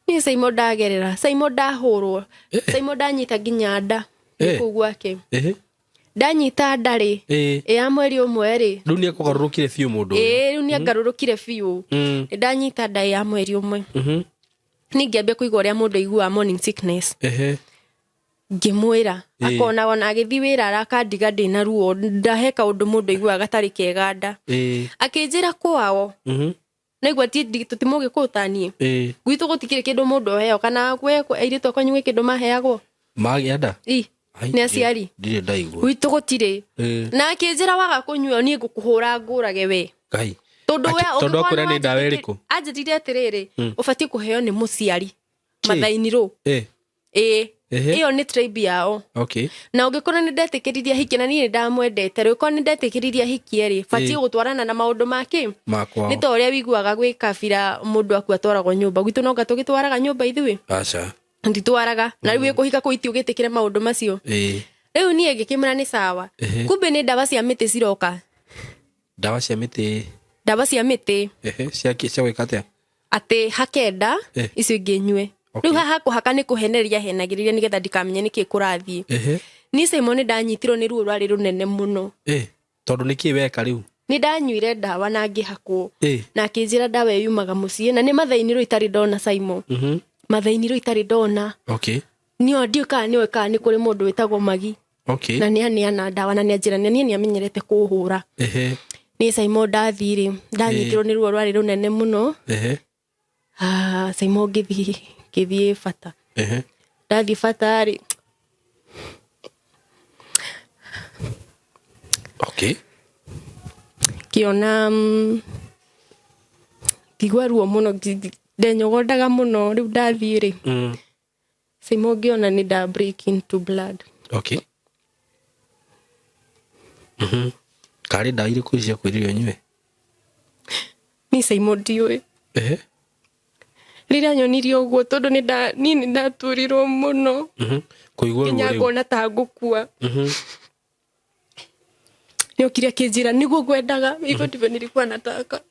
Ni Saimo ndagerera, Saimo ndahurwo, Saimo ndanyita nginya nda kuu gwake. Ndanyita ndari ya mweri umwe ri. Riu ni akugarurukire fiu mundu. Riu ni agarurukire fiu. Ndanyita nda ya mweri umwe. Ni ngiambia kuigua uria mundu igua morning sickness. Ngimwira akona ona agithi wira arakandiga ndina ruo ndaheka undu mundu igua gatari kega nda. Akinjira kwao. Naigua tutimuge kutanie. Gwitu gutikire kindu mundu oheo kana gwe airito kwanyu kindu maheagwo. Magienda? Ni aciari. Ndire ndaigua. Gwitu gutire. Na akinjira waga kunywa ni ngukuhura ngurage we. Ngai. Tondu akwira ni ndawa iriku? Anjirire atiriri ubati kuheo ni muciari. Mathaini ru. Iyo ni tribe yao. Okay. Na ungikora ni ndetikiriria hiki na ni ndamwendete ri ko ni ndetikiriria hiki eri fati gutwarana na maundu make makwa ni to uria wiguaga gwi kabira mundu aku atwaragwo nyumba gwitu no gato gitwaraga nyumba ithui acha nditwaraga na riu ikuhika kuiti ugitikire maundu macio riu ni ngikimura ni sawa kumbe ni ndawa cia miti ciroka ndawa cia miti cia gwikatia ati hakenda icio inginywe. Riu haha kuhaka ni kuheneria henagiriria nigetha ndikamenye niki kurathie. Ni Simon ndanyitirwo ni ruo rwari runene muno. Tondu niki weka riu? Ni ndanyuire ndawa na ngihakwo. Na akinjira ndawa yumaga mucie na ni mathaini ro itari ndona Simon. Mathaini ro itari ndona. Okay. Ni ondiuka ni weka ni kuri mundu witagwo Magi. Okay. Na ni ana ndawa na ni anjira ni amenyerete kuhura. Ni Simon ndathire ndanyitirwo ni ruo rwari runene muno. Simon githie fata. Ndathi fatari. Okay. Kiona kigwa ruo muno ndenyogodaga muno riu ndathire. Simon giona ni da break into blood. Okay. Kari da iri kucia kwiririo nywe. Ni Simon diwe. Rira nyonirio guo tondu ni ndaturirwo muno. Kuigwa ruo. Kinya ngona ta ngukua. Nio kiria kinjira niguo gwendaga hivyo ndivyo nilikuwa nataka.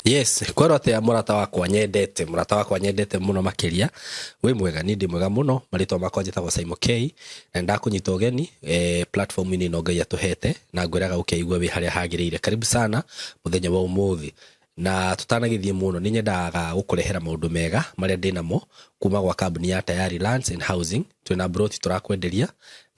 Yes, kworote ya murata wakwa nyendete muno makiria. We mwega ni ndi mwega muno. Marito makwa njitagwo Simon K na ndakunyita ugeni platform ini no Ngai atuhete na ngwiraga ukeigua wi haria hagiriire. Karibu sana muthenya wa umuthi. Na tutanagithie muno ni nyendaga gukurehera maundu mega maria ndinamo kuma gwa kambuni ya Tayari Lands and Housing. Twina broti turakwenderia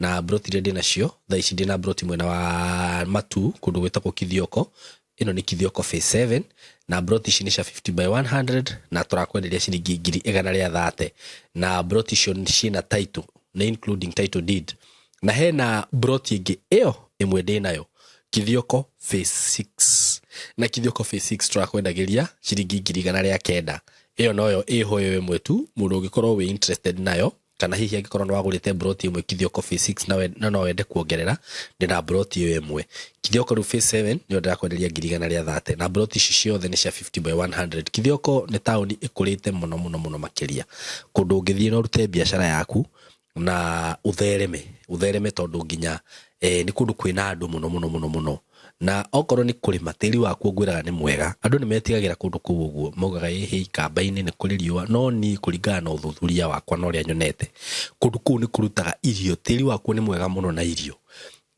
na broti ria ndinacio thaa ici ndina broti mwena wa Matu kundu gwitagwo Kithioko. Ino ni Kithioko phase 7 na broti shinisha 50 by 100 na turakwenderia ciringi 130 na broti shina title na including title deed na hena broti ingi iyo imwe ndinayo Kithioko phase 6 na Kithioko phase 6 turakwendagiria ciringi 190 iyo noyo ihoyo imwe tu mundu ungikorwo wi interested nayo kana hihi angikorwo no wagurite broti imwe Kithioko phase 6 na no wende kuongerera ndina broti iyo imwe Kithioko phase 7 ni ndakwenderia 130 na broti ici ciothe ni cia 50 by 100. Kithioko ni tauni ikurite muno makiria kundu ungithie no rute biashara yaku na uthereme tondu nginya ni kundu kwina andu muno na okorwo ni kurima tiri waku ngwiraga ni mwega andu ni metigagira kundu kuu uguo mogaga hihi kamba-ini ni kuri riua no ni kuringana na uthuthuria wakwa no ria nyonete kundu kuu ni kurutaga irio tiri waku ni mwega muno na irio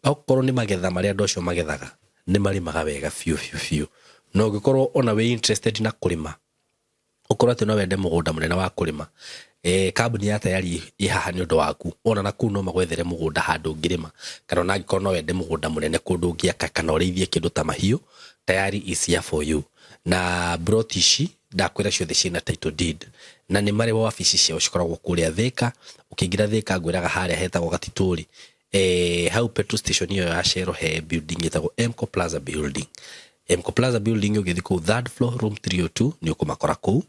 okorwo ni magetha maria andu acio magethaga ni marimaga wega fiu no gikorwo ona we interested na kurima ukorwo ati no wende mugunda munene wa kurima kambuni ya Tayari ihaha ni undu waku ona na ku no magwethere mugunda handu ngirima kana na gikorwo no wende mugunda munene kundu ngiaka kana urithie kindu ta mahiu Tayari is here for you na broti ici ndakwira ciothe cina title deed na ni mari wa office cia ucikoragwo kuria Thika ukingira Thika ngwiraga haria hetagwo Gatituri hau petrol station iyo ya Shell he building itagwo Emco Plaza building ugithi ku third floor room 302 ni ukumakora ku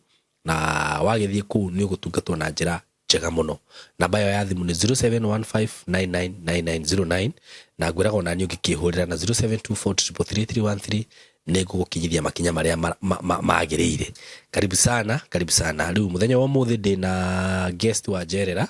na wagithie ku ni ugutungatwo na njira njega muno namba yo ya thimu ni 0715999909 na ngwiraga ona ni ungikihurira na 0724333313 ni ngugukinyithia makinya maria magiriire. Karibu sana riu muthenya wa muthi ndina guest wa Jerera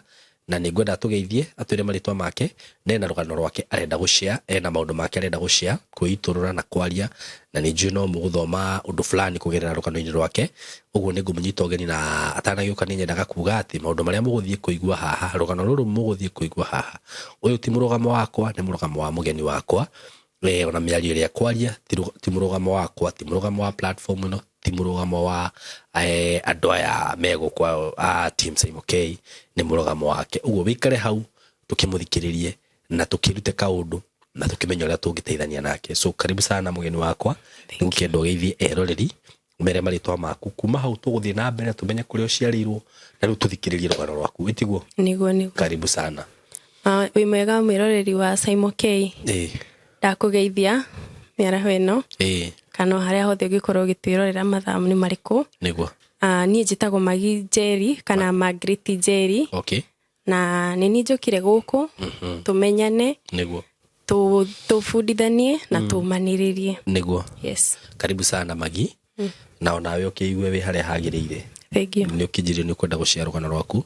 na nĩ ngwenda tugeithie atwire maritwa make na rugano rwake arenda gushare na maundu make arenda gushare kuiturura na kwaria na ni juno muguthoma undu fulani kugerera rugano-ini rwake uguo ni ngumunyita ugeni na atanagiuka ni nyendaga kuga ati maundu maria muguthie kuigua haha rugano ruru muguthie kuigua haha uyu ti murugamo wakwa ni murugamo wa mugeni wakwa ona miario ria kwaria ti murugamo wakwa ti murugamo wa platform ino ti murugamo wa andu aya mego kwa team Simon K ni murugamo wake uguo wikare hau tukimuthikiririe na tukirute kaundu na tukimenya uria tungiteithania nake so karibu sana mugeni wakwa ngukendo geithie eroreri mere maritwa maku kuma hau tuguthie na mbere tumenye kuria uciarirwo na riu tuthikiririe rugano rwaku witiguo niguo karibu sana wi mwega mwiroreri wa Simon K ndakugeithia miaraho ino kana haria hothe gikorwo gitwirorera mathamu ni mariku niguo nie njitagwo Magi Jerry kana Margaret Jerry na ni njokire guku tumenyane niguo tufundithanie na tumaniririe niguo yes karibu sana Magi na onawe ukiigwe wi haria hagirire thank you ni ukijirie ni kwenda gushare rugano rwaku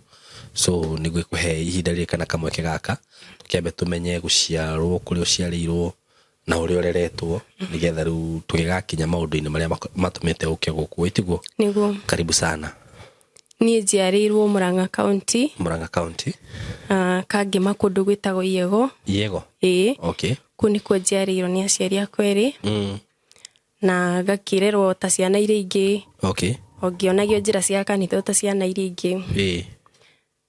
so niguo kuhe ihinda riri kana kamweke gaka tukiambe tumenye guciarwo kuri uciarirwo na uri oreretwo nigetha riu tugigakinya maundu-ini maria matumite uke guku witiguo niguo karibu sana nie njiarirwo Murang'a County kangi makundu gwitagwo Yego okay kuni ko njiarirwo ni aciari akwa eri na ngakirerwo ta ciana iria ingi okay ongionagio njira cia kanitha ta ciana iria ingi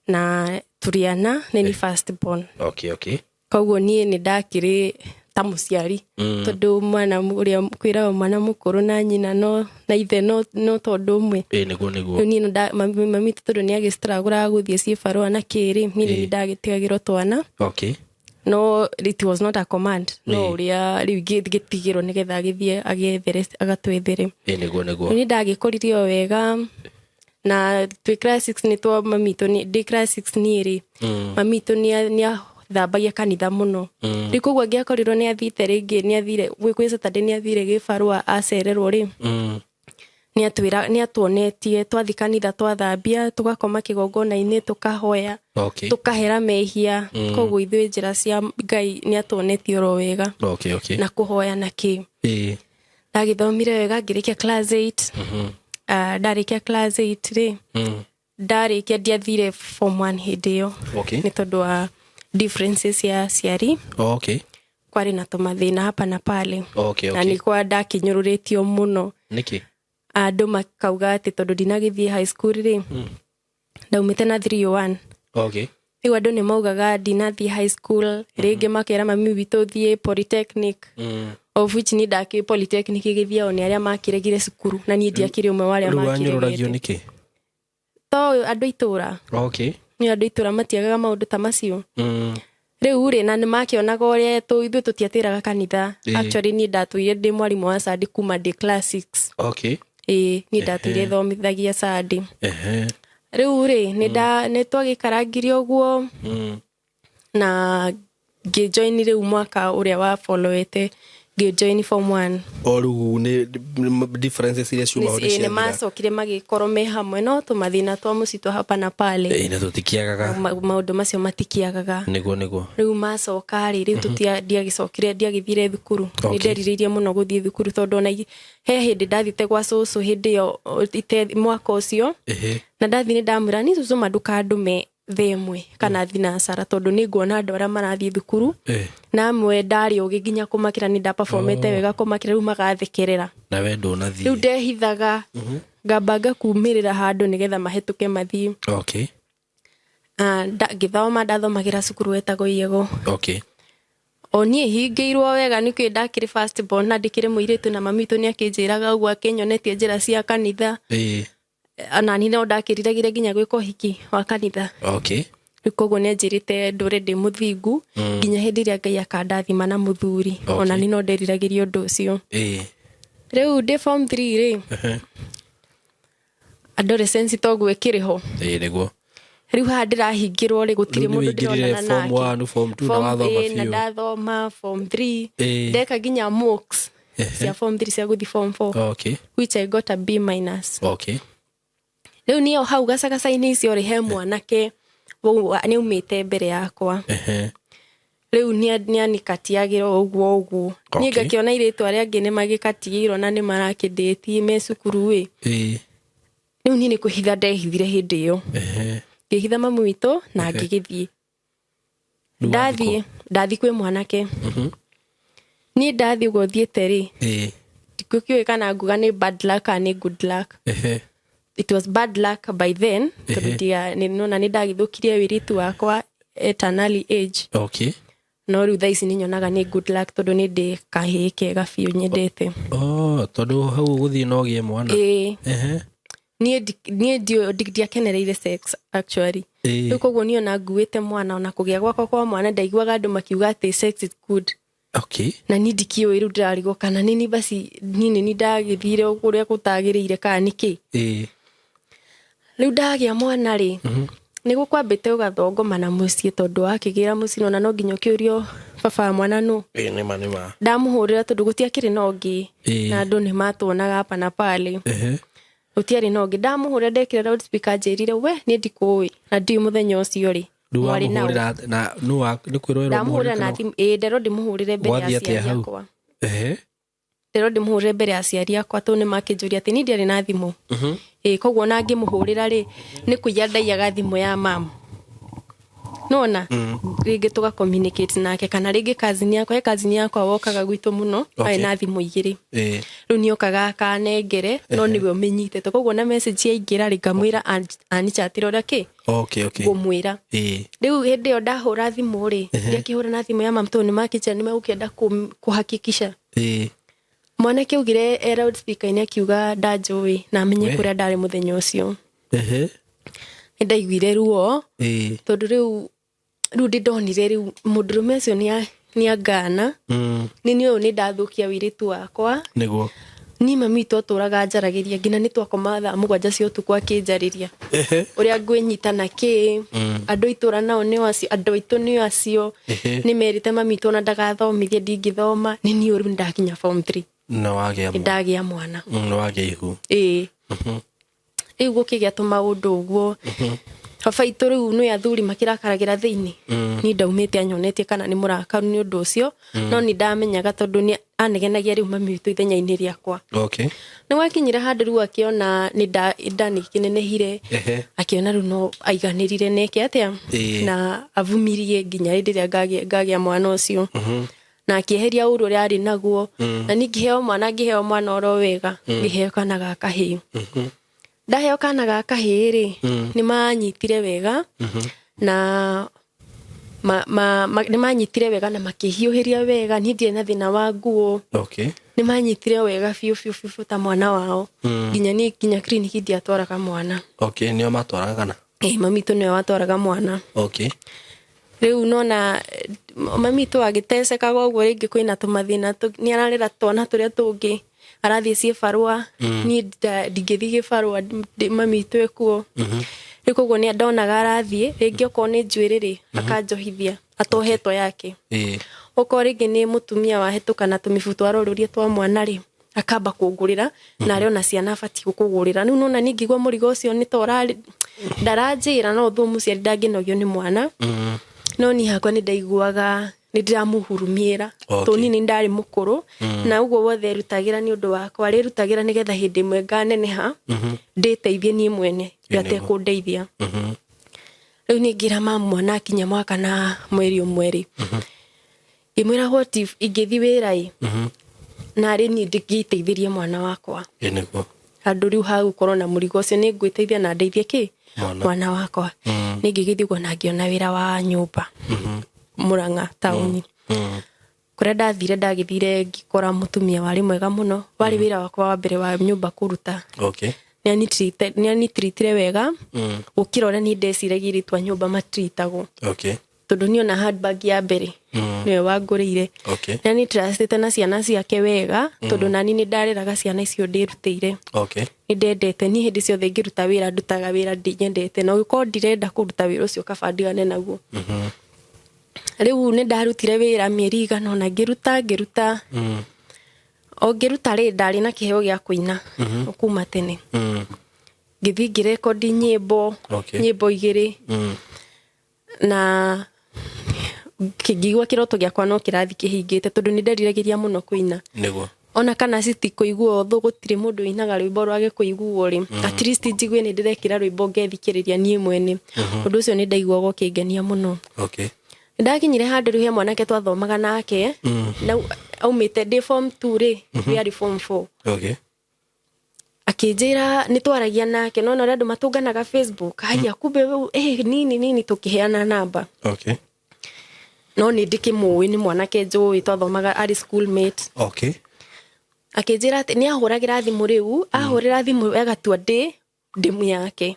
na turiana ni first born okay koguo nie ni ndakiri ta muciari tondu mwana uria kwiraga mwana mukuru na nyina no na ithe no tondu umwe niguo ni mami tondu ni agistragura guthie cibarua na kiri ni ndagitigagirwo twana okay no it was not a command no uria riu gitigirwo nigetha githie agethere agatwethere niguo ni ndagikoririo wega na twi class 6 ni twa mamito ni de class 6 ni ri mamito ni thambagia kanitha muno rikugwa ngiakorirwo ni athite ringi ni athire gwi Saturday ni athire gibarua acererwo ri ni atuonetie twathi kanitha twathambia tugakoma kigongona-ini tukahoya tukahera mehia koguo ithuĩ njĩra cia Ngai ni atuonetie oro wega na kuhoya na ki ndagithomire wega ngirikia class 8 ndarikia class 8 ri ndarikia ndiathire form 1 hindi yo ni tondu wa differences ya ciari kwari na tumathina hapa na pale na ni kwa ndakinyururitio muno niki andu makauga ati tondu ndinagithie high school ri ndaumite na 301 riu andu ni maugaga ndinathie high school ringi makera mami witu thie polytechnic of which ni ndaki polytechnic igithia oni aria makiregire cukuru na ni ndiakire umwe waria makiregire niki to andu itura ni andu itura matiagaga maundu ta macio riu ri na ni makionaga uria ithuĩ tutiatiraga kanitha actually ni ndatuire ndi mwarimu wa Sunday kuma ndi class 6 ni ndatuire thomithagia Sunday riu ri ni twagikarangirio guo na ngijoin riu mwaka uria wa followete ngijoin form 1 oru ni differences iria ciuma hodi cia ni macokire magikorwo me hamwe no tumathina twa mucitwa hapa na pale na tutikiagaga maundu macio matikiagaga niguo riu macoka riu ndiagicokire ndiagithire thukuru ni nderiririe muno guthie thukuru tondu na he hindi ndathite gwa cucu hindi yo mwaka ucio na ndathire ndamwira ni cucu maduka ndume themwe kana thinacara tondu ni nguona andu aria marathie thukuru na amwe ndari ugi nginya kumakira ni nda performete wega kumakira riu magathekerera na we ndunathie riu ndehithaga ngambanga kumirira handu nigetha mahituke mathie ngithoma ndathomagira cukuru wetagwo Yego onie hingiirwo wega nikio ndakiri first born na ndikire muiritu na mamitu ni akinjiraga uguo akinyonetie njira cia kanitha ana ni no ndakiriragire nginya gwiko hiki wa kanitha koguo ni njirite ndure ndi muthingu nginya hindi ria Ngai akandathima na muthuri ona ni no nderiragiria undu ucio riu ndi form 3 ri adolescence toguo ikiriho niguo riu ha ndirahingirwo ri gutire mundu ndirona nake form 1 form 2 na wathoma na ndathoma form 3 ndeka nginya mocks cia form 3 cia guthi form 4 which I got a B-. Riu niyo hau gacagaca-ini icio ri he mwanake nĩ umĩte mbere yakwa rĩu nĩ anikatiagĩrwo ũguo niĩ ngakĩona airĩtu arĩa angĩ nĩ magĩkatigĩirwo na nĩ marakĩndĩti me cukuru rĩu niĩ nĩ kwĩhitha ndehithire hĩndĩ ĩyo ngĩhitha mamu witũ na ngĩgĩthiĩ ndathiĩ kwĩ mwanake niĩ ndathiĩ ũguo thiĩte rĩ ndikũkĩũĩ kana nguga nĩ bad luck kana nĩ good luck it was bad luck by then tondũ nĩ ndagĩthũkirie wĩritu wakwa at an early age no rĩu thaa ici nĩ nyonaga nĩ good luck tondũ nĩ ndĩ kahĩĩ kega biũ nyendete tondũ hau gũthiĩ no gĩe mwana niĩ ndiakenereire sex actually rĩu koguo niĩ ona nguĩte mwana ona kũgĩa gwakwa kwa mwana ndaiguaga andũ makiuga atĩ sex is good na niĩ ndikĩũĩ rĩu ndĩrarigwo kana nini basi nini ndagĩthire ũrĩa gũtagĩrĩire kana nĩkĩ rĩu ndagĩa mwana rĩ nĩ gũkwambĩte ũgathongoma na mũciĩ tondũ wakĩgĩra mũciĩ ona no nginya ũkĩũrio baba mwana nũ ndamũhũrĩra tondũ gũtiakĩrĩ na ũngĩ na andũ nĩ matuonaga hapa na pale gũtiarĩ na ũngĩ ndamũhũrĩra ndekĩra loud speaker njĩrire we niĩ ndikũĩ na ndiĩ mũthenya ũcio rĩ ndamũhũrĩra na thimũ nderwo ndĩmũhũrĩre mbere ya aciari akwa nderwo ndĩmũhũrĩre mbere ya aciari akwa tondũ nĩ makĩnjũria atĩ niĩ ndiarĩ na thimũ koguo na ngĩmũhũrĩra rĩ nĩ kũiya ndaiyaga thimũ ya mamu nona rĩngĩ tũga communicate nake kana rĩngĩ cousin yakwa wokaga gwitũ mũno arĩ na thimũ igĩrĩ rĩu nĩ okaga akanengere no nĩwe ũmenyitete koguo na message yaingĩra rĩ ngamwĩra anichatĩra ũrĩa kĩ ngũmwĩra rĩu hĩndĩ ĩyo ndahũra thimũ rĩ ndiakĩhũra na thimũ ya mamu tondũ nĩ makĩnjĩra nĩ megũkĩenda kũhakikisha mwanake augire loud speaker-inĩ akiuga ndanjũĩ na amenye kũrĩa ndarĩ mũthenya ũcio nĩ ndaiguire ruo tondũ rĩu ndĩndonire rĩu mũndũrũme ũcio nĩ angana nĩ ũyũ nĩ ndathũkia wĩritu wakwa niĩ mami witũ atũraga njaragĩria nginya nĩ twakoma thaa 7 cia ũtukũ akĩnjarĩria ũrĩa ngwĩnyita na kĩ andũ itũra nao nĩo acio andũ aitũ nĩo acio nĩ merĩte mami witũ ona ndagathomithie ndingĩthoma nĩ niĩ rĩu ndakinya form 3 ndagĩa mwana rĩu gũkĩgĩa tũmaũndũ ũguo baba itũ rĩu nĩ athuri makĩrakaragĩra thĩinĩ niĩ ndaumĩte anyonetie kana nĩ mũrakaru nĩ ũndũ ũcio no nĩ ndamenyaga tondũ nĩ anegenagia rĩu mami witũ ithenya-inĩ rĩakwa nĩ gwakinyire handũ rĩu akĩona nĩ ndanĩkĩnenehire akĩona rĩu no aiganĩrire neke atĩa na avumirie nginya hĩndĩ ĩrĩa ngagĩa mwana ũcio na akĩeheria ũru ũrĩa arĩ naguo na niĩ ngĩheo mwana oro wega ngĩheo kana ga kahĩĩ ndaheo kana ga kahĩĩ rĩ nĩ manyitire wega na nĩ manyitire wega na makĩhiũhĩria wega niĩ ndirĩ na thĩna wa nguo nĩ manyitire wega biũ ta mwana wao nginya clinic ndiatwaraga mwana nĩo matwaraga kana mami witũ nĩwe watwaraga mwana rĩu nona mami witũ agĩtecekaga ũguo rĩngĩ kwĩna tũmathĩna nĩ ararera twana tũrĩa tũngĩ arathiĩ ciĩbarũa niĩ ndingĩthiĩ gĩbarũa mami witũ ekuo rĩu koguo nĩ ndonaga arathiĩ rĩngĩ okorwo nĩ njuĩrĩ rĩ akanjohithia atohetwo yake okorwo rĩngĩ nĩ mũtumia wahĩtũka na tũmĩbuto arorũrie twa mwana rĩ akamba kũngũrĩra na arĩ ona ciana abatiĩ gũkũgũrĩra rĩu nona niĩ ngĩigua mũrigo ũcio nĩ ta ndaranjĩra no thũ mũciari ndangĩnogio nĩ mwana no niĩ hakwa nĩ ndaiguaga nĩ ndĩramũhurumiĩra tondũ niĩ nĩ ndarĩ mũkũrũ na ũguo wothe erutagĩra nĩ ũndũ wakwa arĩrutagĩra nĩgetha hĩndĩ ĩmwe nganeneha ndĩteithie niĩ mwene atekũndeithia rĩu nĩ ngĩra mamu mwana akinya mwaka na mweri ũmwe rĩ ngĩmwĩra what if ingĩthiĩ wĩra ĩ na rĩ niĩ ndingĩteithĩrie mwana wakwa handũ rĩu hagũkorwo na mũrigo ũcio nĩ ngwĩteithia na ndeithie kĩ mwana wakwa nĩ ngĩgĩthiĩ ũguo na ngĩona wĩra wa nyũmba Murang'a taũni kũrĩa ndagĩthire ngĩkora mũtumia warĩ mwega mũno warĩ wĩra wakwa wa mbere wa nyũmba kũruta nĩ anitritire wega gũkĩra ũrĩa niĩ ndeciragia airĩtu a nyũmba matritagwo tondũ niĩ ona handbag ya mbere nĩwe wangũrĩire nĩ anitrastĩte na ciana ciake wega tondũ nani nĩ ndareraga ciana icio ndĩrutĩire nĩ ndendete niĩ hĩndĩ ciothe ngĩruta wĩra ndutaga wĩra ndĩnyendete na ũgĩkorwo ndirenda kũruta wĩra ũcio kaba ndigane naguo rĩu nĩ ndarutire wĩra mĩeri igana ona ngĩruta o ngĩruta rĩ ndarĩ na kĩheo gĩa kũina kuma tene ngĩthiĩ ngĩrekondi nyĩmbo 2 na kĩngĩigua kĩroto gĩakwa no kĩrathi kĩhingĩte tondũ nĩ nderiragĩria mũno kũina nĩguo ona kana citikũiguo thũ gũtirĩ mũndũ wĩinaga rwĩmbo rwage kũiguo rĩ at least njigue nĩ ndĩrekĩra rwĩmbo ngethikĩrĩria niĩ mwene ũndũ ũcio nĩ ndaiguaga ũkĩngenia mũno. Okay. Ndakinyire handũ rĩu he mwanake twathomaga nake na aumĩte ndĩ form 2 rĩ yarĩ form 4. Okay. Akĩnjĩra nĩ twaragia nake no andũ matũnganaga Facebook haya kumbe nini tũkĩheana namba. Okay. No nĩ ndĩkĩmũĩ nĩ mwanake njũĩ twathomaga arĩ schoolmate. Okay. Akĩnjĩra atĩ nĩ ahũragĩra thimũ rĩu ahũrĩra thimũ agatua ndĩmu yake.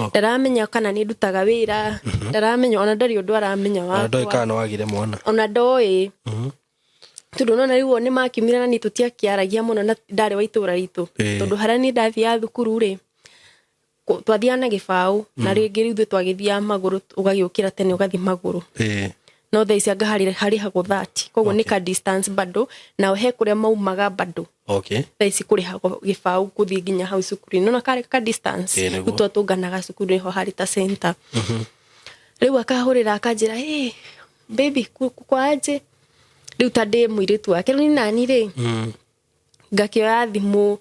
Ndaramenya kana nĩ ndutaga wĩra ndaramenya ona ndarĩ ũndũ aramenya wakwa ndoĩ kana wagire mwana ona ndoĩ tondũ nona rĩu nĩ makiumire na nĩ tũtiakĩaragia mũno na ndarĩ wa itũra ritũ tondũ harĩa nĩ ndathiaga thukuru rĩ twathiaga na gĩbaũ na rĩngĩ rĩu ithuĩ twagĩthiaga magũrũ ũgagĩũkĩra tene ũgathiĩ magũrũ no thaa ici anga harĩhagwo 30 koguo nĩ ka distance bado na he kũrĩa maumaga bado. Okay. Thaa ici kũrĩhagwo gĩbaũ gũthiĩ nginya hau cukuru no karĩ ka distance gũtwa tũnganaga cukuru ho harĩ ta center. Rĩu akahũrĩra akanjĩra baby kwaje rĩu ta ndĩ mũirĩtu wake rĩu nani rĩ ngakĩoya thimũ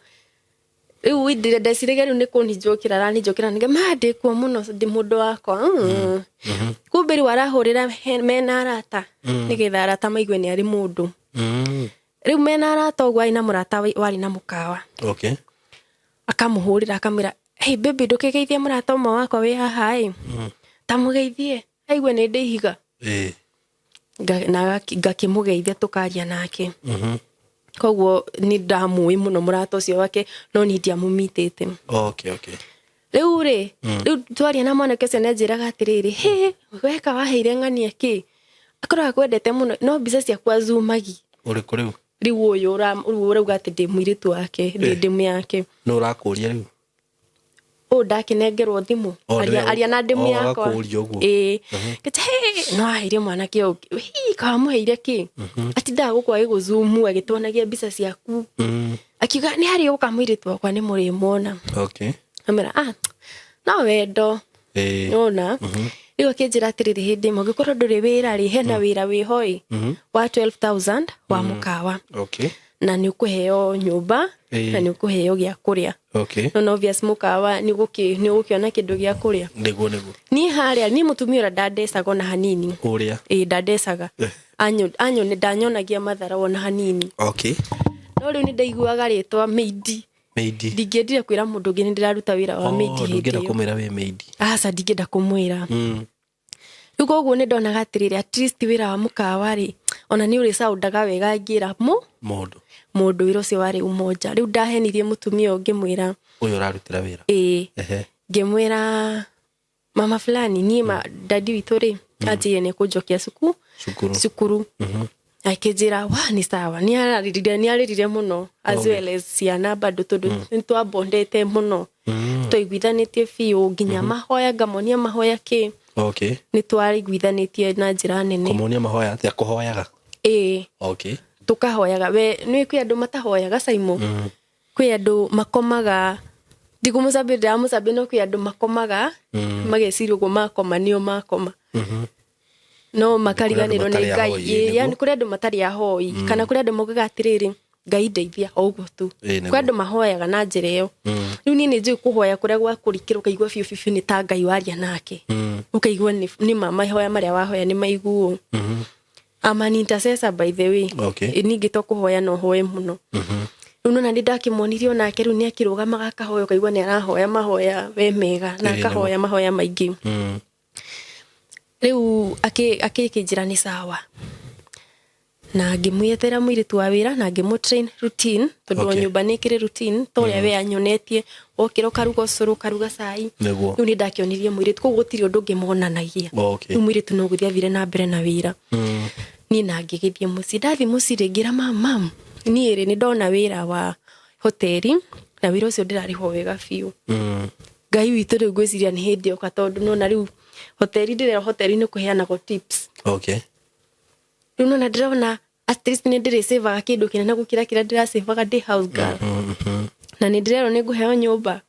rĩu ndeciragia rĩu nĩ kũnijũkĩra aranijũkĩra nĩge mandĩkwo mũno ndĩ mũndũ wakwa kumbe rĩu arahũrĩra mena arata nĩgetha arata maigue nĩ arĩ mũndũ. Rĩu mena arata ũguo arĩ na mũrata warĩ na mũkawa. Okay. Akamũhũrĩra akamwĩra hey baby ndũkĩgeithie mũrata ũmwe wakwa wĩ haha ta mũgeithie aigue nĩ ndĩhiga na ngakĩmũgeithia tũkaria nake. Koguo nĩ ndamũĩ mũno mũrata ũcio wake no nĩ ndiamũmitĩte. Okay. Okay. Rĩu rĩ rĩu twaria na mwanake ũcio nĩ anjĩraga atĩrĩrĩ weka waheire ng'ania kĩ akoragwo kwendete mũno no mbica ciakwa zumagi ũrĩkũ rĩu rĩu ũyũ ũrauga atĩ ndĩ mũirĩtu wake ndĩmũ yake no ũrakũria rĩu ndakĩnengerwo thimũ aria na ndĩmũ yakwa no aheire mwanake ũngĩ kamũheire kĩ atindaga gũkwa gĩgũzumu agĩtuonagia mbica ciaku akiuga nĩ harĩ ũka mũirĩtu wakwa nĩ mũrĩmwona. Okay. Amera no wendo nona rĩu akĩnjĩra atĩrĩrĩ hĩndĩ ĩmwe ũngĩkorwo ndũrĩ wĩra rĩ hena wĩra wĩho wa 12,000 wa mũkawa. Okay. Na nĩ ũkũheo nyũmba na nĩ ũkũheo gĩa kũrĩa. Okay. No obvious mũkawa nĩ ũgũkĩona kĩndũ gĩa kũrĩa nĩguo niĩ harĩa niĩ mũtumia ũrĩa ndandecaga ona hanini ũrĩa ndandecaga nĩ ndanyonagia mathara ona hanini. Okay. No rĩu nĩ ndaiguaga rĩtwa maidi ndingĩendire kwĩra mũndũ ũngĩ nĩ ndĩraruta wĩra wa maidi hĩndĩ ĩyo kũmwĩra wĩ maidi aca ndingĩenda kũmwĩra. Rĩu koguo nĩ ndonaga atĩrĩrĩ at least wĩra wa mũkawa rĩ ona nĩ ũrĩ soundaga wega ngĩra mũndũ wĩra ũcio warĩ umoja. Rĩu ndahenirie mũtumia ũngĩ mwĩra ũyũ ũrarutĩra wĩra ngĩmwĩra mama fulani niĩ dadi witũ rĩ anjĩre nĩ kũnjokia cukuru. Akĩnjĩra nĩ sawa nĩ arĩrire mũno as well as ciana bado tondũ nĩ twabondete mũno twaiguithanĩtie biũ nginya mahoya ngamonia mahoya kĩ. Okay. Nĩ twariguithanĩtie na njĩra nene. Kũmonia mahoya atĩa kũhoyaga? Okay. Tũkahoyaga we nĩ kwĩ andũ matahoyaga Saimo kwĩ andũ makomaga ndigũmũcambia no kwĩ andũ makomaga mageciria ũguo makoma nĩo makoma no makariganĩrwo nĩ Ngai yani kũrĩ andũ matarĩ ahoi kana kũrĩ andũ maugaga atĩrĩrĩ Ngai ndeithia o ũguo tu kwĩ andũ mahoyaga na njĩra ĩyo. Rĩu niĩ nĩ njũĩ kũhoya kũrĩa gwakũrikĩra ũkaigua biũ nĩ ta Ngai waria nake ũkaigua nĩ mahoya marĩa wahoya nĩ maiguo. I'm an intercessor by the way. Okay. Ningĩ to kũhoya no hoe mũno. Rĩu nona nĩ ndakĩmonirio nake rĩu nĩ akĩrũgamaga akahoya ũkaigua nĩ arahoya mahoya we mega na akahoya mahoya maingĩ. Rĩu akĩnjĩra nĩ sawa na ngĩmwetera mũirĩtu wa wĩra na ngĩmũtrain routine tondũ nyũmba nĩ ĩkĩrĩ routine to ũrĩa we anyonetie okĩra ũkaruga ũcũrũ ũkaruga cai. Rĩu nĩ ndakionirie mũirĩtu koguo gũtirĩ ũndũ ũngĩmonanagia. Rĩu mũirĩtu no gũthiĩ athire na mbere na wĩra. Niĩ na ngĩgĩthiĩ mũciĩ ndathiĩ mũciĩ rĩngĩra mam niĩ nĩ ndona wĩra wa hoteli na wĩra ũcio ndĩrarĩhwo wega biũ. Ngai witũ rĩu ngwĩciria nĩ hĩndĩ yoka tondũ nona rĩu hoteli nĩ kũheanagwo tips. Okay. Rĩu nona ndĩrona at least nĩ ndĩrĩsavaga kĩndũ kĩnene gũkĩra kĩrĩa ndĩrasavaga ndĩ house girl. Na nĩ ndĩrerwo nĩ ngũheo nyũmba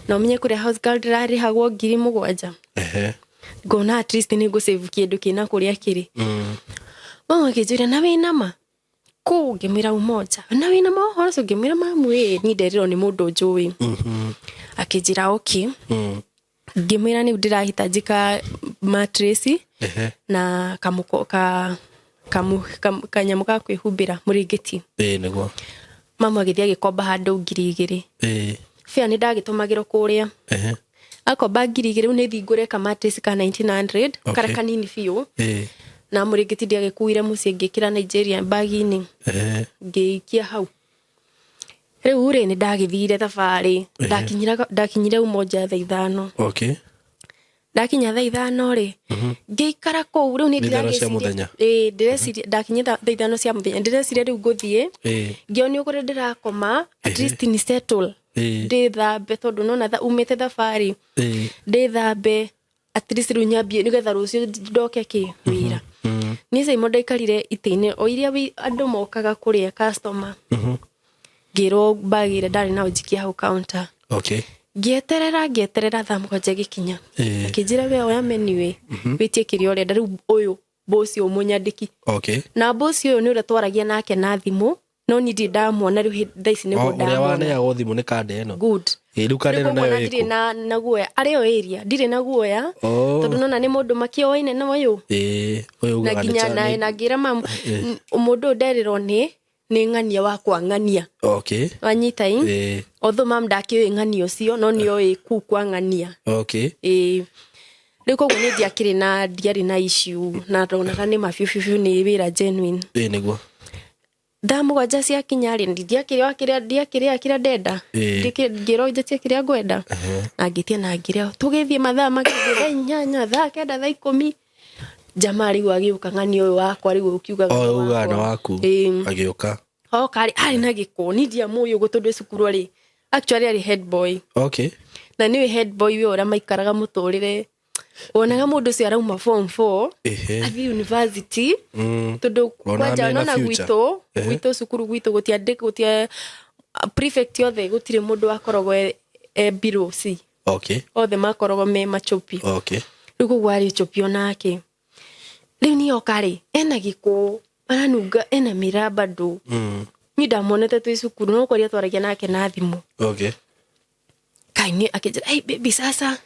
na ũmenye kũrĩa house girl ndĩrarĩhagwo 7,000. ngona at least ni go save kindu kina kuria kiri mama akijira na wina ma ko ngimira umoja na wina ma horo so ngimira mamu ni nderiro ni mundu njui akijira okay ngimira ni ndirahitajika mattress na kamuko kanyamu ka kwihumbira muringiti niguo mama agithia gikomba handu 2,000 fia ni ndagitumagiro kuria akomba 2,000 ni thingure ka mattress ka 1900 kara kanini fiu na muringiti ndiagikuire mucie ngikira Nigeria bagi-ini ngiikia hau riu ni ndagithire thabari ndakinyire umoja thaa 5 ndakinya thaa 5 ri ngiikara kou riu ni ndiragiciria ndireciria ndakinya thaa 5 cia muthenya ndireciria riu nguthie ngioni ukuri ndirakoma at least ni settle ndithambe tondu nona umite thabari ndithambe at least riu nyambie nigetha rucio ndoke ki wira ni Saimo ndaikarire ite-ini o iria andu mokaga kuria customer ngiro bagire ndari na ujikia hau counter ngieterera thaa 7 gikinya akijira we oya menu witie kirio renda riu uyu bosi umunyandiki na bosi uyu ni ura twaragia nake na thimu no ni ndamwona riu thaici ni go ndamwona wana ya go thimu ni kande eno good riu kande eno nayo ndire na guoya ari o area ndire na guoya tondu nona ni mundu makioine na uyu uyu na ginya na ngira mamu mundu nderiro ni ng'ania wa kwang'ania wanyita otho mam ndakio ng'ania ucio no ni oi ku kwang'ania riu koguo ni ndiari na issue na ndona ni mafiu ni wira genuine niguo ndamugwanja cia kinya ri ndiakiria ndenda ngiro njatia kiria ngwenda na ngitia na ngiria tugithie mathaa magithie thaa 8 thaa 9 thaa 10 jamari wagiuka ng'ani uyu wakwa riu ukiuga ugana waku agiuka kari ari na gikoni ndia muyu gutundu cukuru ari actually ari head boy na niwe head boy we ora maikaraga muturire onaga mundu cio arauma form 4 athi university tundu kwanja nona gwito cukuru gwito gutia prefect yothe gutire mundu akorogwe bureau C othe makorogo me machopi riu kugwari chopi onake riu ni okari ena giko aranunga ena miraba ndu ni ndamonete twi cukuru no kwaria twaragia nake na thimu kaini akijira hey baby sasa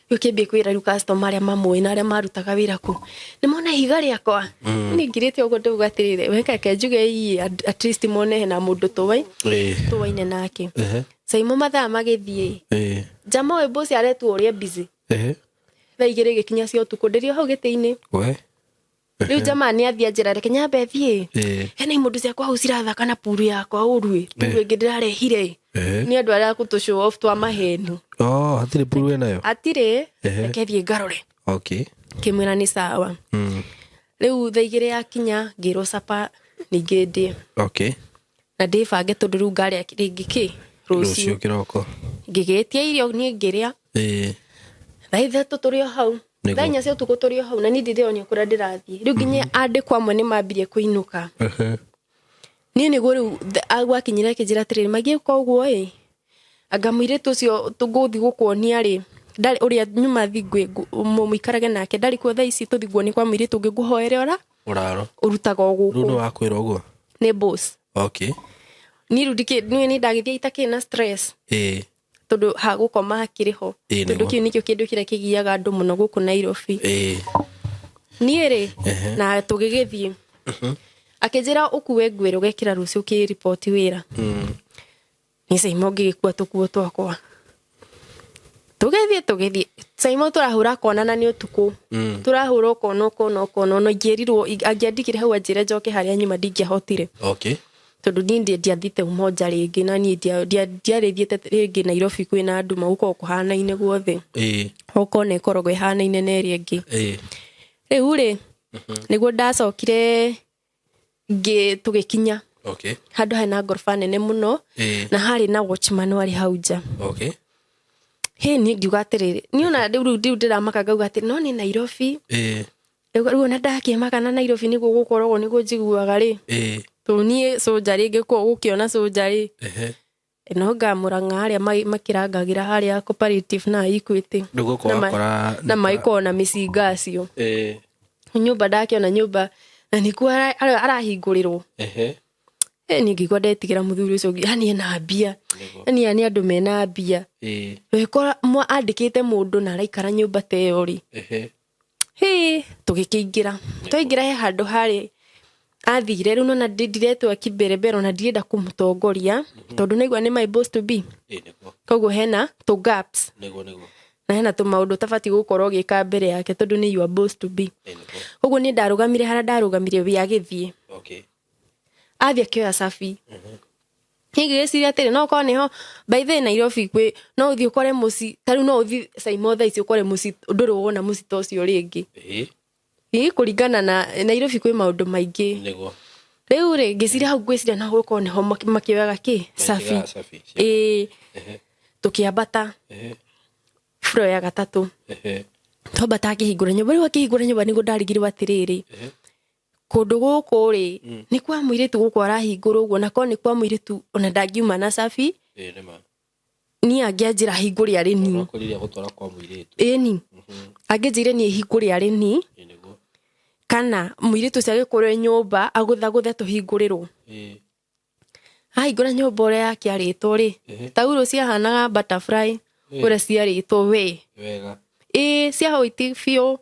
yukimbie kwira riu customer aria mamwe na aria marutaga wira ku ni mona higa riakwa ni ngirite ugo ndugatirire weka kenjuge ii at least mone na mundu tuwaine nake Saimo mathaa magithie jamo we boss aretu uria busy thaa 2 gikinya cio tuku ndirio hau giti-ini riu jama ni athia njira reke nyambe thie hena mundu cia kwa husira thaka na puru yakwa urui puru ingi ndirarehire ni andu aria kutu show off twa mahenu hatire puru enayo atire reke thie ngarore kimwira ni sawa riu thaa 2 yakinya ngiro sapa ningi ndie na ndibange tondu riu ngari ringi ki rucio kiroko ngigetia irio ni ngiria thaa 3 turio hau thaa 4 cia tuku turio hau na ni ndireonia kuria ndirathie riu nginya andikwa amwe ni mambirie kuinuka ni niguo riu agwakinyira kijira tiriri magie koguo agamwire tucio tuguthi gukuonia ri ndari uria nyuma thingwe muikarage nake ndari kwa thaa ici tuthiguo ni kwa mwire tungi guhoere uraro urutaga guku runo wakwira uguo ni boss ni rudike ni ndagithia itake na stress tondu ha gukoma hakiriho tondu kiu nikio kindu kire kigiaga andu muno guku Nairobi ni ri na tugigithie akijira ukuwe ngwiro gekira rucio ki report wira ni Saimo ngigikua tukuo twakwa tugithie Saimo turahura konana ni utuku turahura kono no ngerirwo angiandikire hau anjire njoke haria nyuma ndingiahotire tondu ni ndiathite umoja ringi na ni ndiarithiete ringi Nairobi kwina andu maguko kuhanaine guothe okone korogwe hanaine na eri ingi riu ri niguo ndacokire tugikinya handu hena ngorofa nene muno na hari na watchman wari hau nja ni ngiuga atiriri ni ona riu ndiramaka ngauga atiri no ni Nairobi riu na ndakiemaka na Nairobi niguo gukoragwo niguo njiguaga ri tu ni soja ringi ko gukiona soja ri no ngamuranga haria makirangagĩra haria cooperative na Equity na maikona mĩcinga acio nyũmba ndakiona nyũmba na nĩkuo arahingũrĩrwo ni ngigwa ndetigĩra mũthuri ũcio yani ena mbia yani ni andũ mena mbia wekora andĩkĩte mũndũ na araikara nyũmba ta ĩyo rĩ tũgĩkĩingĩra twaingĩra he handũ harĩ athire rĩu na ndiretwo kĩberebero na ndirenda kũmũtongoria tondũ naigua nĩ my boss to be koguo hena to gaps na hena tũmaũndũ tabati gũkorwo gĩka mbere yake tondũ nĩ your boss to be koguo nĩ ndarũgamire harĩa ndarũgamire we agĩthiĩ athia kĩoya cabi ngĩgĩciria atĩrĩ no korwo nĩho by the Nairobi kwĩ no ũthiĩ ũkore mũci tarĩu no ũthiĩ Saimo thaa ici ũkore mũci ndũrĩ wona mũci ta ũcio rĩngĩ kũringana na Nairobi kwĩ maũndũ maingĩ rĩu rĩ ngĩciria hau ngwĩciria na gũkorwo nĩho makĩoyaga cabi tũkĩambata floor ya gatatũ twambata akĩhingũra nyũmba rĩu akĩhingũra nyũmba nĩguo ndarigirwo atĩrĩrĩ kũndũ gũkũ rĩ nĩ kwa mũirĩtu gũkũ arahingũrwo ũguo na korwo nĩ kwa mũirĩtu ona ndangiuma na cabi ni angĩanjĩra hingũre arĩ ni ni angĩnjĩre ni hingũre arĩ ni kana mũirĩtu ũcio agĩkorwo nyũmba agũthagũthe tũhingũrĩrwo ahingũra nyũmba ũrĩa yakĩarĩtwo rĩ tauro ciahanaga butterfly ũrĩa ciarĩtwo wega cia white biũ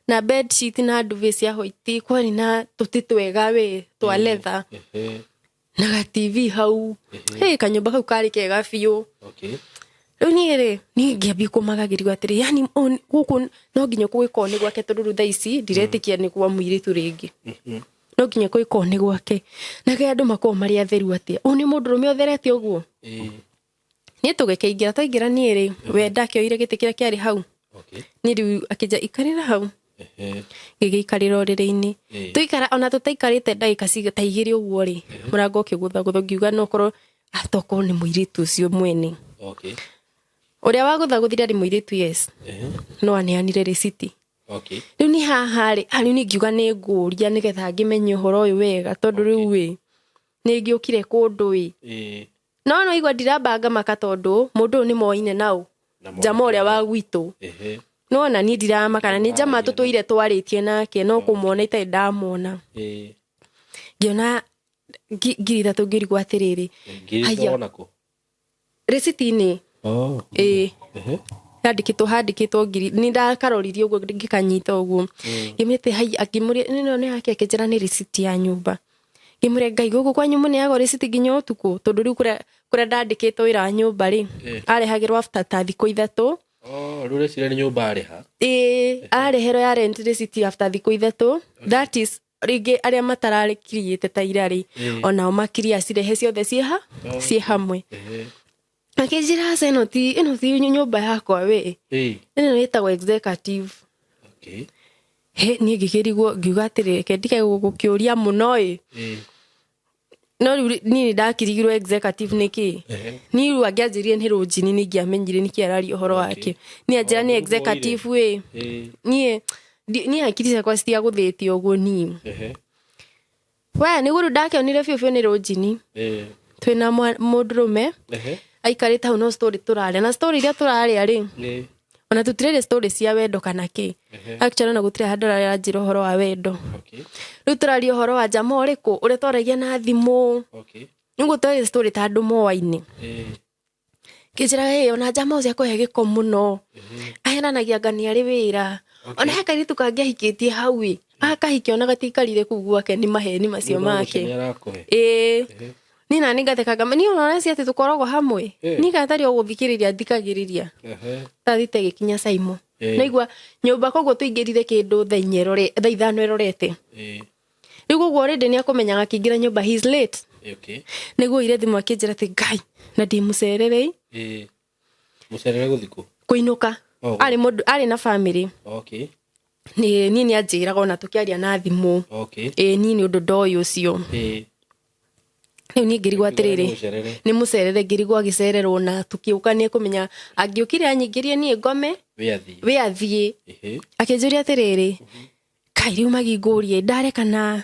na bed sheet na duvet cia white kwari na tuti twega we twa leather na ga TV hau kanyumba kau kari kega biũ rĩu niĩ ngĩambia kũmagagirio atĩrĩ yani gũkũ no nginya gwĩkwo nĩ gwake tondũ thaa ici ndiretĩkia nĩ kwa mũirĩtu rĩngĩ no nginya gwĩkwo nĩ gwake na ke andũ makorwo marĩ atheru atĩa nĩ mũndũrũme ũtherete ũguo niĩ tũgĩkĩingĩra twaingĩra niĩ rĩ we ndakĩoire gĩtĩ kĩrĩa kĩarĩ hau niĩ rĩu akĩnja ikarĩra hau ngĩgĩikarĩra ũrĩrĩ-inĩ tũikara ona tũtaikarĩte ndagĩka ta igĩrĩ ũguo rĩ mũrango ũkĩgũthagũtha ngiuga no korwo atokorwo nĩ mũirĩtu ũcio mwene ũrĩa wagũthagũthire arĩ mũirĩtu yes no aneanire receipt rĩu nĩ haha rĩ rĩu nĩ ngiuga nĩ ngũria nĩgetha ngĩmenye ũhoro ũyũ wega tondũ rĩu nĩ ngĩũkire kũndũ no igua ndirambanga maka tondũ mũndũ ũyũ nĩ moine naũ njama ũrĩa wa gwitũ no na niĩ ndiramaka na nĩ njama tũtũire twarĩtie nake no kũmuona itarĩ ndamona ngĩona ngiri ithatũ ngĩrigwo atĩrĩrĩ receipt-inĩ handĩkĩtwo ngiri nĩ ndakaroririe ũguo ngĩkanyita ũguo ngĩmĩte akĩmũria ĩno nĩ yake akĩnjĩra nĩ receipt ya nyũmba ngĩmũria Ngai gũkũ kwanyu mũneagwo receipt nginya ũtukũ tondũ rĩu kũrĩa ndandĩkĩtwo wĩra wa nyũmba rĩ arehagĩrwo after ta thikũ ithatũ rĩu receipt nĩ nyũmba areha areherwo ya rent receipt after thikũ ithatũ that is rĩngĩ arĩa matararĩkiriĩte ta ira rĩ onao makiria cirehe ciothe ciĩ hamwe akĩnjĩra ĩno ti nyũmba yakwa we ĩno ĩtagwo executive niĩ ngĩkĩrigwo ngiuga atĩrĩ reke ndikae gũkĩũria mũno no rĩu niĩ ndakirigirwo executive nĩkĩ niĩ rĩu angĩanjĩrire nĩ rũnjini nĩ ingĩamenyire nĩkĩ araria ũhoro wake niĩ anjĩra nĩ executive niĩ hakiri ciakwa citiagũthĩtie ũguo niĩ nĩguo rĩu ndakĩonire biũ nĩ rũnjini twĩna mũndũrũme aikarĩte hau no story tũrarĩa na story iria tũrarĩa rĩ ona tũtirarĩa story cia wendo kana kĩ actually na gũtirĩ handũ aranjĩra ũhoro wa wendo rĩu tũraria ũhoro wa njama ũrĩkũ ũrĩa twaragia na thimũ nĩguo tũraria story ta andũ moaine kĩnjĩra ona njama ũcio akũhe gĩko mũno ahenanagia ngani arĩ wĩra ona he kairĩtu kangĩ ahikĩtie hau akahikio na gatikarire kũu gwake nĩ maheni macio make niĩ nani ngathekaga niĩ ona ũrĩa atĩ tũkoragwo hamwe niĩ gatari o gũthikĩrĩria thikagĩrĩria tathite gĩkinya Saimo naigua nyũmba koguo tũingĩrire kĩndũ thaa ithano ĩrorete rĩu koguo already nĩ akũmenyaga akĩingĩra nyũmba he is late nĩguo ire thimũ akĩnjĩra atĩ Ngai na ndĩ mũcerere mũcerere gũthikũ kũinũka arĩ na family niĩ nĩ anjĩraga ona tũkĩaria na thimũ niĩ nĩ ũndũ ndoĩ ũcio rĩu niĩ ngĩrigwo atĩrĩrĩ nĩ mũcerere ngĩrigwo agĩcererwo na tũkĩũka nĩ kũmenya angĩũkire anyingĩrie niĩ ngome we athiĩ akĩnjũria atĩrĩrĩ Kai rĩu magingũrie ndare kana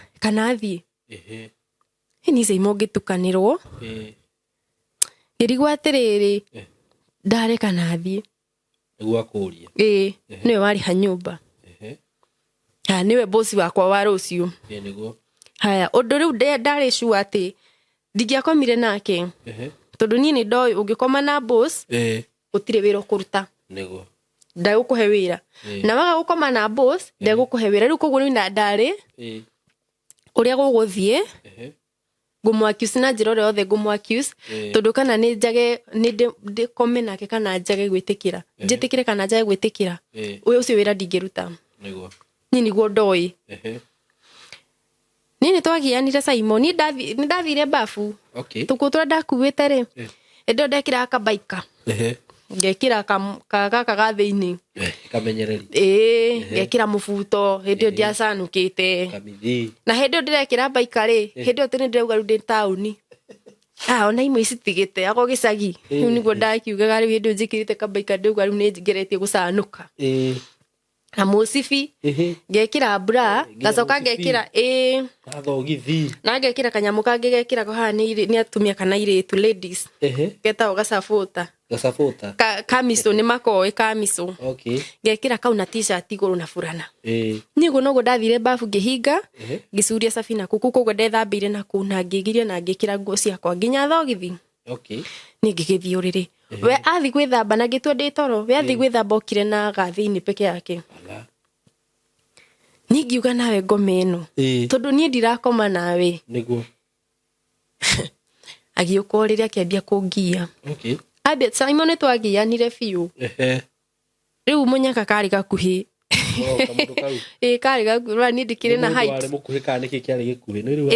athiĩ niĩ Saimo ngĩtukanĩrwo ngirigwa atiriri ndareka nathie niguo akuria niwe wari ha nyumba niwe bosi wakwa wa rucio niguo haya undu riu ndari sure ati ndingiakomire nake tondu nie ni ndoi ungikoma na boss utire wira ukuruta niguo ndagukuhe wira na waga gukoma na boss ndagukuhe wira riu koguo ni ndari uria guguthie ngumwaccuse na njira yothe ngumwaccuse tondu kana ni njage ni kome nake kana njage gwitikira njitikire kana njage gwitikira uyu ucio wira ndingiruta niguo ni niguo ndoi ni twagianire Simon ni ndathire bafu tukutura ndakuwite ri endo ndekira akabaika ngekira kaka gathini kamenyereri ngekira mubuto hindi ndia sanukite kamithi na hindi ndirekira baika ri hindi tini ndirauga ru ndi tauni ona imwe citigite ako gicagi riu niguo ndakiugaga riu hindi njikirite kabaika ndauga riu ni ngeretie gucanuka na musibi ngekira bra gacoka ngekira athogithi na ngekira kanyamu kange gekira ko ha ni atumia kana iritu ladies geta gacabuta kamiso ni makoi kamiso ngekira kau na t-shirt iguru na furana niguo nogo ndathire bafu ngihinga ngicuria Safina kuku koguo ndethambire na kuna ngigiria na ngikira nguo ciakwa nginya thogithi ni ngigithie uriri we athi gwithamba na ngitwa ndi toro we athi gwithamba okire na gathini peke yake ni ngiuga nawe ngome ino tondu nie ndirakoma nawe niguo agiukoriria akiambia kungia abia Simon twagianire biu riu munyaka kari gakuhi kari gakuhi ni ndikire na height ari mukuhi kana niki kiari gikuhi ni riu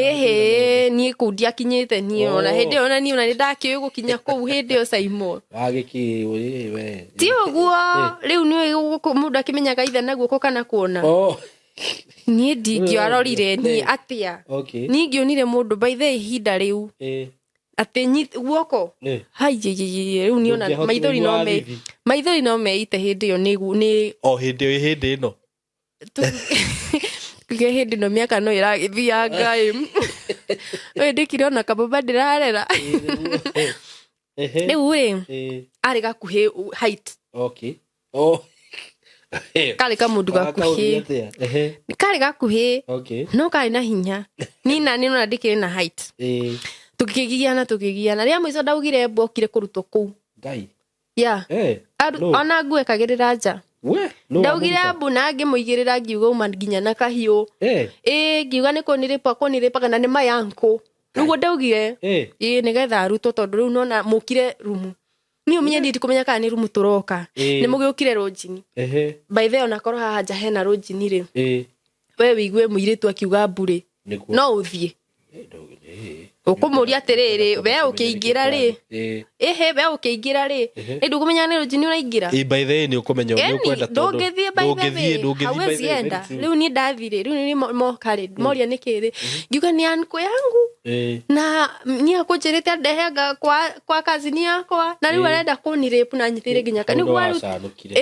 ni kundia kinyite ni ona hindi ona ni ona ndakiu gukinya kuu hindi o Simon wagiki we ti uguo riu ni mundu akimenyaga ithe naguo ko kana kuona ni ndingiarorire ni atia ni ngionire mundu by the ihinda riu ati guoko hai riu ni ona maithori no meite hindi yo ni hindi ino ke hindi no miaka no iragithia ngai we ndikire ona kababa ndirarera riu ari gakuhi height kari kamundu gakuhi kari gakuhi no kari na hinya ni no ndikire na height tukigiana ria mwico ndaugire mbokire kurutwo kuu ngai ona ngue kagirira nja ndaugire ambu na ngimuigirira ngiuga uma nginya na kahiu ngiuga ni kuniripa kana ni mayanko niguo ndaugire nigetha arutwo tondu riu nona mukire rumu ni umenye nditi kumenya kana ni rumu turoka ni mugiukire rojini by the ona korwo haha nja hena rojini ri we wigue muiritu akiuga mburi no uthie ukumuria atiriri we ukiingira ri we ukiingira ri ndu kumenya ni rojini uraingira by the ni ukumenya ni ukwenda tondu ndungithie enda riu ni ndathire riu ni mokari moria nikiri ngiuga ni anko yangu na ni akunjirite ndehega kwa kazini yakwa na riu arenda kunirape na nyitire nginya kaniguo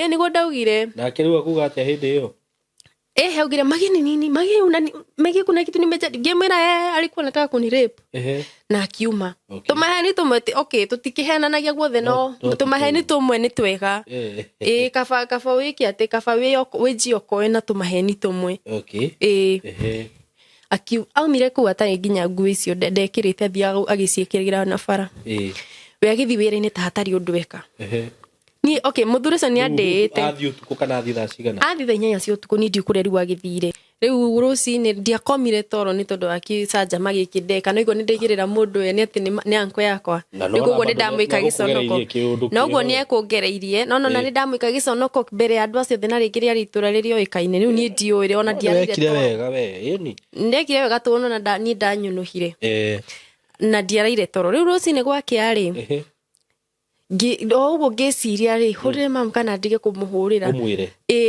niguo ndaugire na kiriu akuga atia hindi iyo haugire magini nini magi kuna kitu nimeja gemera alikuwa anataka kunirape na akiuma tumaheni tumwete tutikihenanagia guothe no tumaheni tumwe ni twega kaba wiki ati kaba wiji okoe na tumaheni tumwe aumire ku atari nginya nguo icio ndekirite thia agiciikirigira na bara we agithi wira-ini ta hatari undu weka ni muthuri ucio ni andite athi utuku kana athi thaa cigana athi thaa 8 cia utuku ni ndikure riu agithire riu rucini ndiakomire toro ni tondu akicanja magikindeka no igwo ni ndigirira mundu ni ati ni anko yakwa niguo ni ndamuika giconoko na uguo ni ekungereirie no ni ndamuika giconoko mbere ya andu acio thina ringiria ritura ririo ikaine riu ni ndiuire ona ndiarire wega we ni ndekire wega tu ona ni ndanyunuhire na ndiaraire toro riu rucini gwakiari uguo ngiciria ri hurire mamu kana ndige kumuhurira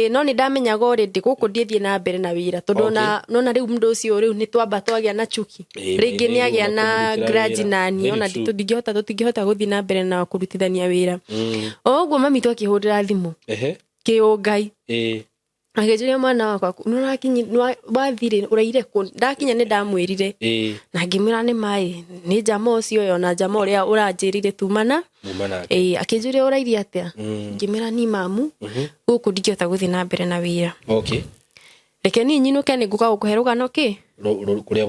no ni ndamenyaga already guku ndithie na mbere na wira tondu nona riu mundu ucio riu ni twamba twagia na chuki ringi ni agia na grudge nani ona tutingihota guthie na mbere na kurutithania wira uguo mami twakihurira thimu kiungai Agejuria mwana wakwa nurakinyi wathire uraire ku ndakinya ni ndamwirire na ngimira ni mai ni jama ucio yo na jama uria uranjirire tumana akejuria urairi atia ngimira ni mamu guku ndikiota guthi na mbere na wira reke ni nyinuke ni nguka gukuherugano ki kuria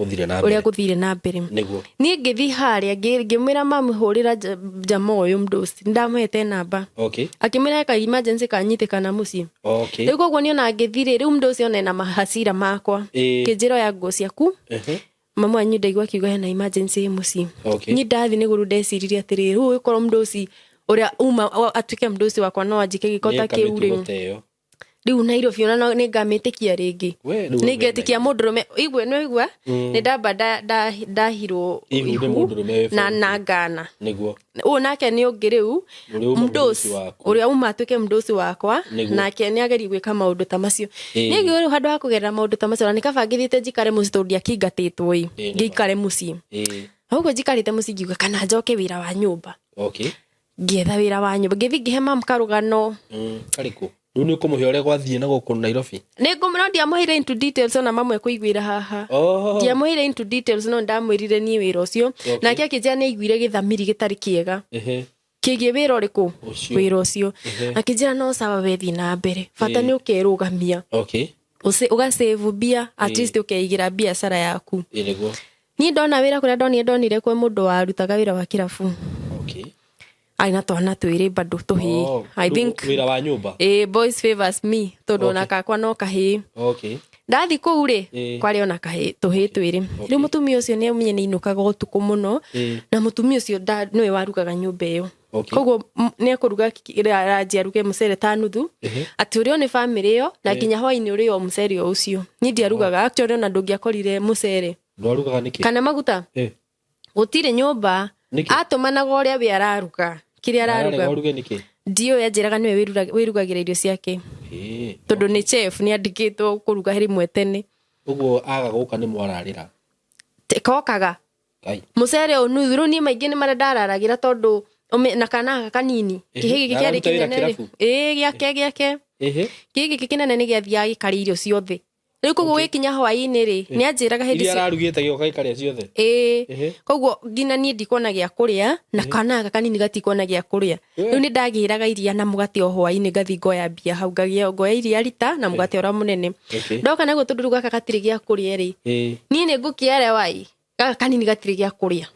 guthire na mbere niguo ni ngithi haria ngimira mamu hurira jama uyu mdosi ndamwete namba akimira ka emergency kanyitikana muci riu koguo ni ona ngithire riu mdosi ona na mahasira makwa kinjiro ya nguo ciaku mamu anyu ndaigua kiuga hena emergency muci ni ndathi ni guru ndeciririe atiri riu ikoro mdosi uria uma atuike mdosi wakwa no ajike gikota kiu riu Nairobi ona ni ngamitikia ringi ni ngetikia mundurume igwe no igwa ni ndamba ndahirwo na ngana niguo nake ni ungi riu mdosi uria uma atuike mdosi wakwa nake ni ageri gwika maundu ta macio ni ngiri handu ha kugerera maundu ta macio ni kabangithite njikare muci tondu akingatitwo ngikare muci uguo njikarite muci ngiuga kana njoke wira wa nyumba ngietha wira wa nyumba ngithi ngihe mamu karugano kariku riu ni ukumuhe uria gwathie na guku Nairobi ni ngumira ndiamuhire into details ona mamwe kuiguira haha ndiamuhire into details no ndamwirire ni wira ucio nake akijia ni aiguire githamiri gitari kiega kigie wira uriku wira ucio akijia no sawa wethi na mbere fata ni ukerugamia uga save bia at least ukeigira biashara yaku ni ndona wira kuria ndonire kwe mundu warutaga wira wa kirafu aina twana twiri bado tuhi I think wira wa nyumba boys favors me tondu na kakwa no kahi ndathi kuu ri kwari ona kahi tuhi twiri riu mutumia ucio ni umenye ni inukaga utuku muno na mutumia ucio niwe warugaga nyumba iyo koguo ni akuruga ranji aruge mucere ta nuthu ati urio ni family iyo na kinya hwaini urio mucere ucio ni ndiarugaga actually ona ndungiakorire mucere ndwarugaga niki kana maguta gutire nyumba atumanaga uria we araruga kiria araruga ndio yanjiraga niwe wirugagira irio ciake tondu ni chef ni andikitwo kuruga heri mwetene uguo aga guka ni mwararira kokaga mucere unuthu ru ni maingi ni mara ndararagira tondu na kana kanini kihigi kiari kinene giake kihigi kinene ni giathia gikari irio ciothe riu koguo wikinya hwaini ri ni anjiraga hindi cia ararugite gioka ikaria ciothe koguo ngina ni ndikona gia kuria na kana kanini gatikona gia kuria riu ni ndagiraga iria na mugate o hwaini ngathi ngoya bia hau ngoya iria rita na mugate ora munene ndoka naguo tondu ruga gatiri gia kuria ri ni ni ngukiere wai kanini gatiri gia kuria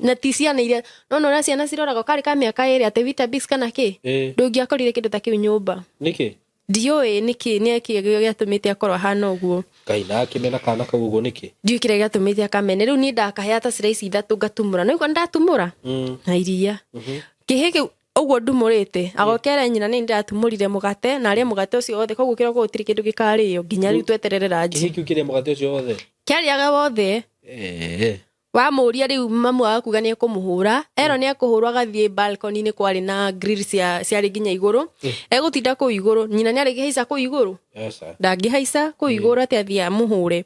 na ti ciana iria no ora ciana ciroraga kari ka miaka iri ate Weetabix kana ki ndungiakorire kindu ta kiu nyumba niki ndioi niki ni giatumite akorwa hana uguo kaina akimena kana kau uguo niki ndiukire giatumite akamene riu ni ndakahe ata slice ithatu ngatumura no iko ndatumura na iria kihiki uguo ndumurite agokera nyina ni ndatumurire mugate na aria mugate ucio wothe koguo kiroko gutiri kindu gikariyo nginya riu tweterere ranji kihiki ukire mugate ucio wothe kiariaga wothe wa muria riu mamu wakuga ni ekumuhura ero ni akuhurwa gathie balcony ni kwari na grill cia nginya iguru egutinda ku iguru nyina ni arigihaisa ku iguru ndangihaisa ku iguru ati athia muhure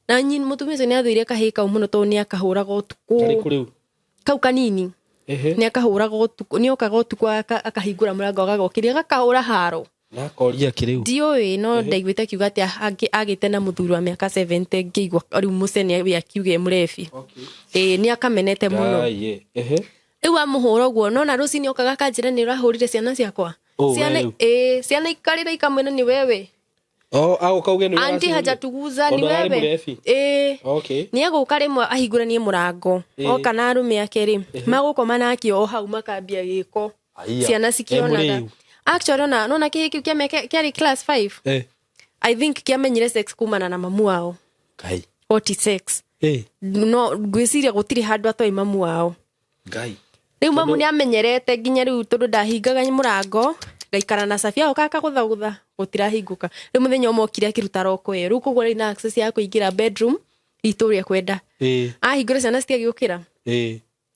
na nyina mutumia ucio ni athuire kahika umuno to ni akahuraga utuku kau kanini ni akahuraga utuku ni okaga utuku akahingura murango agagokiria gakahura haro na koria kiriu ndioi no ndaiguite kiuga ati agite na muthuri wa miaka 70 ngigwa riu mucene we akiuge murefi ni akamenete muno riu amuhura uguo no na rucini okaga kanjira ni urahurire ciana ciakwa ciana ikarira ikamwena ni wewe agukauge ni anti hajatuguza ni wewe ni aguka rimwe ahinguranie murango oka na arume akeri magukoma nakio hau makambia giko ciana cikionaga actually no kihiki kiari class 5 I think kiamenyire sex kumana na mamu wao kai 46 no gwiciria gutiri handu atoi mamu wao ngai riu mamu ni amenyerete nginya riu tondu ndahingaga murango ngaikara na Safia okaka guthagutha gutirahinguka riu muthenya omokire akiruta roko riu koguo ri na access ya kuingira bedroom ituria kwenda ahingura ciana citiagiukira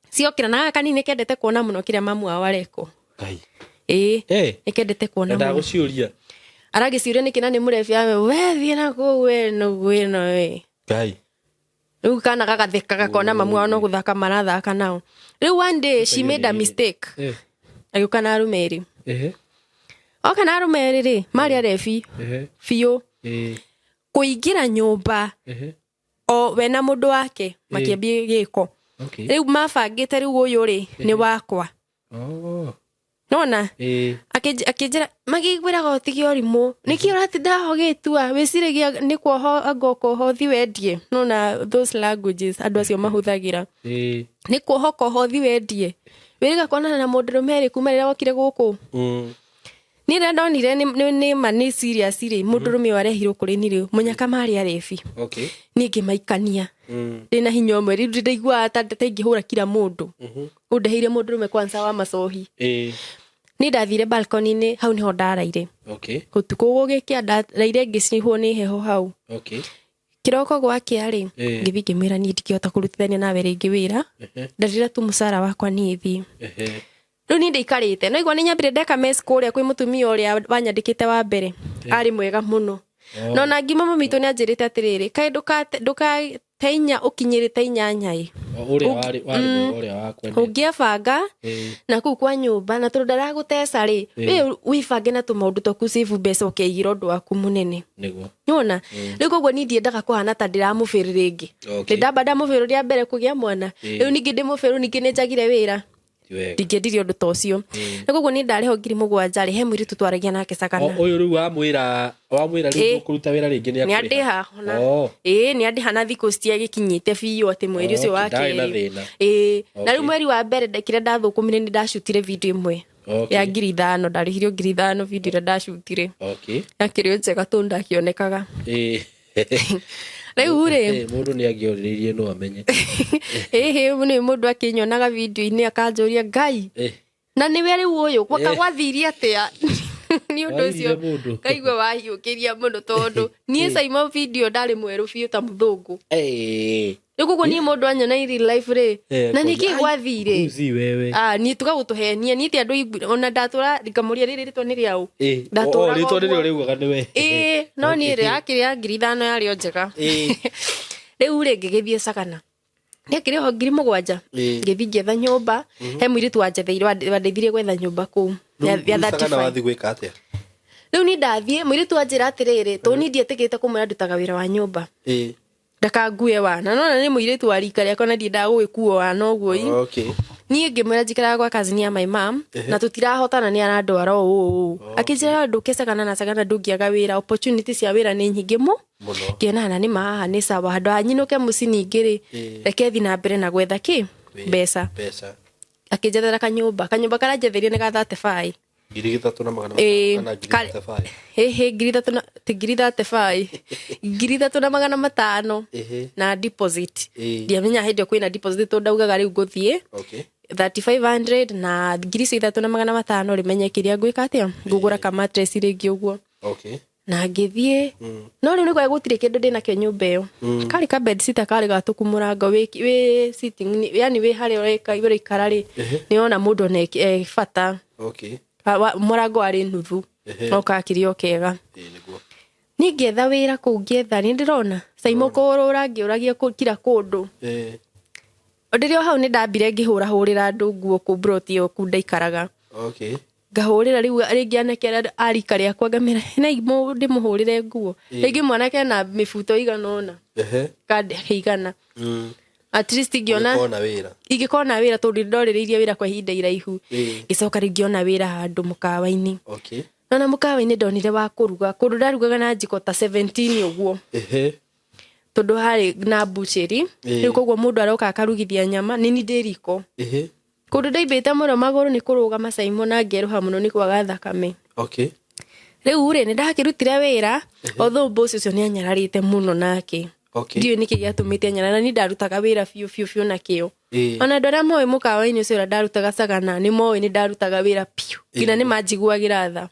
ciokira na kanini kendete kuona muno kiria mamu wao areko ngai ikendete kuona muno ndaguciuria aragiciuria nikina ni murefi ame we thie na kuwe no gwino we ngai riu kana gagatheka gakona mamu wao no guthaka marathaka nao riu one day she made a mistake ayuka na rumeri oka na arume riri mari arefi fiu kuingira nyumba o wena mundu wake makiambia giko riu mabangite riu uyu ri ni wakwa nona akijira magigwira gotigi orimu niki uratinda hogitua wiciragia ni kwoho angoko hothi wendie nona those languages andu acio mahuthagira ni kwoho hothi wendie wiriga kona na mundu rumeri kuma rira wokire guku ni ndonire ni serious ri mundu rumi warehirwo kuri ni riu munyaka mari arefi ni ngimaikania ndina hinya omwe riu ndaigua taingihura kila mundu undeheire mundu rume kwanza wa macohi ni ndathire balcony-ini hau niho ndaraire gutuku gugikia ndaraire ngicihwo ni heho hau kiroko gwake ari ngithi ngimira ni ndikihota kurutithania nawe ringi wira ndarira tu musara wakwa ni thi riu ni ndikarite no igwa ni nyambire ndeka mess kuria kwi mutumia uria wanyandikite wa mbere ari mwega muno no na ngima mamitu ni anjirite atiriri kai nduka teinya ukinyirite inyanyai uria wakwa ungiabanga na kuu kwa nyumba na tondu ndaragutesa ri we wibange na tumaundu toku save mbeca ukeigira undu waku munene niguo nyona riu koguo ni ndiendaga kuhana ta ndiramubiri ringi ndamba ndamubiri ria mbere kugia mwana riu ningi ndimubiri ningi ninjagire wira ndingĩendirie ũndũ ta ũcio na koguo nĩ ndarĩho 7,000 he mũirĩtu twaragia nake Sagana ũyũ rĩu wamwĩra rĩu kũruta wĩra rĩngĩ nĩ andĩha nĩ andĩha na thikũ citiagĩkinyĩte biũ atĩ mweri ũcio wa kerĩ na rĩu mweri wa mbere kĩrĩa ndathũkũmire nĩ ndacutire video ĩmwe ya 5,000 ndarĩhirio 5,000 video ĩrĩa ndacutire yakĩrĩ njega tondũ ndakĩonekaga riu ri mundu ni agioriririe no amenye ni mundu akinyonaga video-ini akanjuria Ngai na ni we riu uyu gwathirie atia ni undu ucio kaigwa wahiukiria muno tondu nie saimo video ndari mweru biu ta muthungu Nikuko ni mundu anyona in real life ri na niki gwathire uzi wewe ni tuka gutuhenia ni ti andu ona ndatura rikamuria riri ritwa ni riau ndatura ritwa ni riugaga ni we no ni ri akiria 5,000 yario njega riu ri ngigithie Sagana ndekire ho 7,000 ngithi ngetha nyumba he mwiritu wanjetheire wandeithirie gwetha nyumba ku ya 35 wathi gwika atia riu ni ndathie mwiritu anjira atiriri to ni ndietikite kumwira ndutaga wira wa nyumba ndakangue wana no ni mwiritu wa rika riakwa na ndiendaga gwikuo wana uguo ni ngimwira njikaraga kwa cousin ya my mom na tutirahotana ni arandwara uu akinjira nduke Sagana na Sagana ndungiaga wira opportunity cia wira ni nyingi ngiona ni maha ni sawa handu anyinuke mucini ngiri reke thi na mbere na gwetha ki mbeca akinjethera kanyumba kara njetherie ni ga 35 3,500 na deposit ndiamenya hindi kwina deposit to ndaugaga riu nguthie 3,500 na 3,500 rimenye kiria ngwika atia ngugura ka mattress ringi uguo na ngithie no riu ni kwa gutire kindu ndina ke nyumba iyo kari ka bed sitter kari gatuku murango we sitting yani we hari oreka ibere ikara ri ni ona mundu ne fata murango ari nuthu no kakirio kega ni ngetha wira ku ngetha ni ndirona saimo kurura ngiuragia kira kundu ndirio hau ni ndambire ngihurira andu nguo ku broti yo ku ndaikaraga ngahurira riu ringi anake arika riakwa ngamira na ndimuhurire nguo ringi mwanake na mifuto iganona kandi igana at least ingikona wira tondu ndoririirie wira kwa ihinda iraihu gicoka ringiona wira handu mukawa-ini na mukawa-ini ndonire wa kuruga kundu ndarugaga na njiko ta 17 uguo tondu hari na butchery riu koguo mundu aroka akarugithia nyama nini ndiriko kundu ndaibite muno maguru ni kuruga macaimo na ngeruha muno ni kwaga thakame riu ri ni ndakirutire wira otho boss ucio ni anyararite muno nake ndio niki giatumite anyarara ni ndarutaga wira fiu na kio ona ndora moe mukawa-ini ucio ndarutaga Sagana ni moe ni ndarutaga wira piu ngina ni manjiguagira tha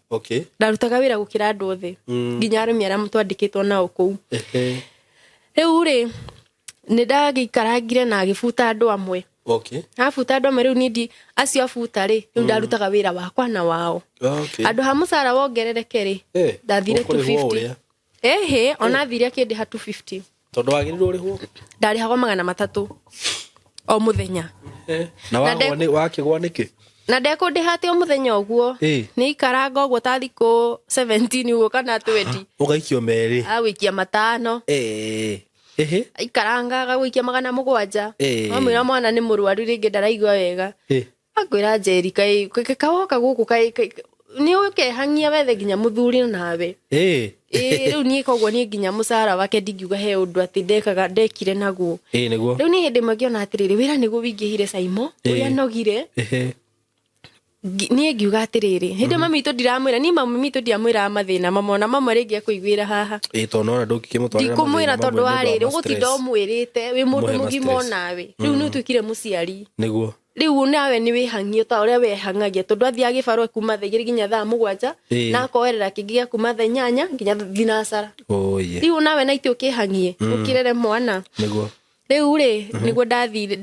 ndarutaga wira gukira andu othe nginya arumi aria mutwandikitwo nao kuu riu ri ni ndagikarangire na gifuta andu amwe afuta andu amwe riu ni acio afuta ri riu ndarutaga wira wakwa na wao andu ha musara wongerereke ri ndathire 250 ona thire kindi ha 250 tondu wagirirwo urihwo ndarihagwo 300 o muthenya na wakigwa niki na ndekũndĩha atĩ o mũthenya ũguo nĩ ikaranga ũguo ta thikũ 17 ũguo kana 20 ũgaikio merĩ agũikia 5 ikaranga agũikia 700 amwĩra mwana nĩ mũrwaru rĩngĩ ndaraigua wega akwĩra Njeri kaĩ kawoka gũkũ kaĩ nĩ ũkehangia wethe nginya mũthuri nawe rĩu niĩ koguo niĩ nginya mũcara wake ndingiuga he ũndũ atĩ ndekire naguo nĩguo rĩu niĩ hĩndĩ mangĩona atĩrĩrĩ wĩra nĩguo wĩingĩhire Saimo ũrĩa nogire niĩ ngiuga atĩrĩrĩ hĩndĩ mami itũ ndiramwĩra niĩ mami itũ ndiamwĩraga mathĩna mamwe rĩngĩ akũiguĩra haha tondũ ndũngĩkĩmũtwarĩra ndikũmwĩra tondũ wa rĩrĩ ũgũtinda ũmwĩrĩte wĩ mũndũ mũgima onawe rĩu nĩ ũtuĩkire mũciari nĩguo rĩu nawe nĩ wĩhangio ta ũrĩa wehangagia tondũ athiaga gĩbarũa kuma thaa 2 nginya thaa 7 na akoerera kĩngĩ gĩa kuma thaa 8 nginya thinacara rĩu nawe na itĩ ũkĩhangie ũkĩrere mwana nĩguo rĩu rĩ nĩguo ndathire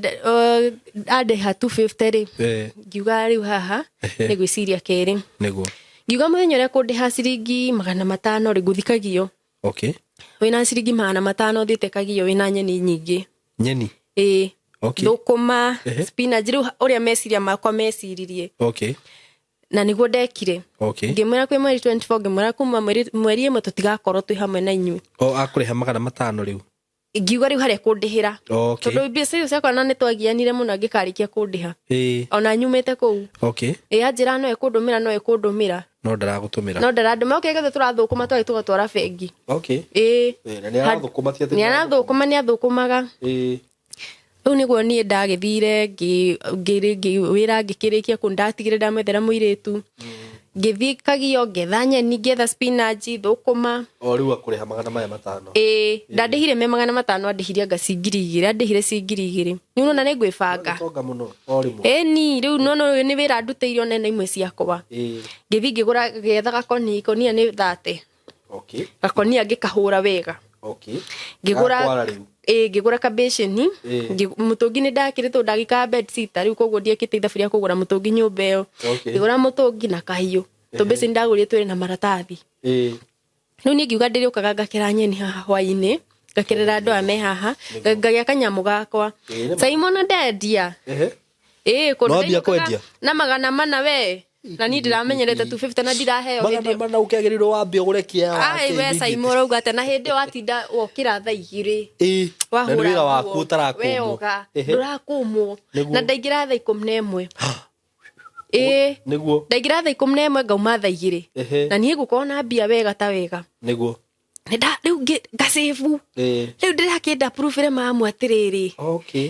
andĩha 250 rĩ ngiuga rĩu haha nĩ gwĩciria kerĩ nĩguo ngiuga mũthenya ũrĩa kũndĩha ciringi 500 rĩ ngũthikagio wĩna ciringi 500 ũthiĩte kagio wĩna nyeni nyingĩ thũkũma spinach rĩu ũrĩa meciria makwa meciririe na nĩguo ndekire ngĩmwĩra kwĩ mweri 24 ngĩmwĩra kuma mweri 1 tũtigakorwo twĩ hamwe na inyuĩ akũrĩha 500 rĩu ngiuga rĩu harĩa kũndĩhĩra tondũ mbeca icio ciakwa na nĩ twagianire mũno ngĩkarĩkia kũndĩha ona nyumĩte kũu anjĩra no ekũndũmĩra no ndaragũtũmĩra no ndaradũma gethe tũrathũkũma twari tũgatwara bengi nĩ athũkũmaga rĩu nĩguo niĩ ndagĩthire wĩra ngĩkĩrĩkia ndatigire ndamwethera mũirĩtu ngĩthiĩ kagio ngetha nyeni ngetha spinach thũkũma rĩu akũrĩha 500 ndandĩhire 500 andĩhirie anga cingiri 2 andĩhire cingiri 2 nĩ na nĩ ngwĩbanga ni rĩu no ũyũ nĩ wĩra ndutĩire ona imwe ciakwa ngĩthiĩ ngĩgũra getha gakonia nĩ 30 gakonia ngĩkahũra wega ngĩgũra kabĩcĩni mũtũngi nĩ ndakĩrĩtwo ndagĩka bed sitter rĩu koguo ndiekĩte ithabu rĩa kũgũra mũtũngi nyũmba ĩyo ngĩgũra mũtũngi na kahiũ tũbĩcĩni ndagũrire twĩrĩ na maratathi rĩu niĩ ngiuga ndĩrĩũkaga ngakera nyeni haha hwainĩ ngakerera andũ aya me haha ngagĩa kanyamũ gakwa Saimo na ndendia kwendia na 400 we na niĩ ndĩramenyerete 250 na ndiraheo hĩndĩ mana ũkĩagĩrĩirwo wambie ũgũre kĩao we Saimo rauga atĩ na hĩndĩ watinda wokĩra thaa 2 wahũra wĩra waku ũtarakũmwo ndũrakũmwo na ndaingĩra thaa 11 nĩguo ndaingĩra thaa 11 ngauma thaa 2 na niĩ ngũkorwo na mbia wega ta wega nĩguo rĩu ngacĩbu rĩu ndĩrakĩenda proof ĩrĩa mamu atĩrĩrĩ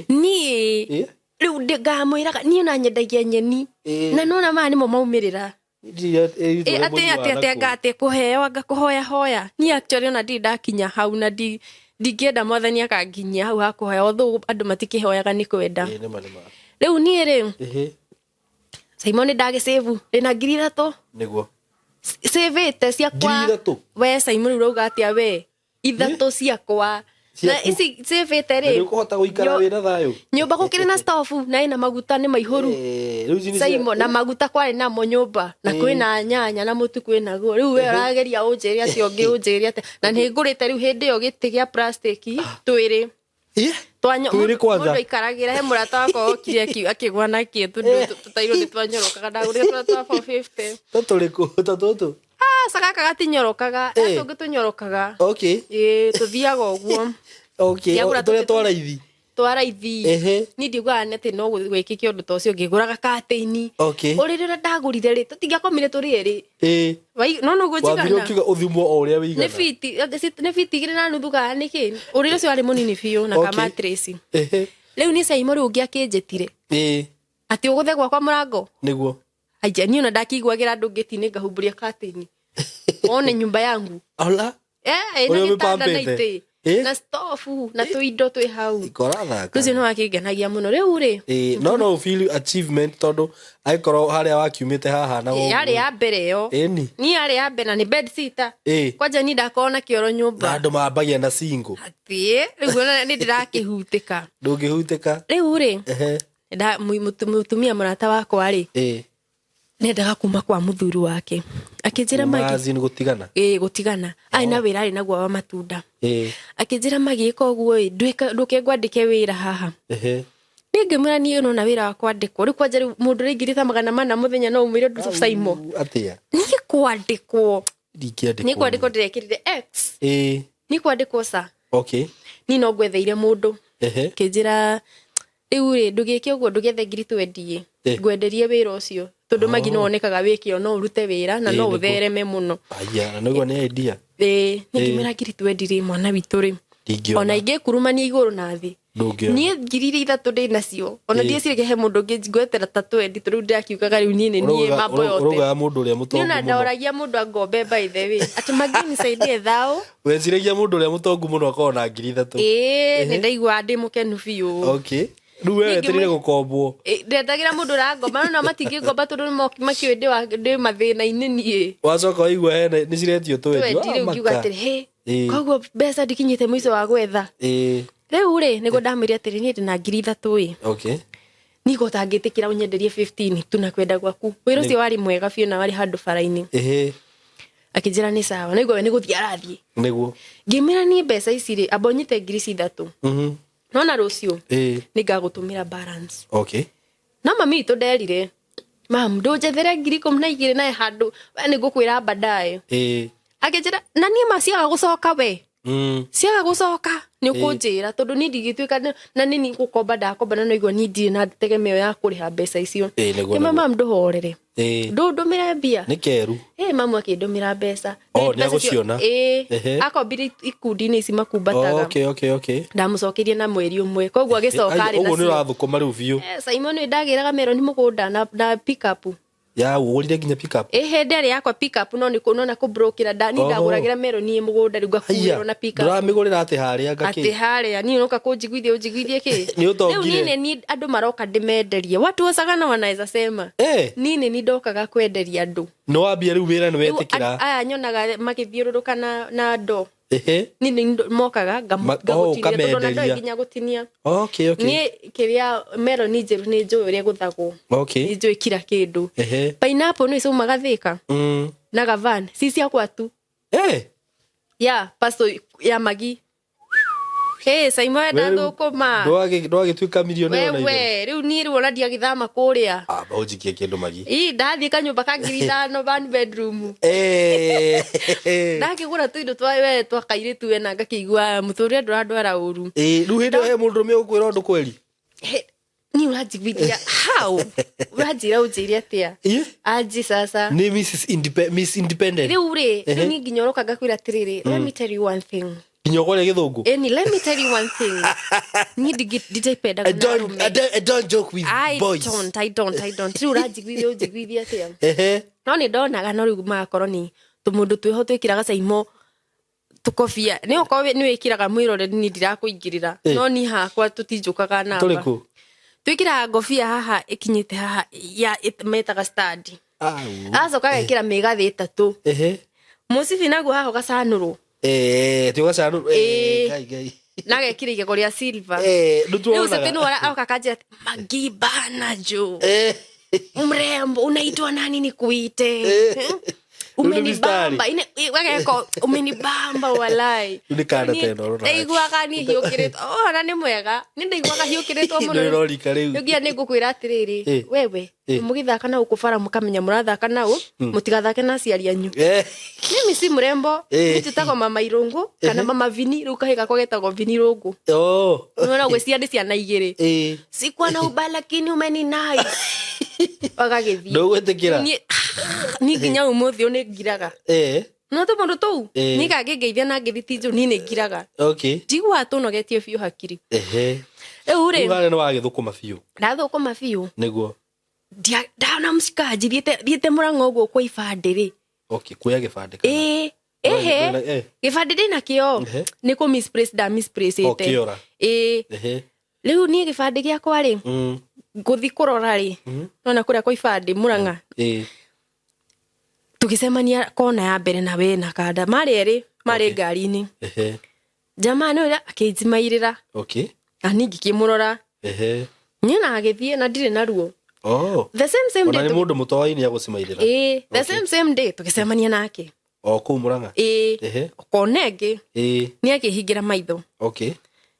niĩ rĩu ngamwĩraga niĩ ona nyendagia nyeni na nona maya nĩmo maumĩrĩra atĩ kũheo ngakũhoya niĩ actually ona ndirĩ ndakinya hau na ndingĩenda mwathani akanginyia hau hakũhoya although andũ matikĩhoyaga nĩ kwenda rĩu niĩ rĩ Saimo nĩ ndagĩcĩbu ndĩna 3,000 nĩguo cĩvĩte ciakwa we Saimo rĩu rauga atĩa we 3 ciakwa na ici cĩvĩte rĩ ũkũhota gũikara wĩna thayũ nyũmba gũkĩrĩ na stove na ĩna maguta nĩ maihũru Saimo na maguta kwarĩ namo nyũmba na kwĩna nyanya na mũtu kwĩnaguo rĩu we ũrageria ũnjĩria atĩ ũngĩ ũnjĩria atĩ na nĩ ngũrĩte rĩu hĩndĩ ĩyo gĩtĩ gĩa plastic twĩrĩ mũndũ ikaragĩra he mũrata wakwa okire akĩgwa nakĩo tũtairwo nĩ twanyorokaga ndagũrire tũrĩa twa 450 tũtũrĩkũ tũtũ gaka gatinyorokaga tũngĩ tũnyorokaga tũthiaga ũguo tũrĩa twa raithi niĩ ndiugaga atĩ no gwĩkĩke ũndũ ta ũcio ngĩgũraga katĩini ũrĩrĩ ũrĩa ndagũrire rĩ tũtingĩakomire tũrĩ erĩ no noguo njigana ũthimwo o ũrĩa wĩigana nĩ biti 2 na nuthu kana nĩkĩ ũrĩrĩ ũcio warĩ mũnini biũ na kamatrĩci rĩu niĩ Saimo rĩu ũngĩ akĩnjĩtire atĩ ũgũthe gwakwa mũrango nĩguo aija niĩ ona ndakĩiguagĩra andũ ngĩti-inĩ ngahumburia katĩini one nyumba yangu na gĩtanda na itĩ na stove na tũindo twĩ hau rĩu no wakĩngenagia mũno rĩu rĩ no feel achievement tondũ angĩkorwo harĩa wakiumĩte haha na yarĩ ya mbere ĩyo niĩ yarĩ ya mbere na nĩ bed sitter kwanja niĩ ndakorwo na kĩoro nyũmba na andũ mambagia na single rĩu nĩ ndĩrakĩhutĩka ndũngĩhutĩka rĩu rĩ mũtumia mũrata wakwa rĩ nendaga kuma kwa mũthuri wake akĩnjĩra magi gũtigana gũtigana na wĩra arĩ naguo wa matunda akĩnjĩra magĩka ũguo ndũke ngwandĩke wĩra haha ngimwira ni no na wira wa kwandikwo ri kwanja mundu ringirita 400 muthenya no umire ndu Saimo atia ni kwandikwo ni kwandikwo ndirekirire X ni kwandikwo sa ni no gwetheire mundu kinjira riu ri ndugike uguo ndugethe ngiri 20 ngwenderie wira ucio tondu magi no onekaga wikio no urute wira na no uthereme muno aya no ni idea ni ngimira ngiri 20 ri mwana witu ri ona inge kurumania iguru na thi ni ngiri 3 ndi nacio ona ndie cireke he mundu ngwetera ta 20 tondu ndakiukaga riu ni mambo yote uroga mundu uria mutongu muno ni ndauragia mundu angombe by the way ati magi nisaidie thao weciragia mundu uria mutongu muno akona ngiri 3 ni ndaigua ndi mukenu biu Ruwe weterire gukombwo. Ndetagira mundu rangomba no matingi ngomba tondu makio ndi mathina inini. Wacoka waigua hena ni ciretio twendi. Twendire ngiuga atiri he. Koguo mbeca ndikinyite muico wa gwetha. Riu ri nigo ndamiria atiri ni ndina ngiri 3. Niko tangitikira unyenderie 15 tunakwenda gwaku. Wira ucio wari mwega biu na wari handu faraini. Akijira ni sawa nigo ni guthia arathie. Niguo. Ngimira ni mbeca ici ri abonyite ngiri 3. Nona rucio ni ngagutumira balance na mami to nderire mam ndunjethere ngiri 12 nae handu ni ngukwira baadaye akijira na ni maciaga gucoka we ciaga gucoka ni ukunjira tondu ni ndigituika na ni ngukomba ndakomba na no igua ni ndire na tegemeo ya kuriha mbeca icio mama nduhorere ndumira mbia ni keru mamu akindumira mbeca ni aguciona akombire ikundi-ini ici makumbataga ndamucokerie na mweri umwe koguo agicoka ari nacio uguo ni urathukuma riu biu Simon ni ndagiraga meroni mugunda na pick up ya ugurire nginya pick up hende ari yakwa pick up no ni kuno na kubrokera ni ndaguragira meroni mugunda riu ngakuirwo na pick up nduramigurira ati haria ngaki ati haria ni unoka kunjiguithie ki ni utongire ni andu maroka ndimenderie watu wasagana wanaweza sema ni ndokaga kwenderia andu no wambia riu wira ni wetikira aya nyonaga magithiururuka na ndo ni mokaga ngamutindia tondu na ndo nginya gutinia ni kiria meroni njeru ni njui uria guthagwo ni njui kira kindu pineapple no ico magathika na gavan sisi akwa tu ya pasto ya magi Simon ndathukuma ndwagituika milionea wewe riu ni ruona ndiagithama kuria baunjikie kindu magi ndathie kanyumba ka ngiri 5 one bedroom ndakigura tuindo twawe twakairitu we na ngakigua muthuri ndwara uru riu hindi he mundu me ukwira undu kweli ni urajigwithia how urajira ujiri atia aji sasa ni Miss Independent riu ri ni nginyoroka ngakwira tiriri let me tell you one thing kinyogore githungu let me tell you one thing ni digitependa I don't joke with boys I don't riu urajigwithia atia no ni ndonaga no riu makoro ni tumundu twiho twikiraga Saimo tukofia ni ukowe ni wikiraga mwirore ni ndirakuingirira no ni hakwa tutinjukaga namba tuliku twikira ngofia haha ikinyite haha ya metaga study acoka gekira migathi 3 musibi naguo haho gacanuru tigacanuru gai na gekira igego ria silver riu aroka kanjira magi bana jo mrembo unaitwa nani nikuite umenibamba wageko umenibamba walai unikana tena rora ndaiguaga ni hiukiritwo ona ni mwega ni ndaiguaga hiukiritwo muno ni rorika riu ngia ni ngukwira atiriri wewe mugithaka na ukubara mukamenya murathaka nao mutigathake na aciari anyu mimi si mrembo nititagwo mama irungu kana mama vini riu kahika kogetagwo vini rungu unaona gwiciria ndi ciana igiri sikwa na ubala lakini umeni nice wagagithii ndugwetikira ni nginya umuthi une ngiraga no to mundu tu ni kagegeithia na ngithitiju ni ngiraga ndigwa tunogetie biu hakiri ure ngare no wagithukuma biu ndathukuma biu niguo ndana msikaji thiete murango uguo kwa ibande ri kuya gibande kana gibande ndina kio ni ku misplace ite riu ni gibande giakwa ri nguthi kurora ri nona kuria kwa ibande muranga tukicemania kona ya mbere na we na kanda mari ngari-ini jamani ura akijimairira ani ngikimurora nyina agithie na ndire na ruo the same day ona ni mundu mutwaini agucimairira the same day tukicemania nake ku muranga konenge ni akihingira maitho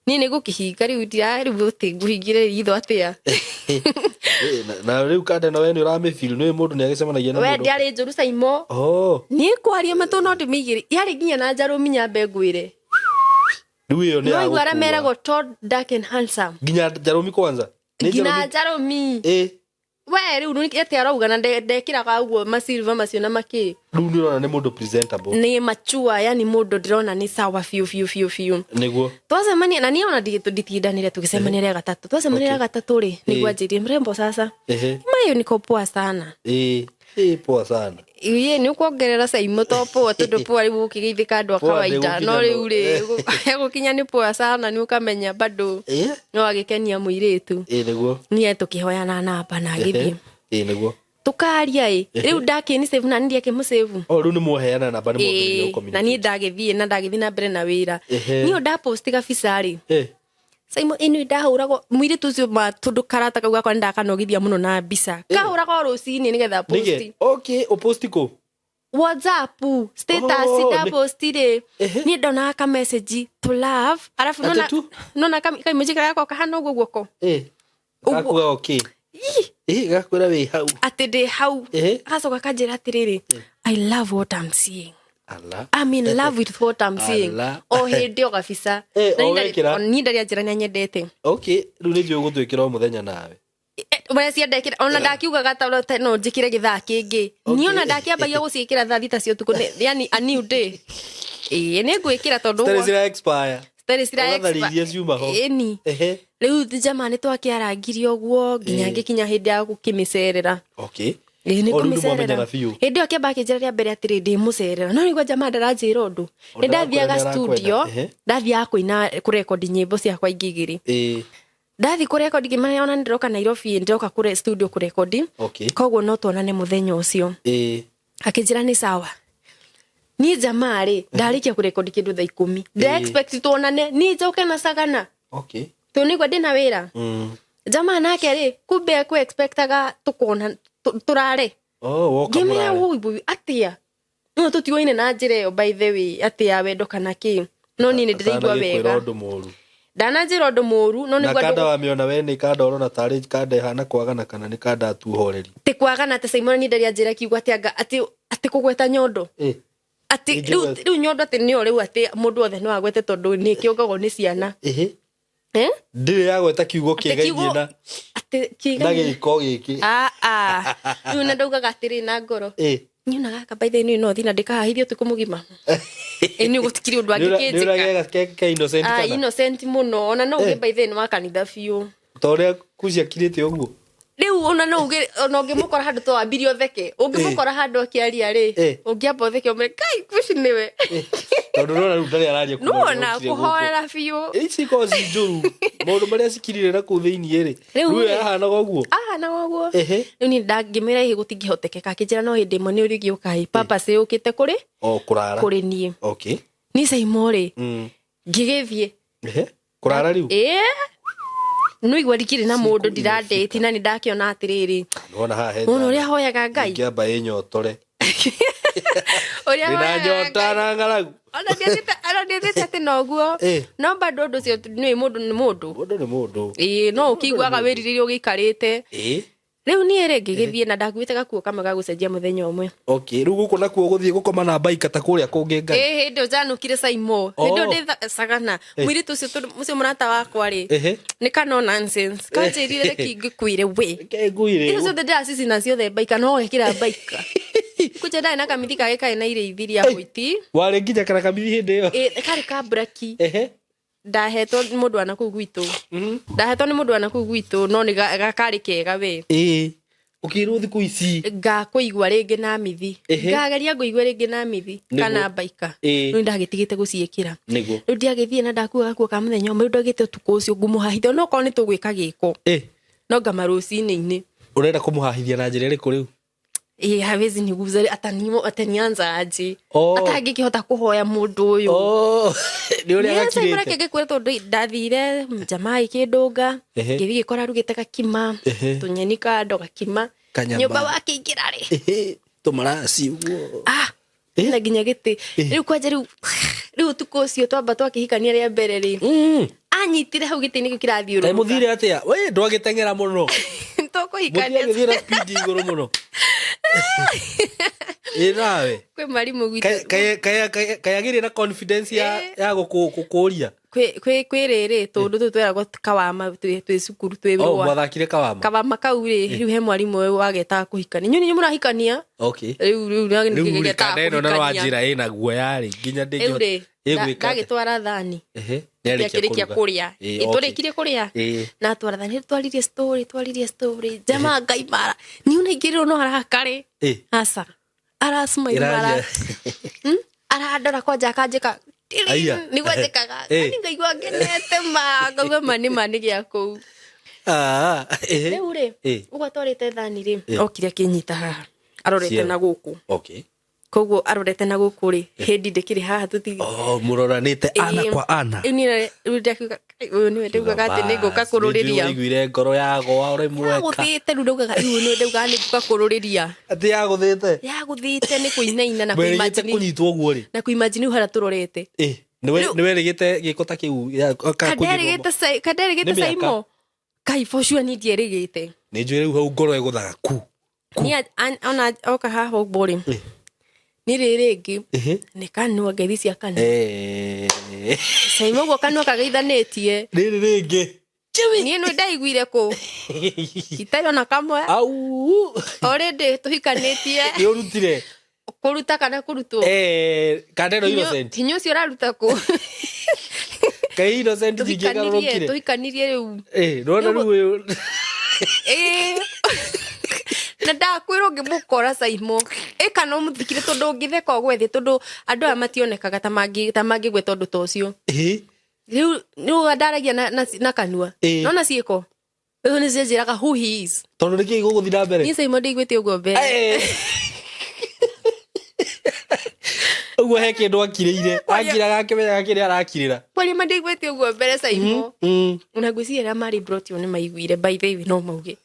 ni nigukihinga riu ndirari buti nguhingire ritho atia na riu kande na we ni urame feel ni mundu ni agicemanagia na mundu we ndiari njuru Saimo ni kwaria matu no ndimigire yari nginya na njaru minya mbengwire riu iyo ni no igwara merego tall dark and handsome nginya njaru kwanza nginya njaru we riu ni ete arauga na ndekira ka uguo masilva macio na maki riu ni urona ni mundu presentable ni machua yani mundu ndirona ni sawa fiu niguo twacemania na ni ona nditindanire tugicemanire gatatu twacemanire gatatu ri niguo njiri mrembo sasa mayo niko poa sana poa sana iye ni kuongerera Saimo topo tondu poa riu ukigithika andu a kawaida no riu ri gukinya ni poa sana ni ukamenya bado no agikenia muiritu niguo ni tukihoyana namba na githi niguo tukaria riu ndakini save na ndiye ke musave riu ni muheana namba ni muthirire community na ni ndagithie na mbere na wira ni nda post gabicari Saimo inu ndahurago muiritu ucio matundu karata kauga kwa ndakanogithia muno na mbica kahurago rucini nigetha post o post ko WhatsApp status da postire ni ndona ka message to love arafu nona ka image kako kahana ugo guoko gakuga okay gakwira we hau ati ndi hau agacoka kanjira atiriri I love what I'm seeing I'm in love with what I'm seeing hindi o kabisa ni ndari njira ni nyendete okay riu ni ndio gutwikira o muthenya nawe Mwana cia ndekira ona ndakiuga gatalo no njikire githaa kingi ni ona ndakiambagia guciikira thaa thita cio tuku yani a new day ni ngwikira tondu sira expire ni riu jamani twakiarangirio guo nginya ngikinya hindi ya gukimicerera ni kumicerera hindi akiamba kinjira mbere atiri ndi mucerera no nigwa jamaa ndaranjira undu ni ndathiaga studio ndathia kuina kurekondi nyimbo ciakwa ingigiri ndathi kurekondi kimana ona ndiroka Nairobi ndiroka kure studio kurekondi koguo no tuonane muthenya ucio akinjira ni sawa ni jamaa ri ndarikia kurekondi kindu thaa 10 nda expect tuonane ni njoke na sagana tu nigwa ndina wira jamaa nake ri kumbe ku expectaga tukona turare woka murare gimea atia no tutiwoine na njire by the way atia wendo kana ki no ni ndiraigwa wega dana njira ndu muru no nigwa kanda wa miona we ni kanda orona tari kanda hana kwagana kana ni kanda tu horeri ti kwagana te Saimo ni ndaria njira kiugwa ati kugweta nyondo ati riu nyondo ati ni riu ati mundu othe no agwete tondu ni kiugago ni ciana ndire ya gweta kiugo kiega na ati kiega giko giki riu na ndauga gatiri na ngoro ni una gaka by the way no thina ndikahithio tukumugima ni gutikiri undu angikijika innocent kana innocent muno ona no uge by the way no makanitha fiu tore kucia kirite uguo riu ona no uge ona ngimukora handu to ambirio theke ungimukora handu akiaria ri ungiamba theke umre kai kuci niwe tondu no riu ndari araria no na kuhorera fiu ici kozi njuru mundu maria cikirire na ku thiini ri riu ahana goguo riu ni ndangimira hi gutingihotekeka kinjira no hindi mo ni urigi ukai papa se ukite kuri kurara kuri nie ni Saimo ri ngigithie kurara riu no igwa dikire na mundu ndirandeti na ni ndakiona atiriri nona hahe no ria hoyaga ngai ngiamba inyotore oria na nyota na ngaragu ona ndithite ati noguo no bado ndu cio ni mundu no ukigwaga wiriririo gikarite riu ni ere ngigithie na ndakuite gakuo kamwe ga gucenjia muthenya umwe riu guku nakuo guthie gukoma na baika ta kuria kungi ngai hindi njanukire Saimo hindi ndi sagana mwiritu ucio murata wakwa ri ni kana nonsense kanjirire kingikwire we icio nda sisi nacio the baika no wekira baika kuja ndai na kamithi kage kai na ire ithiria gwiti wari nginya kana kamithi hindi yo kari ka braki ndahetwo mundu ana ku gwitu ndahetwo ni mundu ana ku gwitu no ni gakari kega we ukirwo thiku ici ngakuigwa ringi na mithi ngageria nguigwa ringi na mithi kana baika no ndagitigite guciikira riu ndiagithie na ndakuga gakuo ka muthenya umwe ndagite tuko ucio ngumuhahithia no ko ni tugwika giko no ngamarucini-ini urenda kumuhahithia na njira iriku riu hawezi niguza atanianza aje atangikihota kuhoya mundu uyu ni uri agakirite ni uri kwetwo ndathire jamaa ikindunga ngithi gikora rugite gakima tunyeni kando gakima nyumba wakiingira ri tumaraci uguo na nginya giti riu kwanja riu tuko cio twamba twakihikania ria mbere ri anyitire hau gitini kirathiururuka tai muthire atia we ndwagitengera muno tokuhikania muthire speed iguru muno irawe kwe marimu gwitu kayagire na confidence ya gukuria kwe rere tondu twera kawama twi cukuru twi bwa mwathakire kawama kau ri riu he mwarimu wageta kuhikania nyuni murahikania okay riu ngigeta kuhikania na rwajira ina guoya ri nginya ndingi ndagitwara thani ndakirikia kuria iturikirie kuria na twara thani twaririe story jama ngaimara ni unaingiriro no harakare asa arasmaimara aradora koja kanjika ni gwajikaga ni ngaigua ngenete ngauga mani giako riu ri ugwatwarite thani ri okire kinyita haha arorete na guku okay koguo arorete na guku ri hindi ndikiri haha tuti muroranite ana kwa ana ni ndakiuga ni ndauga gati ni nguka kururiria igwire ngoro yago ore mweka guthite ru ndauga ni ndauga ni nguka kururiria ati yaguthite ni kuinaina na kuimagine kunyitwo guo ri na kuimagine hara turorete niwe rigite gikota kiu kaderigite saimo kai for sure ni ndierigite ni njwire hau ngoro eguthaga ku ni ona oka haha bori ni ririgi ni kanwa ngeithi cia kanwa saimo go kanwa kageithanetie ririgi ni no ndaiguire ku itayo na kamwe au already tuhikanetie ni urutire kuruta kana kurutwo kadero innocent hinyo cio raruta ku kai innocent jigegarukire tuhikanirie riu rona riu na ndakwiro ngimukora saimo kana muthikire tondu ngitheka ogwethi tondu andu aya mationekaga ta mangi gwe tondu tocio riu ni ndaragia na kanua nona ciiko riu ni cijiraga who he is tondu niki guguthira mbere ni saimo ndigwite ugo mbere ugo he kindu akiriire akiraga akimenyaga kiri arakirira kwani mandigwite ugo mbere saimo una ngwiciria mari brought you ni maiguire by the way no mauge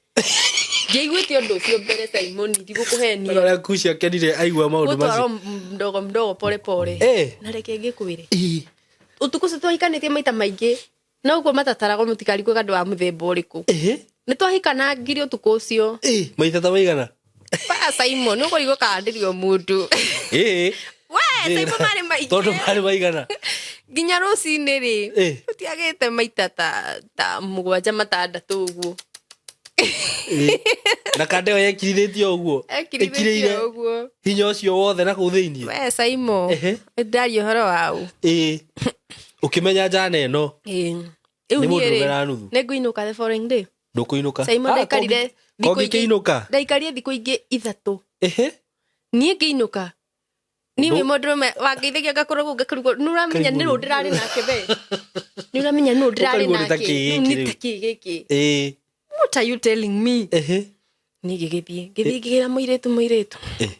ngeiguite undu ucio mbere Simon ndigũkũhenia ona kucia kenire aigua maundu macio mdogo pole na reke ngikwire utuku se twahikanitie maita maingi na uguo matatarago mutikarigwe kandu wa muthemba uriku ni twahikana ngiri utuku ucio maita ta maigana pa Simon no kurigwo kandirio mundu we Simon mari maingi tondu mari maigana nginya rucini ri utiagite maita ta mugwanja matandatu uguo na kadeo yekiritio uguo ekiriire uguo hinya ucio wothe na kuthini we Simon ndari horo wau ukimenya jana eno ni mundu meranuthu ninguinuka the following day ndukuinuka Simon ndaikarire ngikuinuka ndaikarire thiku ingi 3 nie ngiinuka ni wi modrome wangeithagia ngakorwo ngakurugwo nuramenya ni ru ndirari nake be nuramenya no ndirari nake ni takigiki what are you telling me ni gigithira muiretu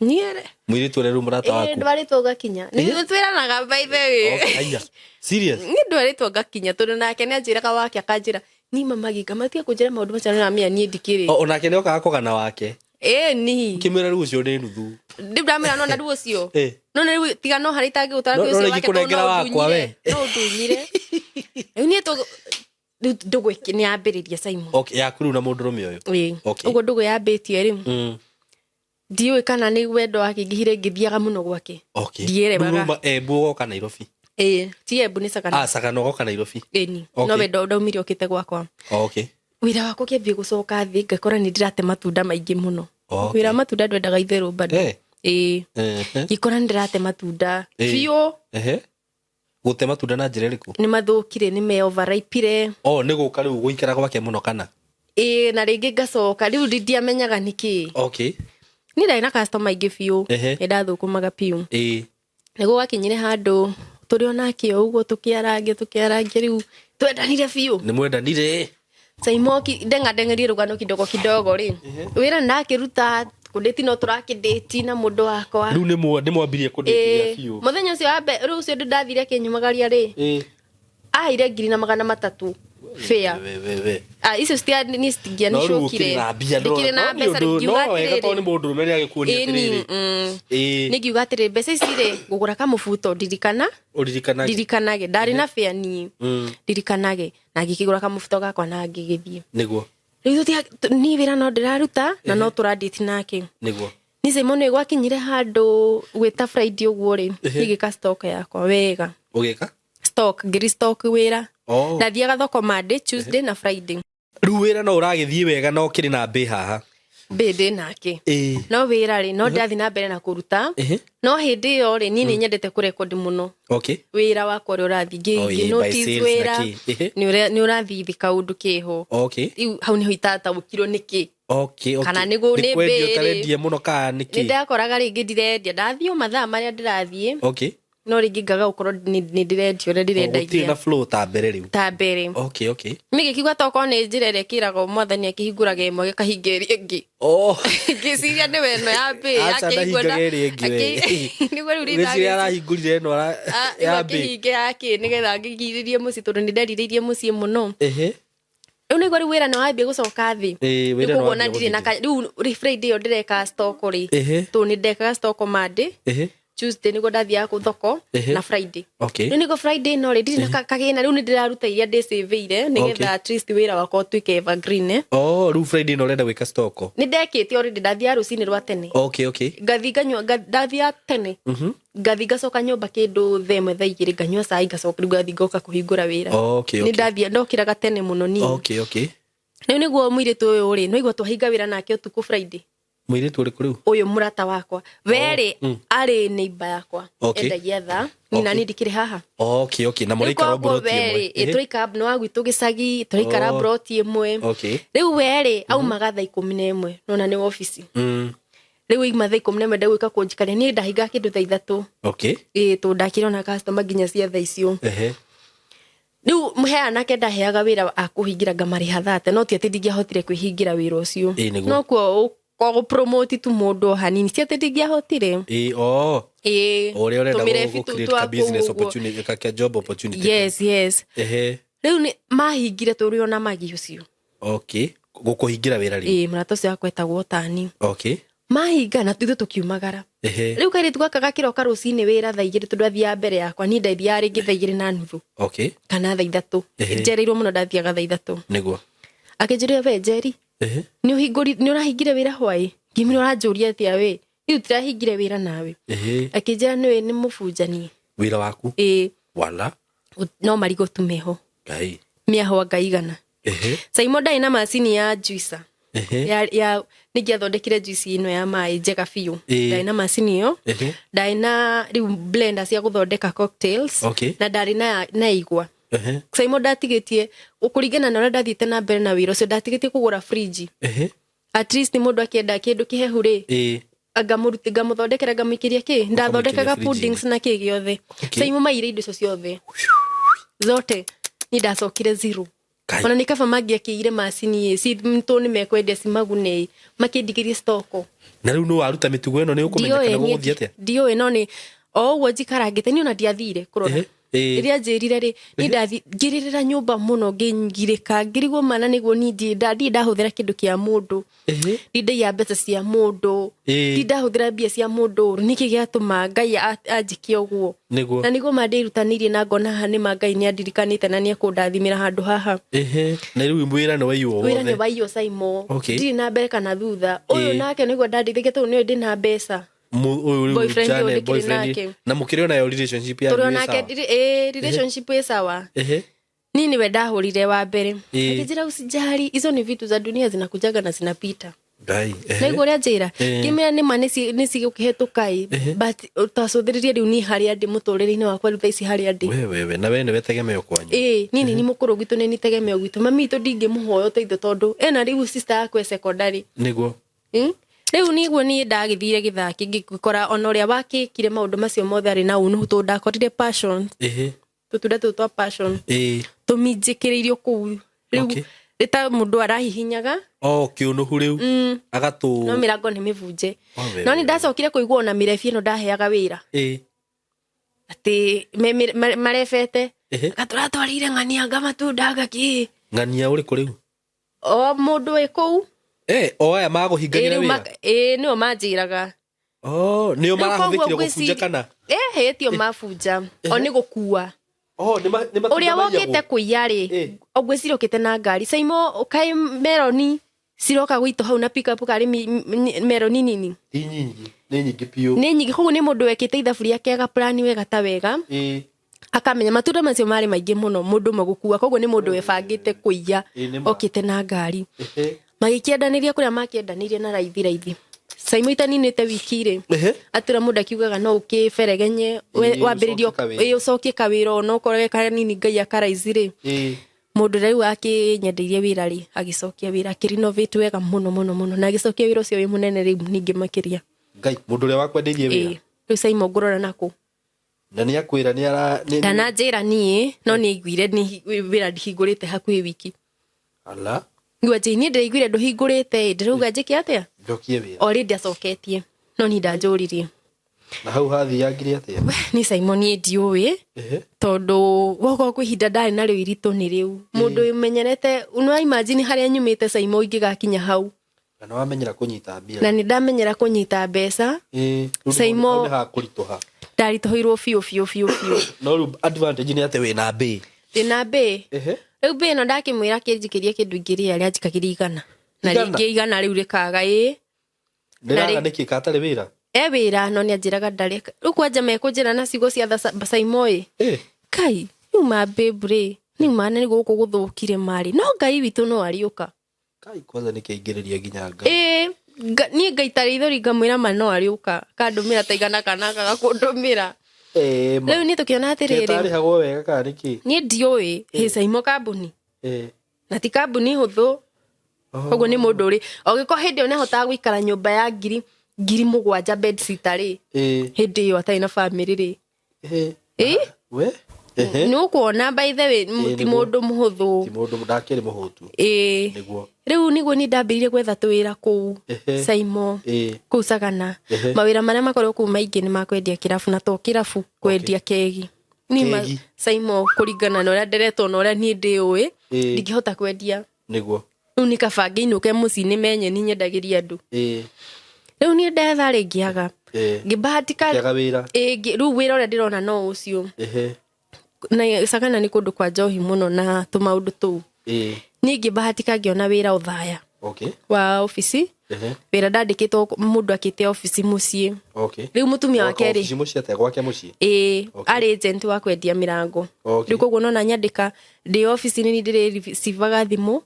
niere muiretu ore rumurata waku ndwaritwo gakinya ni twiranaga by the way aya serious ni ndwaritwo gakinya tondu nake ni anjiraga wake akanjira ni mama gikamatia kunjira maundu macio na mia ni ndikiri onake ni okaga kugana wake ni kimira ru ucio ni nuthu ndamira no na ru ucio no na tiga no hari tangi utara ucio wake no ndunyire ni to ndugu ni yambiriria Simon okay yakuru na mundu rume uyu okay ugo ndugu yambitie ri ndiwe kana ni wendo wake ngihire ngithiaga muno gwake okay ndiere baga bugo kana Nairobi ti ebu ni sakana sakana go kana Nairobi ni no wendo ndaumire okite gwakwa okay wira wako kiambie gucoka thi ngakora ni ndirate matunda maingi muno wira matunda ndwendaga itheru bado ngikora ndirate matunda bio gute matunda na njira riku ni mathukire ni me overripe ni guka riu guikara gwake muno kana na ringi ngacoka riu ndiamenyaga niki okay ni ndai na customer ingi bio ndathukumaga piu nigo gakinyire handu turi onake uguo tukiarangia riu twendanire bio ni mwendanire Saimoki ndengerie rugano kidogo ri wira ndakiruta kudeti no turakideti na mundu wakwa riu ni mwambirie kudeti bio muthenya ucio ambe riu ucio ndathire kinyumagaria ri aire 300 fair icio stia ni stigia ni shokire ndikire na mbeca ngiuga wega to ni mundu meri agikuonia atiriri ni ngiuga atiriri mbeca ici ri ngugura kamubuto ndirikanage ndari na fair ni ndirikanage na ngikigura kamubuto gakwa na ngigithie niguo riu ni wira no ndiraruta na no turadate nake niguo ni Simon gwakinyire handu gwita Friday uguo ri ngika stock yakwa wega ugika stock ngiri stock wira ndathiaga thoko Monday Tuesday na Friday riu wira no uragithie wega no kiri na mbe haha bede nake no wira ri no ndathi na mbere na kuruta no hindi yo ri ni nyendete kurecord muno wira wakwa ri urathi ngi notice wira ni urathi thika undu kiho hau ni hoitata gukiro niki kana nigu ni mbere karendia muno ka niki ndakoraga ringi ndirendia ndathio mathaa maria ndirathie no ringi ngaga ukorwo ni ndirendio ri ndirendagia na flow ta mbere riu ta mbere migikigwa toko ni njira ire kirago mwathani akihinguraga imwe gikahingeria ingi ngiciria ni weno ya mbi akigwenda niguo riu rinda arahingurire no ya mbi hinge yake nigetha ngigiririe muci tondu ni ndariririe muci muno riu niguo riu wira no ambie gucoka thi kuona ndiri na riu Friday yo ndireka stock ri tu ni ndekaga stock Monday Tuesday niguo ndathia ku thoko na Friday riu niguo Friday no ndiri na kagina riu ni ndiraruta iria ndisaveire nigetha at least wira wakwa utuike evergreen riu Friday no renda gwika stock ni ndekite already ndathia rucini rwa tene ngathi nganywa ndathia tene ngathi ngacoka nyumba kindu themwe thaa igiri nganywa cai ngacoka riu ngathi ngoka kuhingura wira ni ndathia ndokiraga tene muno ni riu niguo mwiritu uyu ri no igwa twahinga wira nake utuku Friday mwiritu uri kuriu uyu murata wakwa weri ari neighbor yakwa endagia tha nina ni ndikire haha na muraikara broti imwe turaikara no agwitu gicagi turaikara broti imwe riu weri aumaga thaa 11 nona ni office riu ima thaa 11 ndagwika kunjikania ni ndahinga kindu thaa 3 tu ndakirona customer nginya cia thaa icio riu muheana ke ndaheaga wira akuhingira ngamariha thate no ti ati ndingihotire kwihingira wira ucio no kuo ko promote tu mundu hanini ti ati ndingihotire ore ore go create a business opportunity ka job opportunity yes riu ni mahingire turi ona magi ucio gukuhingira wira ri murato cia kwetagwo tani mahinga na tuthu tukiumagara riu kairi twakaga kiroka rucini wira thaa 2 tundu athia mbere yakwa ni ndaithia ringi thaa 2 na nuthu kana thaa 3 njereirwo muno ndathiaga thaa 3 niguo akinjiria we Jerry ni uhinguri ni urahingire wira hwai ngimira uranjuria atia we riu tirahingire wira nawe akinjira ni mubunjanie wira waku wala no marigo tumeho ngai miaho ngaigana Simon ndai na macini ya juicer ya nigiathondekire juice ino ya mai njega biu ndai na macini yo ndai na riu blender cia guthondeka cocktails na ndari na igwa Simon ndatigitie ukuringana na ndathite na mbere na wira ucio ndatigitie kugura fridge at least mundu akienda kindu kihehu ri agamuruti gamuthondekera gamuikiria ki ndathondekaga puddings na ki giothe Simon maire indo ciothe zote ni ndacokire zero ona nikaba magia kiire macini si mtu ni mekwendia simagune makindigirie stock na riu no waruta mitugo ino ni ukumenya kana guthia atia dio ino ni wo jikarangite ni ona ndiathire kurora iria njirire ri ni ndathi ngirira nyumba muno ngingirika ngirigwo mana niguo ni ndahuthira kindu kia mundu ndi ya mbeca cia mundu ndi ndahuthira mbia cia mundu niki giatuma ngai anjikie uguo na niguo mandirutanirie na ngona ha ni mangai ni andirikanite na ni akundathimira handu haha na riu wira no waiywo wothe wira ni waiywo Simon ndi na mbere kana thutha uyu nake niguo ndandithike tu ni ndi na mbeca boyfriend na mukire na yo relationship ya relationship is sawa nini we ndahurire wa mbere akijira usijali hizo ni vitu za dunia zinakujaga na zinapita na igore ajira kimira ni manisi nisi ukihitukai but utasudhiriria riu ni hari andi muturire-ini wakwa riu thaisi hari andi wewe na we ni wetegemeo kwanyu nini ni mukuru gitu ni tegemeo gitu mami to ndingi muhoyo teitho tondu ena riu sister yakwe secondary niguo riu niguo ni ndagithire githaki ngikora ona uria wakikire maundu macio mothe ari na unu tu ndakorire passion tutuda tutwa passion tuminjikiririo ku riu rita mundu arahihinyaga kiunuhu riu agatu no mirango ni mivunje no ni ndacokire kuigwa ona mirefi no ndaheaga wira ati marefete agatura twarire ng'ania ngamatunda ngaki ngania uri kuri o mundu e kou o aya maguhingagira wira nio manjiraga nio marahuthikire gufunja kana hetio mabunja o ni gukua uria wokite kuiya ri ogwicira ukite na ngari saimo ukai meroni siroka gwito hau na pick up kari meroni nini ni nyingi piu ni nyingi koguo ni mundu wekite ithabu riake aga plan wega ta wega akamenya matunda macio mari maingi muno mundu magukua koguo ni mundu webangite kuiya okite na ngari magikiendaniria kuria makiendanirie na raithi saimo itaninite wiki ri atura mundu akiugaga no ukiberegenye wambiririo ucokie kawira no korege kanini ngai akaraizi ri mundu riu akinyendeirie wira ri agicokia wira kirinovate wega muno na agicokia wira ucio wi munene riu ningi makiria ngai mundu ria wakwendeirie wira riu saimo ngurora nako na ni akwira ni ara na njira nie no ni iguire ni wira ndihingurite hakuhi wiki ala ngwa jini ndiraiguire nduhingurite ndiruga njike atia njokie wira already acoketie no ni ndanjuririe na hau hathi yangire atia ni Simon ndiuwi tondu woko kwihinda ndari na riu iritu ni riu mundu umenyerete unwa imagine haria nyumite Simon ingigakinya hau na wamenyera kunyita mbia na ni ndamenyera kunyita mbeca Simon ha kurituha ndarituhirwo fiu no riu advantage ni ate wina mbi ina mbi riu mbi no ndakimwira kinjikirie kindu ingiria aria njikagirigana na ringi igana riu rikaga ndiraga niki katari wira wira no ni anjiraga ndari riu kwanja mekunjira na cigo cia Simon kai yuma bebre ni mana ni guku guthukire mari no ngai witu no ariuka kai kwanza nikiingiriria ginya ngai ni ngai taritho ngamwira ma no ariuka kandumira taigana kana gakundumira riu ni tukiona atiriri tari hago wega ka niki ni ndiui Simon kambuni na ti kambuni huthu koguo ni mundu ri ogiko hindi one hota guikara nyumba ya ngiri 7,000 bed sitter ri hindi yo atai na family ri we no kuona by the way ti mundu muhuthu ti mundu ndakiri muhutu niguo riu niguo ni ndambirie gwetha tuwira kuu Simon kuu Sagana mawira maria makorwo kuu maingi ni makwendia kirafu na to kirafu kwendia kegi ni Simon kuringana na uria nderetwo na uria ni ndiui ndingihota kwendia niguo riu ni kabange inuke muci ni menye ni nyendagiria andu riu ni ndetha ringiaga ngibahatika riu wira uria ndirona no ucio na Sagana ni kundu kwa njohi muno na tumaundu tu ni ngibahatika ngiona wira uthaya wa ofisi wira ndandikitwo mundu akite ofisi mucie riu mutumia wake ri ofisi mucie te gwake mucie ari agent wa kwendia mirango riu koguo nona nyandika ndi ofisi ni ndire sivaga thimu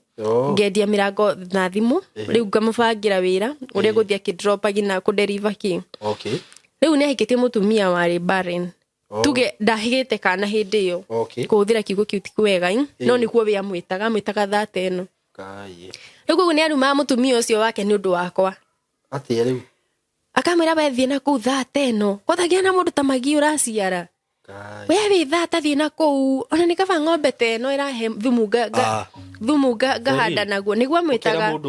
ngendia mirango na thimu riu ngamubangira wira uria guthia ki drop agina ku deliver ki riu ni ahikitie mutumia wari barren tuge ndahigite kana hindi yo kuthira kiugo kiu ti kwega no nikuo we amwitaga 30 kai riu ni aruma mutumia ucio wake ni undu wakwa ati riu akamwira wethie na ku 30 kothagia na mundu ta magi uraciara we wi thata thie na ku ona ni kaba ng'ombe teno irahe thumu ngahanda naguo niguo amwitaga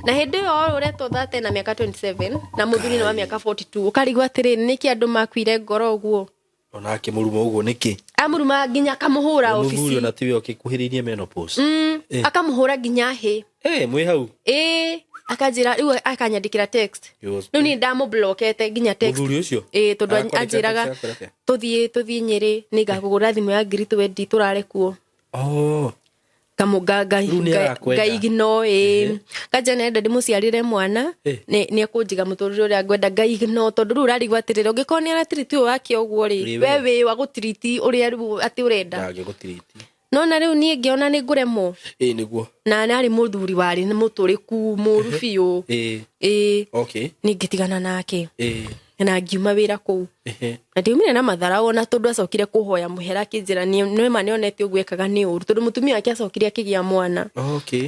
na hindi yo uretwo 30 na miaka 27 na muthuri na wa miaka 42 ukarigwa atiri niki andu makwire ngoro uguo ona akimuruma uguo niki amuruma ginya kamuhura ofisi muthuri na tiwe okikuhiririe menopause akamuhura ginya he mwi hau akajira riu akanyandikira text riu ni ndamublokete ginya text muthuri ucio tondu anjiraga tuthie Nyeri ni ngakugura thimu ya 20 turare kuo kamugaga gaigino kaja nenda ndimuciarire mwana ni akunjiga muturire uria ngwenda gaigino tondu riu rarigwa atirire ungikoni ara tiriti wake uguo ri wewe wa gutiriti uria riu ati urenda ndage gutiriti no na riu ni ngiona ni nguremo niguo na nari muthuri wari ni muturiku muru biu ni ngitigana nake na ngiuma wira kuu na ndiumire na mathara ona tondu acokire kuhoya muhera kinjira ni ma nionete uguo ekaga ni uru tondu mutumia wake acokire akigia mwana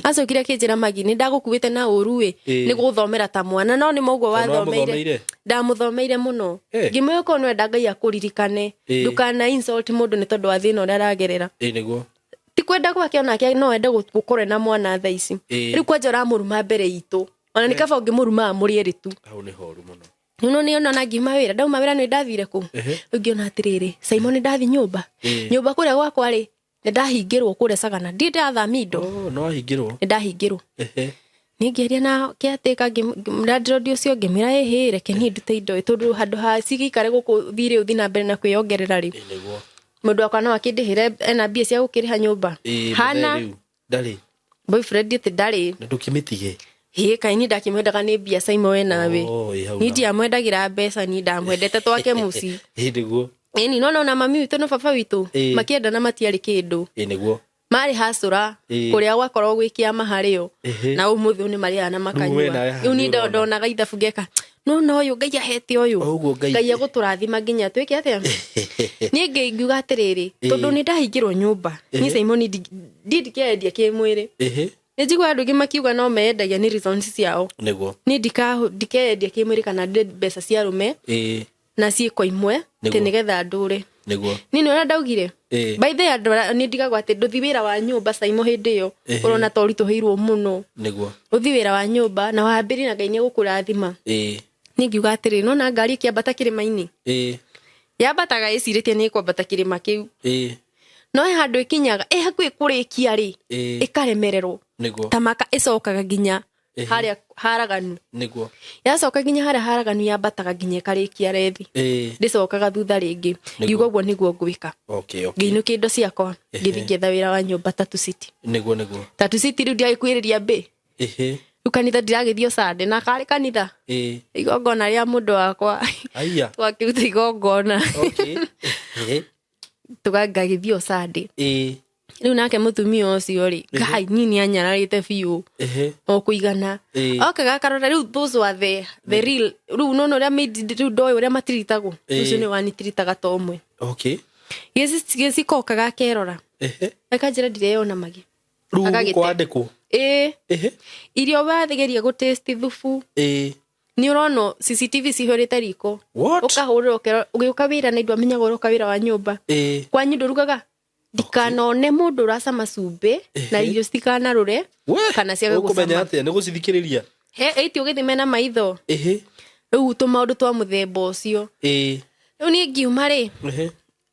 acokire kinjira magi ni ndagukuite na uru ni guthomera ta mwana no ni moguo wathomeire ndamuthomeire muno ngimwe ko no ndangai akuririkane ndukana insult mundu ni tondu wa thina uria aragerera niguo ti kwenda gwake onake no ende gukorwo na mwana tha ici riu kwanja uramuruma mbere itu ona ni kaba ungimuruma amurieri tu au ni horu muno nuno ni ona ngima wira ndauma wira ni ndathire ku ungiona atiriri Simon ndathi nyumba kuria gwakwa ri ndahingirwo kure Sagana ndi ndathamia indo no ahingirwo ndahingirwo ningeria na kiateka landlord ucio ngimira reke ni ndute indo tondu handu ha cigikare guku thire uthi na mbere na kwiongerera ri mundu akwa no akindihire ena mbia cia gukiriha nyumba hana ndari boyfriend ti ndari ndukimitige kaini ndakimwendaga ni mbia saimo nawe ni ndia mwendagira mbeca ni ndamwendete twake muci niguo ni no mami witu no baba witu makienda na matiari kindu niguo mari hasura kuria gwakorwo gwikia mahario na umuthi ni maria na makanyua iu ni ndonaga ithabu ngeka no uyu ngai ahete uyu ngai aguturathima nginya twike atia ni ngiuga atiriri tondu ni ndahingirwo nyumba ni Simon ndikedia kimwiri njigwa andu gimakiuga no meendagia ni reasons ciao niguo ni ndikedia kimwiri kana mbeca cia rume na ciiko imwe te nigetha ndure niguo nini ona ndaugire by the way ni ndigagwa ati nduthi wira wa nyumba Saimo hindi yo urona tori tuhirwo muno niguo uthi wira wa nyumba na wambiri na Ngai ni gukurathima ni ngiuga atiri no na ngari kiambata kirima-ini yambataga iciritie ni kwambata kirima kiu no handu ikinyaga hakui kurikia ri ikaremererwo tamaka icokaga nginya haria haraganu niguo yacoka nginya haria haraganu yambataga nginya ikarikia rethi ndicokaga thutha ringi ngiuga guo niguo ngwika ngiinukia indo ciakwa ngithi ngetha wira wa nyumba Tatu City niguo Tatu City riu ndiakwiriria mbi riu kanitha ndiragithio Sunday na kari kanitha igongona ria mundu wakwa twakiruta igongona tugagithio Sunday riu nake mutumia ucio ri ngai nini anyararite biu okuigana okaga karora riu those were the real riu nono ria made riu ndoi uria matiritagwo ucio ni wanitiritaga tomwe yesi kokaga kerora akanjira ndireyona magi akagiteko irio wathigeria go taste thufu ni urono CCTV cihorite riko ukahurira ugiuka wira na indo amenyaga uroka wira wa nyumba kwanyu ndurugaga ndikanone mundu uracama cumbi na irio citikanarure kana ciaga gucama atia ni gucithikiriria iti ugithimena maitho riu tumaundu twa muthemba ucio riu ni ngiuma ri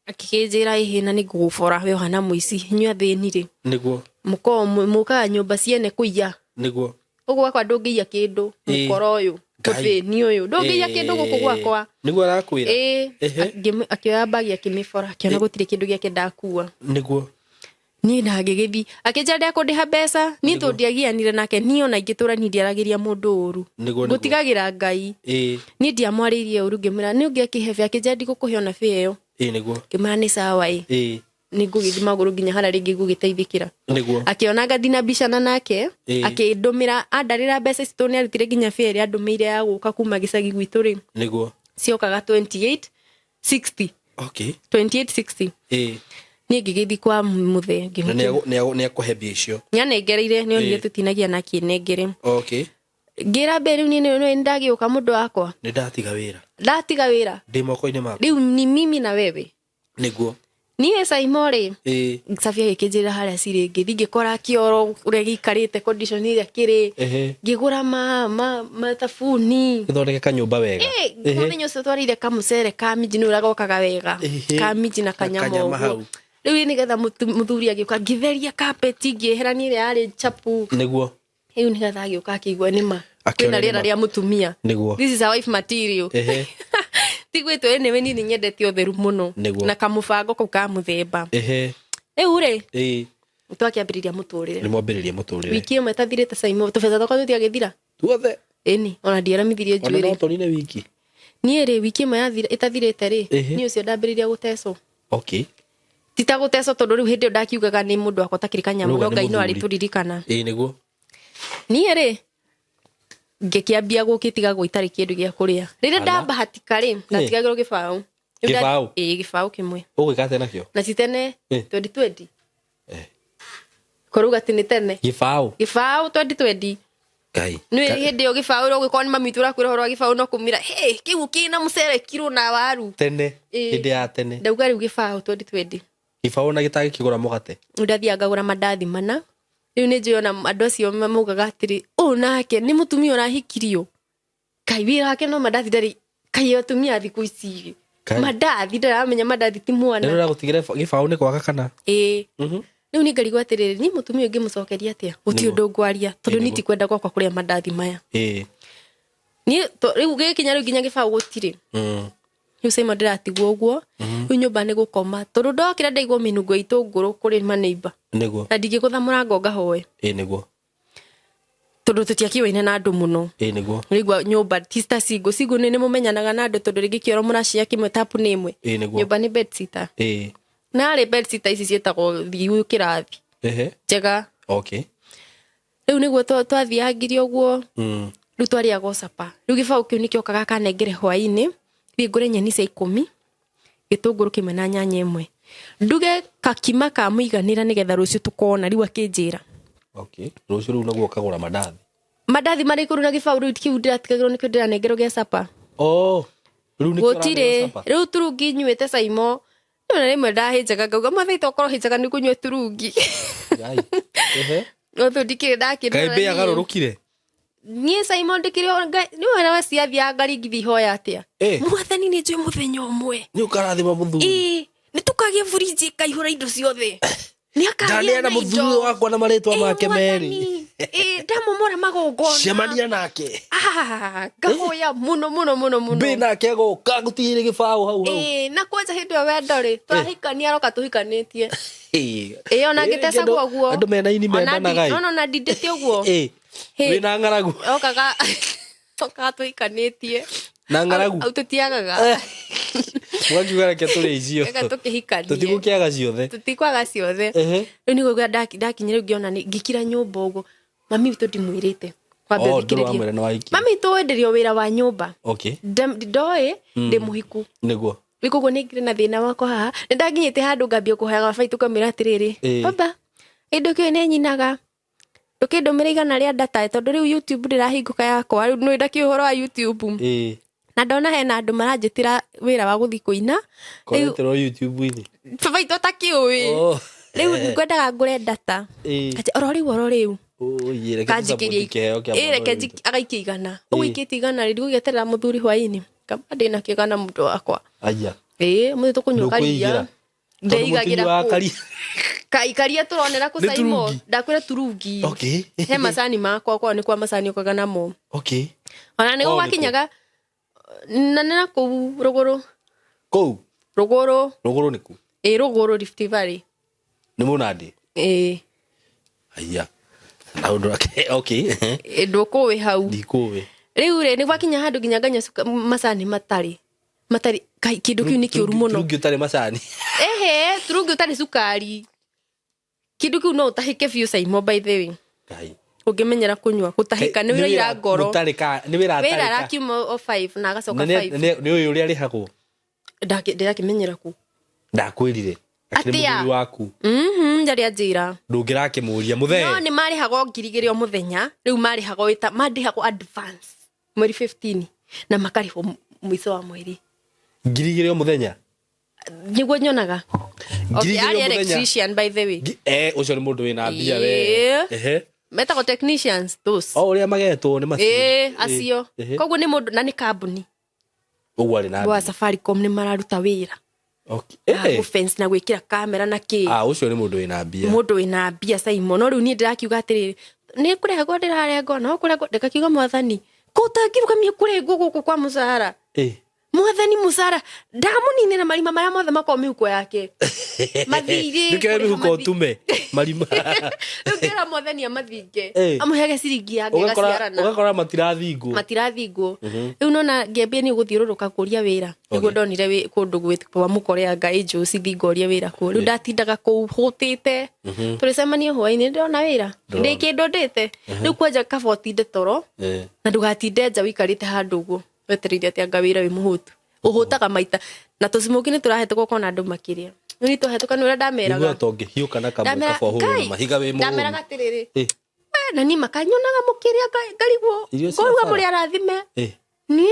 akikinjira ihina ni ngugubora we hana muici nyua thini ri niguo muka nyumba ciene kuiya niguo uguo kwa ndungiya kindu mukoro uyu kuthini uyu ndungiya kindu guku gwakwa niguo arakwira akioya bagi akimifora akiona gutire kindu giake ndakua niguo ni ndagigithi akinjira kundiha mbeca ni tundiagianire nake ni ona ingitura ni ndiaragiria mundu uru gutigagira Ngai ni ndiamwaririe uru ngimira ni ungiakiheve akinjira ndigukuhe ona fee yo niguo kimana ni sawa ni ngugithi maguru nginya hara ringi ngugiteithikira niguo akiona gathina bicana nake akindumira andarira mbeca ici ni arutire nginya fere andumire ya guka kuma gicagi gwitu ri niguo ciokaga 2860 2860 ni ngigithi kwa muthe ni akuhebia icio nyanengereire ni onire tutinagia na kinengere ngira mbere ni ndagiuka mundu wakwa ni ndatiga wira ndi moko-ini maku riu ni mimi na wewe niguo ni Saimo ri Safia ikinjira haria ciri ngithi ngikora kioro uria gikarite condition iria kiri ngigura mathabuni githondeke kanyumba wega ni nyoso twarire kamucere ka miji ni uragokaga wega ka miji na kanyama hau riu ni getha muthuri agiuka ngitheria carpet ngiherania iria ari chapu niguo riu ni getha agiuka akigwa nima kwina riera ria mutumia this is a wife material tigwitwo enewe nini nyendete utheru muno na kamubango kau ka muthemba riu ri twakiambiriria muturire ni mwambiriria muturire wiki imwe tathirite Saimo tubeza twakwa tutiagithira tuothe eni ona ndiaramithirie njuiri ona tonine wiki ni ri wiki imwe yathira itathirite ri ni ucio ndambiriria gutecwo tita gutecwo tondu riu hindi ndakiugaga ni mundu akwa takirikanya muno Ngai no ari turirikana niguo ni ri ngikiambia gukitiga gwitari kindu gia kuria rire ndabahatika ri ndatigagirwo gibau gibau kimwe ugikate nakio na citene 2020 koruga tini tene gibau 2020 Ngai ni hindi yo gibau ro gikoni mamitura kwira horo gibau no kumira kiu kina mucere kiro na waru tene hindi ya tene ndauga riu gibau 2020 gibau na gitagi kigura mugate ndathia ngagura mandathi mana riu ni njiona andu acio mamugaga atiri nake ni mutumia urahikirio kai wira wake no mandathi ndari kai atumia thiku ici Mandathi ndaramenya mandathi ti mwana. Ndio nagutigire gibao ni kwaga kana. Riu ni ngarigwa atiriri ni mutumia ungi mucokeria atia guti undu ngwaria tondu niti kwenda gwakwa kuria mandathi maya. Ni riu gikinya riu nginya gibao gutiri. Riu Simon ndiratigwo uguo. Riu nyumba ni gukoma tondu ndokira ndaigwo minungo itunguru kuri maneiba. Niguo. Na ndingikuza murango ngahoe. Niguo. Tondu tutiakiwaine na andu muno. Niguo. Rigwa nyumba tista sigo ni mumenyanaga na andu tondu ringi kioro muracia kimwe tapu ni imwe. Nyumba ni bed sitter. Na ri bed sitter ici cietagwo thiu kirathi. Njega. Okay. Riu niguo twathiangire uguo. Riu twariaga capa. Riu gibao kiu nikio kaga kanengere hwaini. Thi ngure nyeni cia 10. Gitunguru kimwe na nyanya imwe. Nduge kakima ka muiganira nigetha rucio tukona riu akinjira. Okay. Rucio riu naguo kagura mandathi. Mandathi mari kuru na gibao riu kiu ndiratigagirwo nikio ndiranengerwo capa. Riu nikio gutire riu turungi nywete Saimo. Na rimwe ndahinjaga ngauga mathaita okorwo hinjaga ni kunywa turungi. Otho ndikire ndakirwo. Kaimbe agarurukire. Nie Simon ndikire ni wena waciathia ngari ngithi hoya atia. Mwathani ni njui muthenya umwe. Ni ukarathima muthuri. Ni tukagie fridge kaihura indo ciothe. Ni akagia na muthuri wakwa na maritwa make meri. Ndamomora magongona. Cemania nake. Ngahoya muno. Be nake goka gutire gibao hau. Na kwanja hindi we ndori. Twahikania roka tuhikanitie. Ona ngitecagwo guo. Andu mena ini mendana gai. No na ndindite uguo. Wina ngaragu. Okaga tuhikanitie. Na ngaragu. Au tutiagaga. Mwangiuga reke turi icio. Ega tukihikania. Tutigukiaga ciothe. Tutikwaga ciothe. Riu niguo ndakinyire ngiona ni ngikira nyumba uguo. Mami witu ndimwirite. Kwambe thikiririe. Mami twenderio wira wa nyumba. Okay. Ndoi ndi muhiku. Niguo. Wikugo ni ngire na thina wakwa haha. Ndaginyite handu ngambia kuheaga baitu kamira atiriri. Baba. Indo kio ni nyinaga. Ndukindumira igana ria data tondu riu YouTube ndirahinguka yakwa riu no ndaki uhoro wa YouTube. Na ndona hena andu maranjitira wira wa guthi kuina. Koretero YouTube-ini. Baitu takiui. Riu ngwendaga ngure data. Ati oro riu. Kanjikirie reke agaikia igana. Ugiikite igana riu gugeterera muthuri hwaini. Kama ndina kigana mundu wakwa. Aya. Muthu tukunywa karia. Ndeigagira ku. Kaikaria turonera ku Saimo. Ndakwira turungi. Okay. He macani makwa kwa ni kwa macani okaga namo. Okay. Ona ni gwakinyaga na nena ku ruguru. Kou. Ruguru. Ruguru ni ku. Ruguru Rift Valley. Ni munadi. Aya. Na undu ake okay. Ndukuwi hau. Ndikuwi. Riu ni gwakinya handu nginya ganya macani matari kindu kiu ni kiuru muno. Turungi utari macani. Turungi utari sukari. Kindu kiu no utahike biu Saimo by the way. Kai. Ungimenyera kunywa gutahika ni wira ira ngoro. Mutarika ni wira atarika. Wira rakiuma 5 na agacoka 5. Ni uyu uri arihagwo. Ndakimenyera ku. Ndakwirire. Atia waku. Njari ajira. Ndungirakimuria muthenya. No ni mari hago ngirigire o muthenya. Riu mari hago ita mandi hago advance. Mweri 15 na makarifo mwiso wa mweri. Ngirigire o muthenya. Niguo nyonaga. Okay, ari electrician by the way. Ucio ni mundu wina mbia we. Metagwo technicians those. Uria magetwo ni macini. Acio. Koguo ni mundu na ni kambuni. Uguo ari na. Wa Safaricom ni mararuta wira. Okay. Fence na gwikira kamera na ki. Ucio ni mundu wina mbia. Mundu wina mbia Saimo. No riu ni ndirakiuga atiriri. Ni kurego ndirarego no kurego ndikakiuga mwathani. Kutakiruka mie kurego guku kwa musara. Mwathani musara ndamunine na marima maria mothe makao mihuko yake. Mathiri. Ndikira mihuko tume marima. Ndikira mwathani amathinge. Amuhege ciringi yake gaciarana. Ugakora matirathingwo. Matirathingwo. Riu nona ngiambia ni guthiururuka kuria wira. Niguo ndonire kundu gwitwa mukore ngai nju cithingoria wira ku. Riu ndatindaga ku hutite. Tulicemania hwaini ndona wira. Ndikindu ndite. Riu kwanja kabotinde toro. Na ndugatinde nja wikarite handu guo. Weterire ati anga wira wi muhutu. Uhutaga maita. Na tucimuki ni turahetũkwo kona andu makiria. Ni tuhetũka ni ura ndameraga. Niguo tonge hiuka na kamwe kabohuru na mahiga wi muhuru. Ndameraga atiriri. Na ni makanyonaga mukiria ngarigwo. Koruga muri arathime. Ni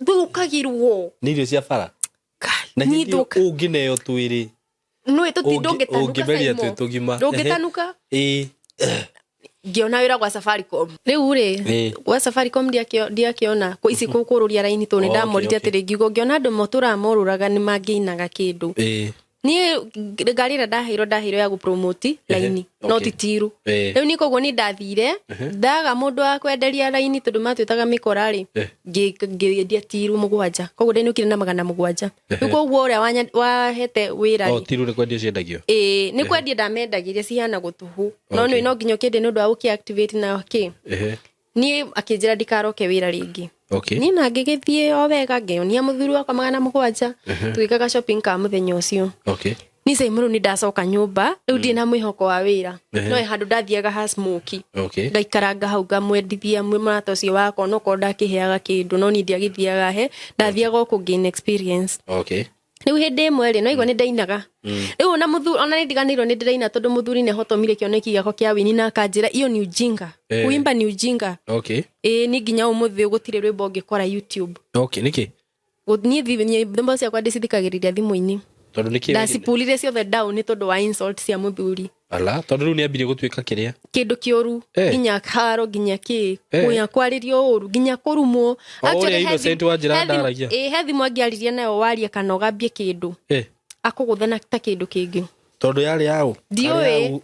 thukagirwo. Ni irio cia bara. Na ni ungineyo twiri. No tutindonge tanuka. Ungimeria twi tugima. Ndungitanuka. ngiona wira gwa Safaricom riu ri gwa Safaricom ndiakiona ko ici kukururia raini to ni ndamorite atiri ngiugo ngiona andu motura moruraga ni mangiinaga kindu ni ngarira ndahiro ya gupromote laini no titiru riu ni koguo ni ndathire ndaga mundu wa kwenderia laini tondu matwitaga mikorari ngiendia tiru 7 koguo ndinukire na 700 riu koguo uria wahete wira tiru ni kwendia ciendagio ni kwendia ndamendagiria cihana gutuhu no no nginyo kende nundu wa ukiactivate na ni akinjira ndikaroke wira ringi ni na ngigithie o wega ngionia muthuru wakwa 700 twikaga shopping ka muthenya ucio ni Saimuru ni ndacoka nyumba riu ndi na mwihoko wa wira no handu ndathiaga ha smoky ndaikaranga hau ngamwendithia murata ucio wakwa no ko ndakiheaga kindu no ni ndiagithiaga he ndathiaga ku gain experience riu hindi imwe no igwa ni ndainaga riu na muthuri ona ni ndiganirwo ni ndiraina tondu muthuri ne hotomire kioneki giako kia wini na kanjira iyo ni ujinga kuimba ni ujinga ni nginya umuthi gutire rwimbo ngikora YouTube niki ni thimbo ciakwa ndicithikagiriria thimu-ini tondu niki ndacipulire ciothe down ni tondu wa insult cia muthuri ala tondu riu ni ambirie gutwika kiria kindu kioru nginya karo nginya ki kuya kwaririo uru nginya kurumwo actually innocent wa njira ndaragia he thimu angiaririe nayo waria kana ugambie kindu akuguthana ta kindu kingi tondu yari yao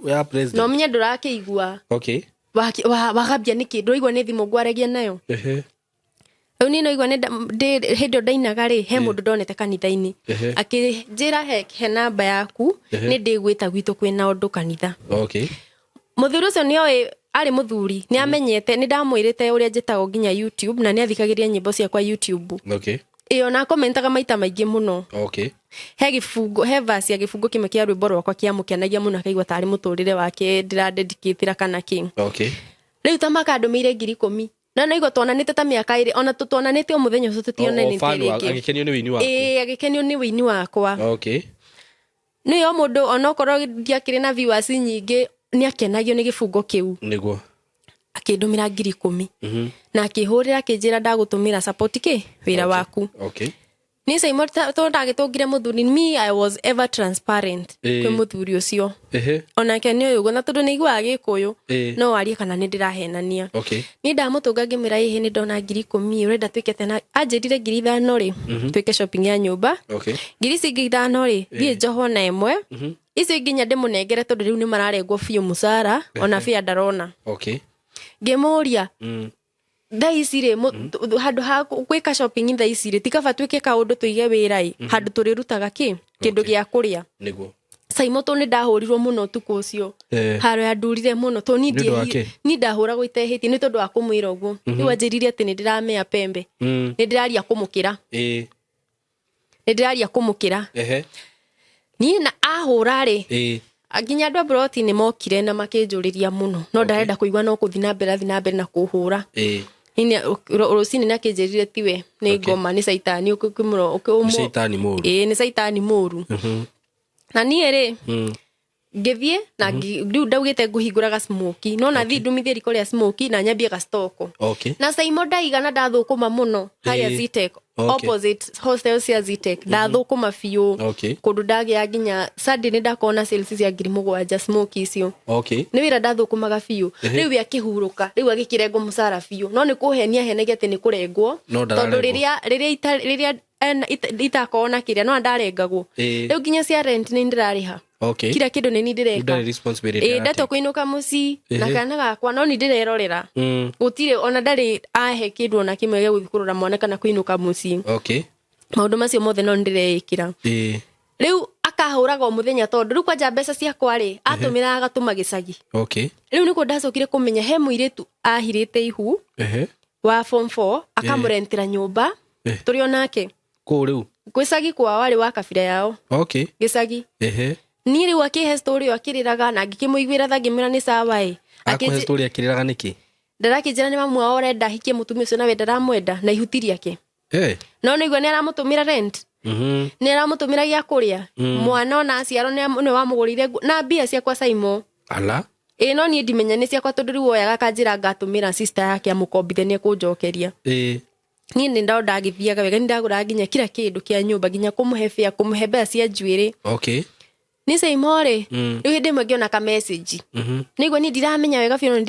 ya president no menye ndurakiigua wagambia ni kindu igwa ni thimu ngwaragia nayo riu ni no igwa hindo ndainaga ri he mundu ndonete kanitha-ini akinjira he namba yaku ni ndigwita gwitu kwina undu kanitha muthuri ucio ni ari muthuri ni amenyete ni ndamwirite uria njitagwo nginya YouTube na ni athikagiria nyimbo ciakwa YouTube iyo na commentaga maita maingi muno he gifungo he verse ya gifungo kimwe kia rwimbo rwakwa kia mukenagia muno akaigwa tari muturire wake ndiradedicatira kana king riu tamaka andumire 10,000 na igwa twananite ta miaka iri ona tutwananite o muthenya ucio tutionanite ringi agikenio ni wini wakwa agikenio ni wini wakwa ni yo mundu ona korwo ndiakire na viewers nyingi ni akenagio ni gifungo kiu niguo akindumira 10,000 na akihurira akinjira ndagutumira support ki wira waku ni Saimuru to ndagitungire muthuri me I was ever transparent kwi muthuri ucio ona kenio yugo na tondu ni igwa gikuyu no warie kana ni ndirahenania ni ndamutunga ngimira ihi ni ndona 10,000 urenda twikete na anjirire 5,000 ri twike shopping ya nyumba 5,000 ri thie njoho na imwe icio nginya ndimunengere tondu riu ni mararengwo biu musara ona fia ndarona ngimuria ndaicire handu ha gwika shopping ndaicire tikaba twike kaundu tuige wirai handu turirutaga kindu gia kuria niguo Saimuru to ni ndahurirwo muno tuko ucio haro ya ndurire muno to ni ndahuragwo itehiti ni tondu wa kumwira uguo ni wanjirire ati ni ndiramea pembe ni ndiraria kumukira ni ndiraria kumukira ni na ahura ri aginya andu abroti ni mokire na makinjuriria muno no ndarenda kuigwa no kuthina mbere na kuhura ni rosini na kinjirire tiwe ni ngoma ni saitani ukimuro saitani muru ni saitani muru na ni ri ngithie na riu ndaugite nguhinguraga smoky no na thi ndumithie riko ria smoky na nyambie ga stock na Saimuru ndaigana ndathukuma muno haria Zitek opposite hostel cia Zitek ndathukuma fiu kundu ndagia nginya Sunday ni ndakona sales cia 7,000 smoky icio ni wira ndathukumaga fiu riu ya kihuruka riu agikirengo musara fiu no ni kuhenia henegia ati ni kurengwo tondu riria itakona kiria no ndarengagwo riu nginya cia rent ni ndirariha kila kindu ni ndireka ndato kuinuka muci na kana gakwa no ni ndirerorera gutire ona ndari ahe kindu ona kimwe gya guthikurura mwana kana kuinuka muci maundu macio mothe no ndireikira riu akahuraga o muthenya tondu riu kwanja mbeca ciakwa ri atumira agatuma gicagi riu niko ndacokire kumenya he muiritu ahirite ihu wa form 4 akamurentira nyumba turi onake ku riu gwicagi kwa wari wa kabira yao gicagi ni riu akihe story akiriraga na ngikimuiguira tha ngimira ni sawa akihe story akiriraga niki ndarakijira ni mamu ao renda hikie mutumia ucio nawe ndaramwenda na ihutiria ke no nigwa ni aramutumira rent ni aramutumira gia kuria mwana ona aciaro ni wamugurire na mbia ciakwa Saimuru ala no ni ndimenya ni ciakwa tondu riu oyaga kanjira ngatumira sister yake amukombithanie kunjokeria ni ndao ndagithiaga wega ni ndagura nginya kila kindu kia nyumba nginya kumuhe fia kumuhe mbeca cia njuiri ni Saimore riu hindi mwe ka message niguo ni ndiramenya wega biũ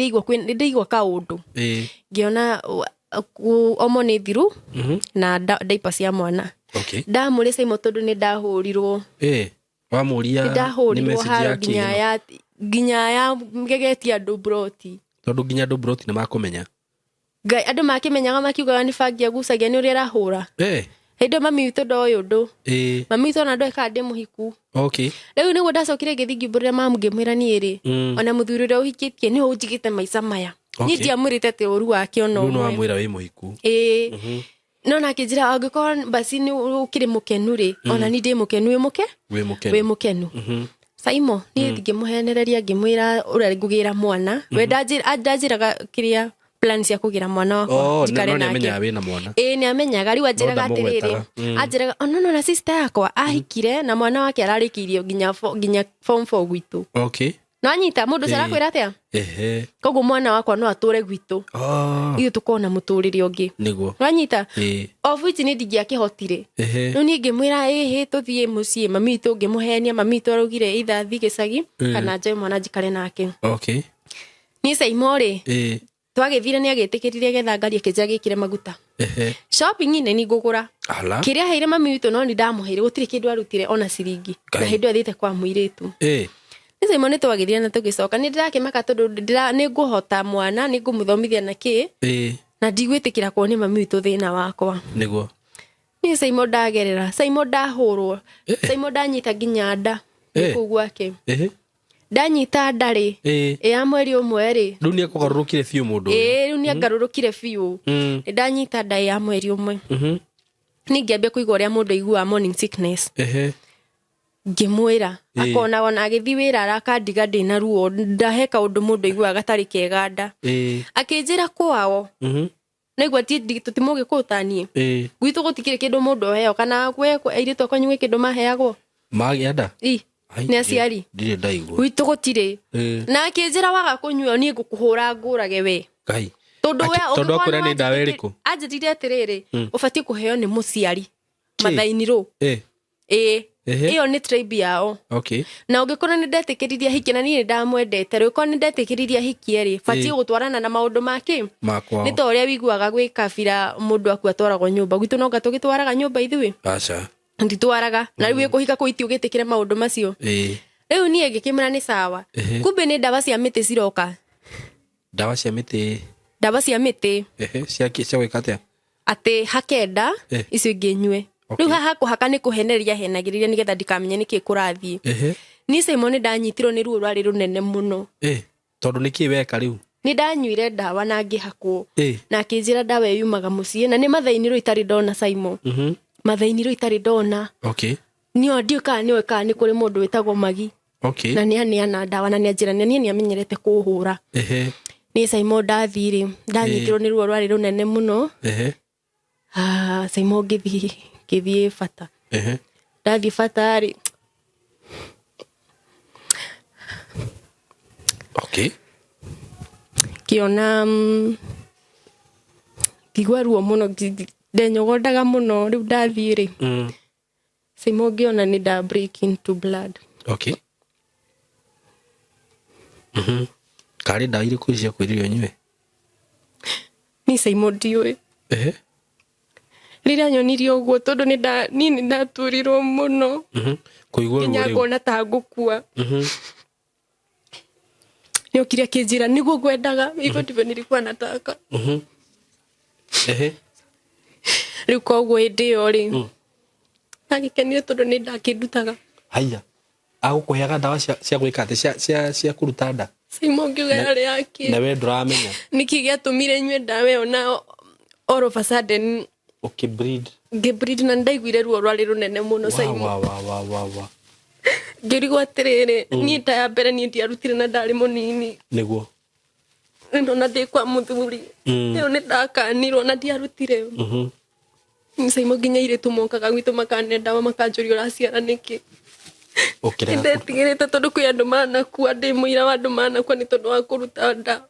ndigwa kaundu ngiona omo ni thiru na diaper cia mwana ndamuri Saimo tondu ni ndahurirwo wamuria ni message yake nginya ya ngegetia andu broti tondu nginya andu broti ni makumenya ngai andu makimenyaga makiugaga ni bangia gucagia ni uria rahura Heido mami witũ ndoĩ ũndũ. Mami witũ ona ndoĩ kana ndĩ mũhiku. Rĩu nĩguo ndacokire ngĩthiĩ ngĩmbũrĩra mamu ngĩmwĩra niĩ rĩ ona mũthuri ũrĩa ũhikĩtie nĩwe ũnjigĩte maica maya. Niĩ ndiamwĩrĩte atĩ ũru wake ona ũmwe. Rĩu no wamwĩra wĩ mũhiku. No na akĩnjĩra angĩkorwo basi nĩ ũkĩrĩ mũkenu rĩ ona niĩ ndĩ mũkenu wĩ mũkenu. Saimo niĩ ngĩmũhenereria ngĩmwĩra ũrĩa ngũgĩra mwana. We ndanjĩraga kĩrĩa plan cia kugira mwana wakwa njikare nake ni amenyaga riu anjiraga atiriri anjiraga no na sister yakwa ahikire na mwana wake ararikiirio nginya form 4 gwitu no anyita mundu cerakwira atia koguo mwana wakwa no ature gwitu iyo tukona muturire ungi no anyita of which ni ndingiakihotire no ni ngimwira tuthie mucii mami tu ngimuhenia mami tu arugire itha thi gicagi kana nje mwana njikare nake ni Saimore twagithire ni agitikiririe getha ngari akijia gikire maguta shopping ine ni ngugura kiria heire mami witu no ni ndamuheire gutire kindu arutire ona ciringi na hindu athite kwa muiritu ni Saimo ni twagithire na tugicoka ni ndirakimaka tondu ni nguhota mwana ni ngumuthomithia na ki na ndigwitikira kuona mami witu thina wakwa niguo ni Saimo ndagerera Saimo ndahurwo Saimo ndanyita nginya nda kugwake ndanyita ndari ya mweri umwe ri riu ni akugarurukire fiu mundu riu ni agarurukire fiu ni ndanyita ndai ya mweri umwe ni ngiambia kuigwa ria mundu igua morning sickness ngimwira akona ona agithi wira arakandiga ndina ruo ndahe kaundu mundu igua gatari kega nda akinjira kwao naigua tutimuge kutanie gwitu gutikire kindu mundu oheo kana gwe airitu akonywe kindu maheagwo magianda ni aciari ndire ndaigua witu gutire na akinjira waga kunywa ni ngukuhura ngurage we ngai tondu akwira ni ndawa iriku anjirire atiriri ubati kuheo ni muciari mathainiro iyo ni tribe yao na ungikora ni ndetikiriria hiki na ni ndamwendete riko ni ndetikiriria hiki eri bati gutwarana na maundu make ni to uria wiguaga gwi kabira mundu akua twaragwo nyumba gwitu no gatugitwaraga nyumba ithui acha nditwaraga na riu ikuhika kuiti ugitikire maundu macio riu nie ngikimira ni sawa kumbe ni ndawa cia miti ciroka ndawa cia miti cia gwikatia ati hakenda icio nginywe riu haha kuhaka ni kuheneria henagiriria nigetha ndikamenye niki kurathie ni Saimo ni ndanyitirwo ni ruo rwari runene muno tondu niki weka riu ni ndanyuire ndawa na ngihakwo na akinjira ndawa yumaga mucii na ni mathainiro itari ndona Saimo mathainiro itari ndona nio ndiuka niwe ka ni kuri mundu witagwo Magi na ni ana ndawa na ni anjira ni amenyerete kuhura ni Saimo ndathire ndanyitirwo ni ruo rwari runene muno Saimo ngithie bata ndathie bata ri kiona kigwa ruo muno ndenyogondaga muno riu ndathie ri Saimo ngiona ni nda break into blood kari ndawa iriku cia kwiririo nywe ni Saimo ndiwe rira nyonirio uguo tondu ni ndaturirwo muno kuigwa ruo riu ngona ta ngukua ni ukiria kinjira niguo ngwendaga hivyo ndivyo nilikuwa nataka riu koguo hindi iyo ri agikenire tondu ni ndakindutaga haya agukuheaga ndawa cia gwika ati cia kuruta nda Saimo ngiuga yari yake na we nduramenya niki giatumire nywe ndawa iyo na all of a sudden ngibreed na ndaiguire ruo rwari runene muno Saimo ngirigwo atiriri ni nda ya mbere ni ndiarutire na ndari munini niguo ndona ndi kwa muthuri iyo ni ndakanirwo na ndiarutire Saimo nginya iritu mokaga gwitu makane ndawa makanjuria uraciara niki ndetigirite tondu kwi andu manakua ndi muira wa andu manakua ni tondu wa kuruta nda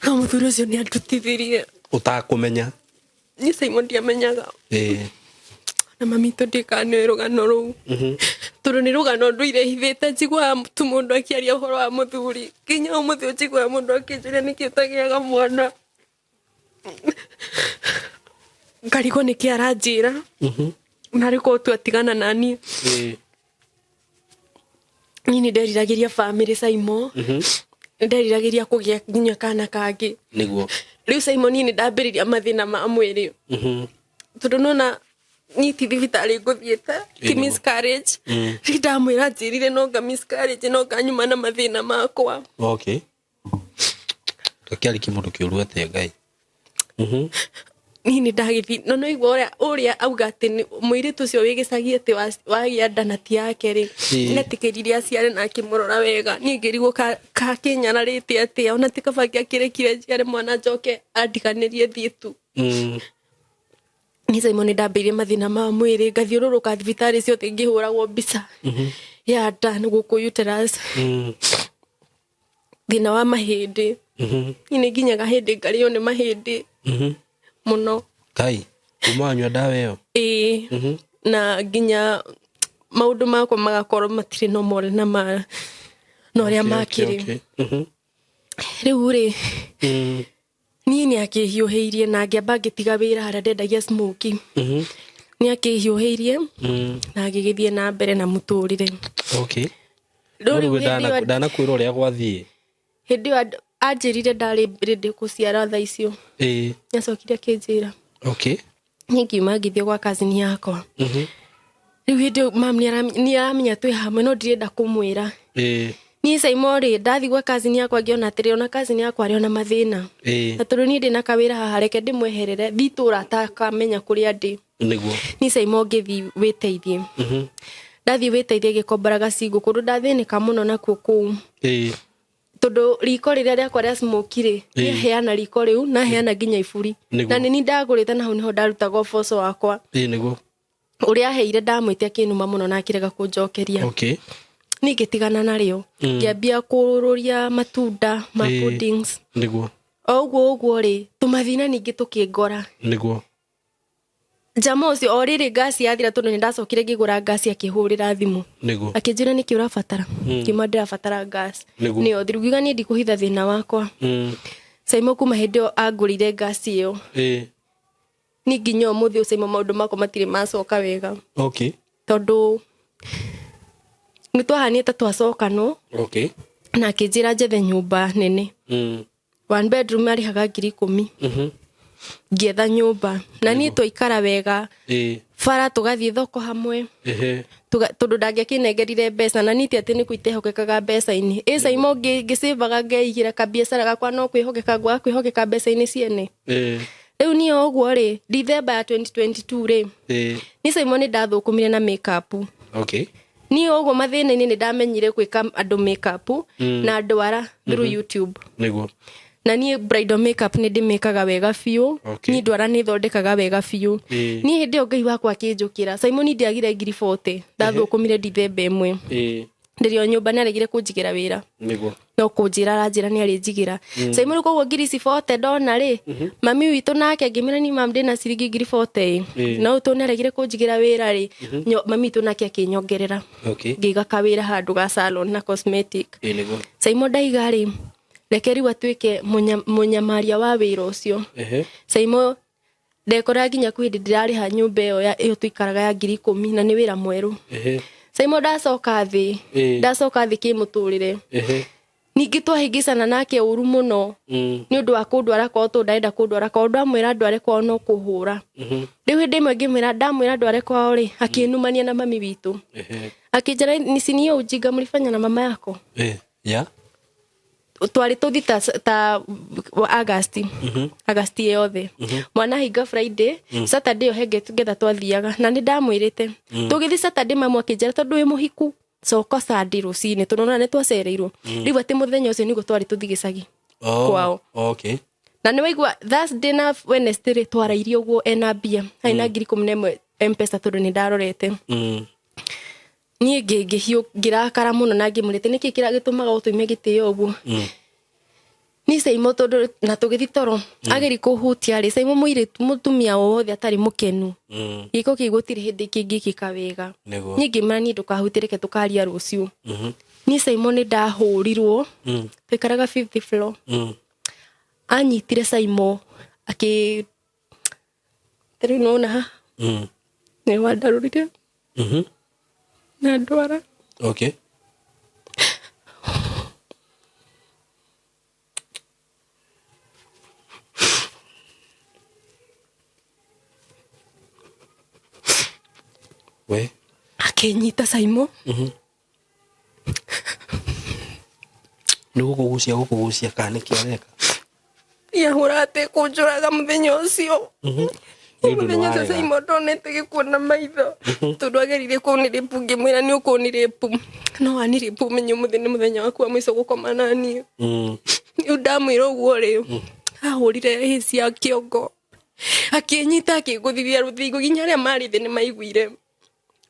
no muthuri ucio ni andutithirie utakumenya ni Saimo ndiamenyaga na mami tondikane rugano ruu tondu ni rugano nduire hithite njigua tu mundu akiaria uhoro wa muthuri kinya umuthi njigua mundu akinjira niki utagiaga mwana ngarigwo niki aranjira na riko tu atigana nani nini nderiragiria family Saimo nderiragiria kugia nginya kana kangi niguo riu Saimo nini ndambiriria mathina ma mwiri tondu nona niti thibitari nguthiete ti miscarriage ndamwira njirire no nga miscarriage no nganyuma na mathina makwa okay tokiari kimundu kiuru ate ngai nini ndagithi no igwa uria auga ati mwiri tucio wigicagi ati wagia ndana ti yake ri netikiriria aciare na akimurora wega ni ngirigwo ka kinyana riti ati ona tikabaki akirekire ciare mwana njoke andiganirie thitu ni Saimo ni ndambirie mathina ma mwiri ngathiururuka thibitari ciothe ngihuragwo mbica ya nda guku uterus thina wa mahindi ni nginyaga hindi ngario ni mahindi muno kai kumanywa dawa yo na nginya maundu makwa magakorwo matire normal na ma no ria makiri riu ri ni akihiuhiirie na ngiamba ngitiga wira haria ndendagia smoke ni akihiuhiirie na ngigithie na mbere na muturire okay riu dana kwiro ria gwathie hindi anjirire ndari ready kuciara tha icio nyacokire kinjira okay ngiuma ngithie gwa cousin yakwa riu hindi mam ni aramenya twi hamwe no ndirenda kumwira ni Saimo ri ndathi gwa cousin yakwa ngiona atiri ona cousin yakwa ari ona mathina na tondu ni ndina kawira haha reke ndimweherere thitura atakamenya kuria ndi niguo ni Saimo ngithi witeithie ndathi witeithie gikombaraga cingu kundu ndathinika muno na kuku tondu riko riria riakwa ria smoke ri ni heana riko riu na heana nginya iburi na ni ndagurite na hau niho ndarutaga uboco wakwa niguo uria heire ndamwite akinuma muno na akirega kunjokeria okay ni ngitigana nario ngiambia kururia matunda ma puddings niguo oguo ri tumathina ningi tukingora niguo jamo ucio oriri gasi yathira tondu ni ndacokire ngigura gasi akihurira thimu niguo akinjira niki urabatara kima ndirabatara gas ni othirugiga ni ndikuhitha thina wakwa Saimo kuma hindi agurire gasi iyo ni nginya umuthi Saimo maundu makwa matire macoka wega okay tondu ni twahanie ta twacoka no okay na akinjira njethe nyumba nene one bedroom ari haga 10,000 ngietha nyumba na ni twaikara wega bara tugathie thoko hamwe tondu ndangiakinengerire mbeca na niti ati ni kuitehokekaga mbeca-ini Saimo ngicivaga ngeigira kabiacara gakwa no kwihokeka gwa kwihokeka mbeca-ini ciene riu ni oguo ri December ya 2022 ri ni Saimo ni ndathukumire na makeup okay ni oguo mathina-ini ni ndamenyire gwika andu makeup na ndwara through YouTube niguo na ni bridal makeup ni ndimekaga wega biu ni ndwara ni thondekaga wega biu ni hindi o ngai wakwa akinjukira Saimo ni ndiagire 40 ndathukumire December 1 ndirio nyumba ni aregire kunjigira wira niguo no kunjira aranjira ni ari njigira Saimo ni koguo 40 ndona ri mami witu nake ngimira ni mam ndina ciringi 40 no to ni aregire kunjigira wira ri mami witu nake akinyongerera ngiga kawira handu ga salon na cosmetic niguo Saimo ndaiga ri rekeri watuike munyamaria wa wira ucio Saimo ndekora nginya kwindi ndirari ha nyumba iyo tuikaraga ya 10,000 na ni wira mweru Saimo ndacoka thi kimuturire ningi twahingicana nake uru muno ni undu wa kundwara kwa to ndaenda kundwara kwa undu amwira ndware kwa no kuhura riu hindi imwe ngimwira ndamwira ndware kwa ri akinumania na mami witu akinjara ni sinio ujinga mlifanya na mama yako twari tuthi ta August yothe mwana hinga Friday Saturday o henge tugetha twathiaga na ni ndamwirite tugithi Saturday mamu akinjara tondu wi muhiku coka Sunday rucini tunona ni twacereirwo riu ati muthenya ucio nigo twari tuthi gicagi kwao okay na ni waigua Thursday na Wednesday twarairie uguo ena mbia haina 11,000 M-Pesa tondu ni ndarorete ni ngirakara muno na ngimurite niki kira gitumaga utuime gitio uguo ni Saimo tondu na tugithi toro ageri kuhutia ri Saimo muiritu mutumia wothe atari mukenu giko kigutire hindi kingi kikawega nyingi mani ndukahutireke tukaria rucio ni Saimo ni ndahurirwo twikaraga 50th floor anyitire Saimo aki teri nona ne wadarurire na ndwara okay we akenyita Saimo gukugucia kana kiareka yahurate kunjuraga muthenya ucio muthenya ucio Saimo ndonete gikuona maitho tondu agerire kuniripu ngimwira ni ukuniripu no aniripu menye muthenya waku wa mwico gukoma nani ndamwira uguo ri ahurire hisi ya kiongo akenyita akiguthithia ruthingo ginya ria mari thi ni maiguire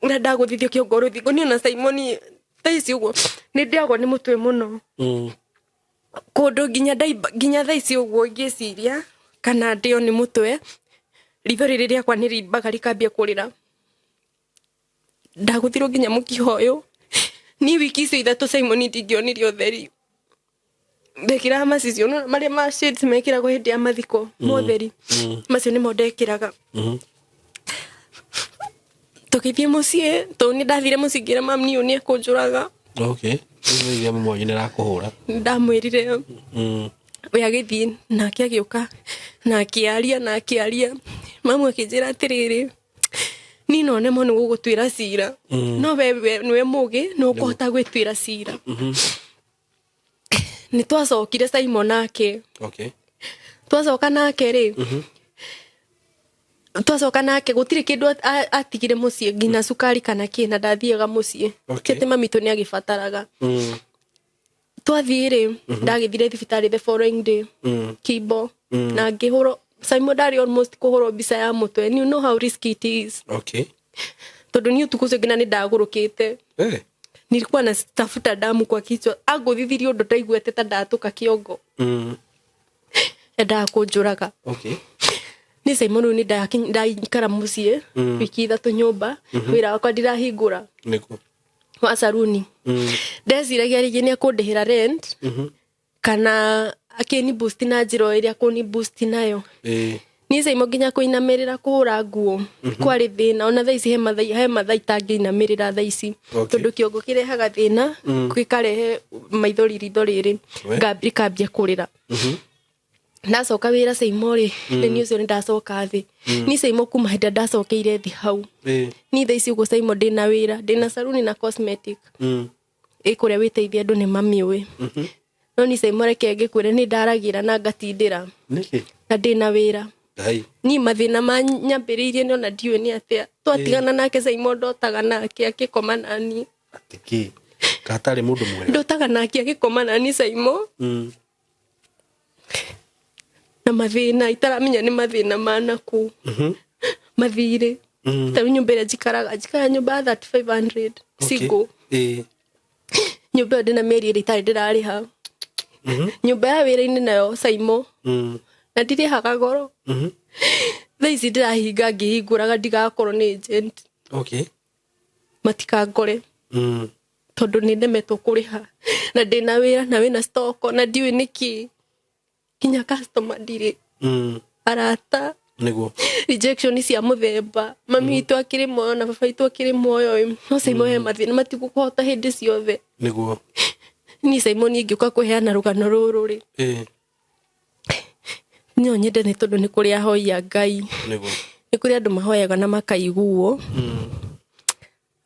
na ndaguthithio kiongo ruthingo ni ona Saimoni thaisi uguo ni ndiagwo ni mutwe muno kundu ginya thaisi uguo ngiciria kana ndio ni mutwe ritho riri riakwa ni rimbaga rikambia kurira ndaguthirwo ginya mukihoyo ni wiki icio ithatu Saimoni ndingionire utheri ndekira macicio no maria ma shades mekiragwo hindi ya mathiko motheri macio ni mo ndekiraga tukithie mucie to ni ndathire mucingira mamni uni akunjuraga okay ni ya mmoja ni rakuhura ndamwirire we agithie na akiagiuka na akiaria mamu akijira atiriri ni none mo ni gugutwira cira no we niwe mugi no kuhota gwitwira cira ni twacokire Saimo nake okay twacoka nake ri twacoka nake gutire kindu atigire mucie nginya sukari kana kina ndathiaga mucie kete mamitu ni agibataraga twathiire ndagithire thibitari the following day Kibo na ngihuro Saimo ndari almost kuhuro bisa ya mutwe you know how risky it is okay tondu ni utukuze ngina ni ndagurukite nilikuwa na tafuta damu kwa kichwa aguthithirie undu ndaiguete ta ndatuka kiongo enda kunjuraga okay ni Saimo ni ndaikara mucie wiki ithatu nyumba wira wakwa ndirahingura niko wa saruni ndeciragia rigi ni akundihira rent kana akini boost na njiro iria kuni boost nayo ni Saimo nginya kuinamirira kuhura nguo kwari thina ona thaici he mathai tangiinamirira thaici tondu kiongo kirehaga thina gwikarehe maithori ritho riri ngambia kurira ndacoka wira Saimo ri ni ucio ni ndacoka thi ni Saimo kuma hinda ndacokeire thi hau ni thaici ugo Saimo ndina wira ndina saluni na cosmetic ikuria witeithia andu ni mamiwe no ni Saimo reke ngikwire ni ndaragira na ngatindira niki na ndina wira ni mathina manyambiriirie no na ndiwe ni atia twatigana nake Saimo ndotaga nake akikoma nani atiki katari mundu mwega ndotaga nake akikoma nani Saimo na mathina itaramenya ni mathina manaku mathire ta nyumba njikara nyumba 3500 sigo nyumba ndina meri itari ndirariha nyumba ya wira-ini nayo Saimo na ndirihaga goro thaici ndirahinga ngihinguraga ndigakorwo ni agent okay matikangore tondu ni ndemetwo kuriha na ndina wira na wina stock na ndiwe niki kinya customer ndire arata niguo rejection cia muthemba mami itu akiri moyo na baba itu akiri moyo no Saimo he mathina matikuhota hindi ciothe niguo ni Saimo ni ngiuka kuheana rugano ruru ri nyo nyende ni tondu ni kuri ahoya Ngai niguo ni kuri andu mahoyaga na makaiguo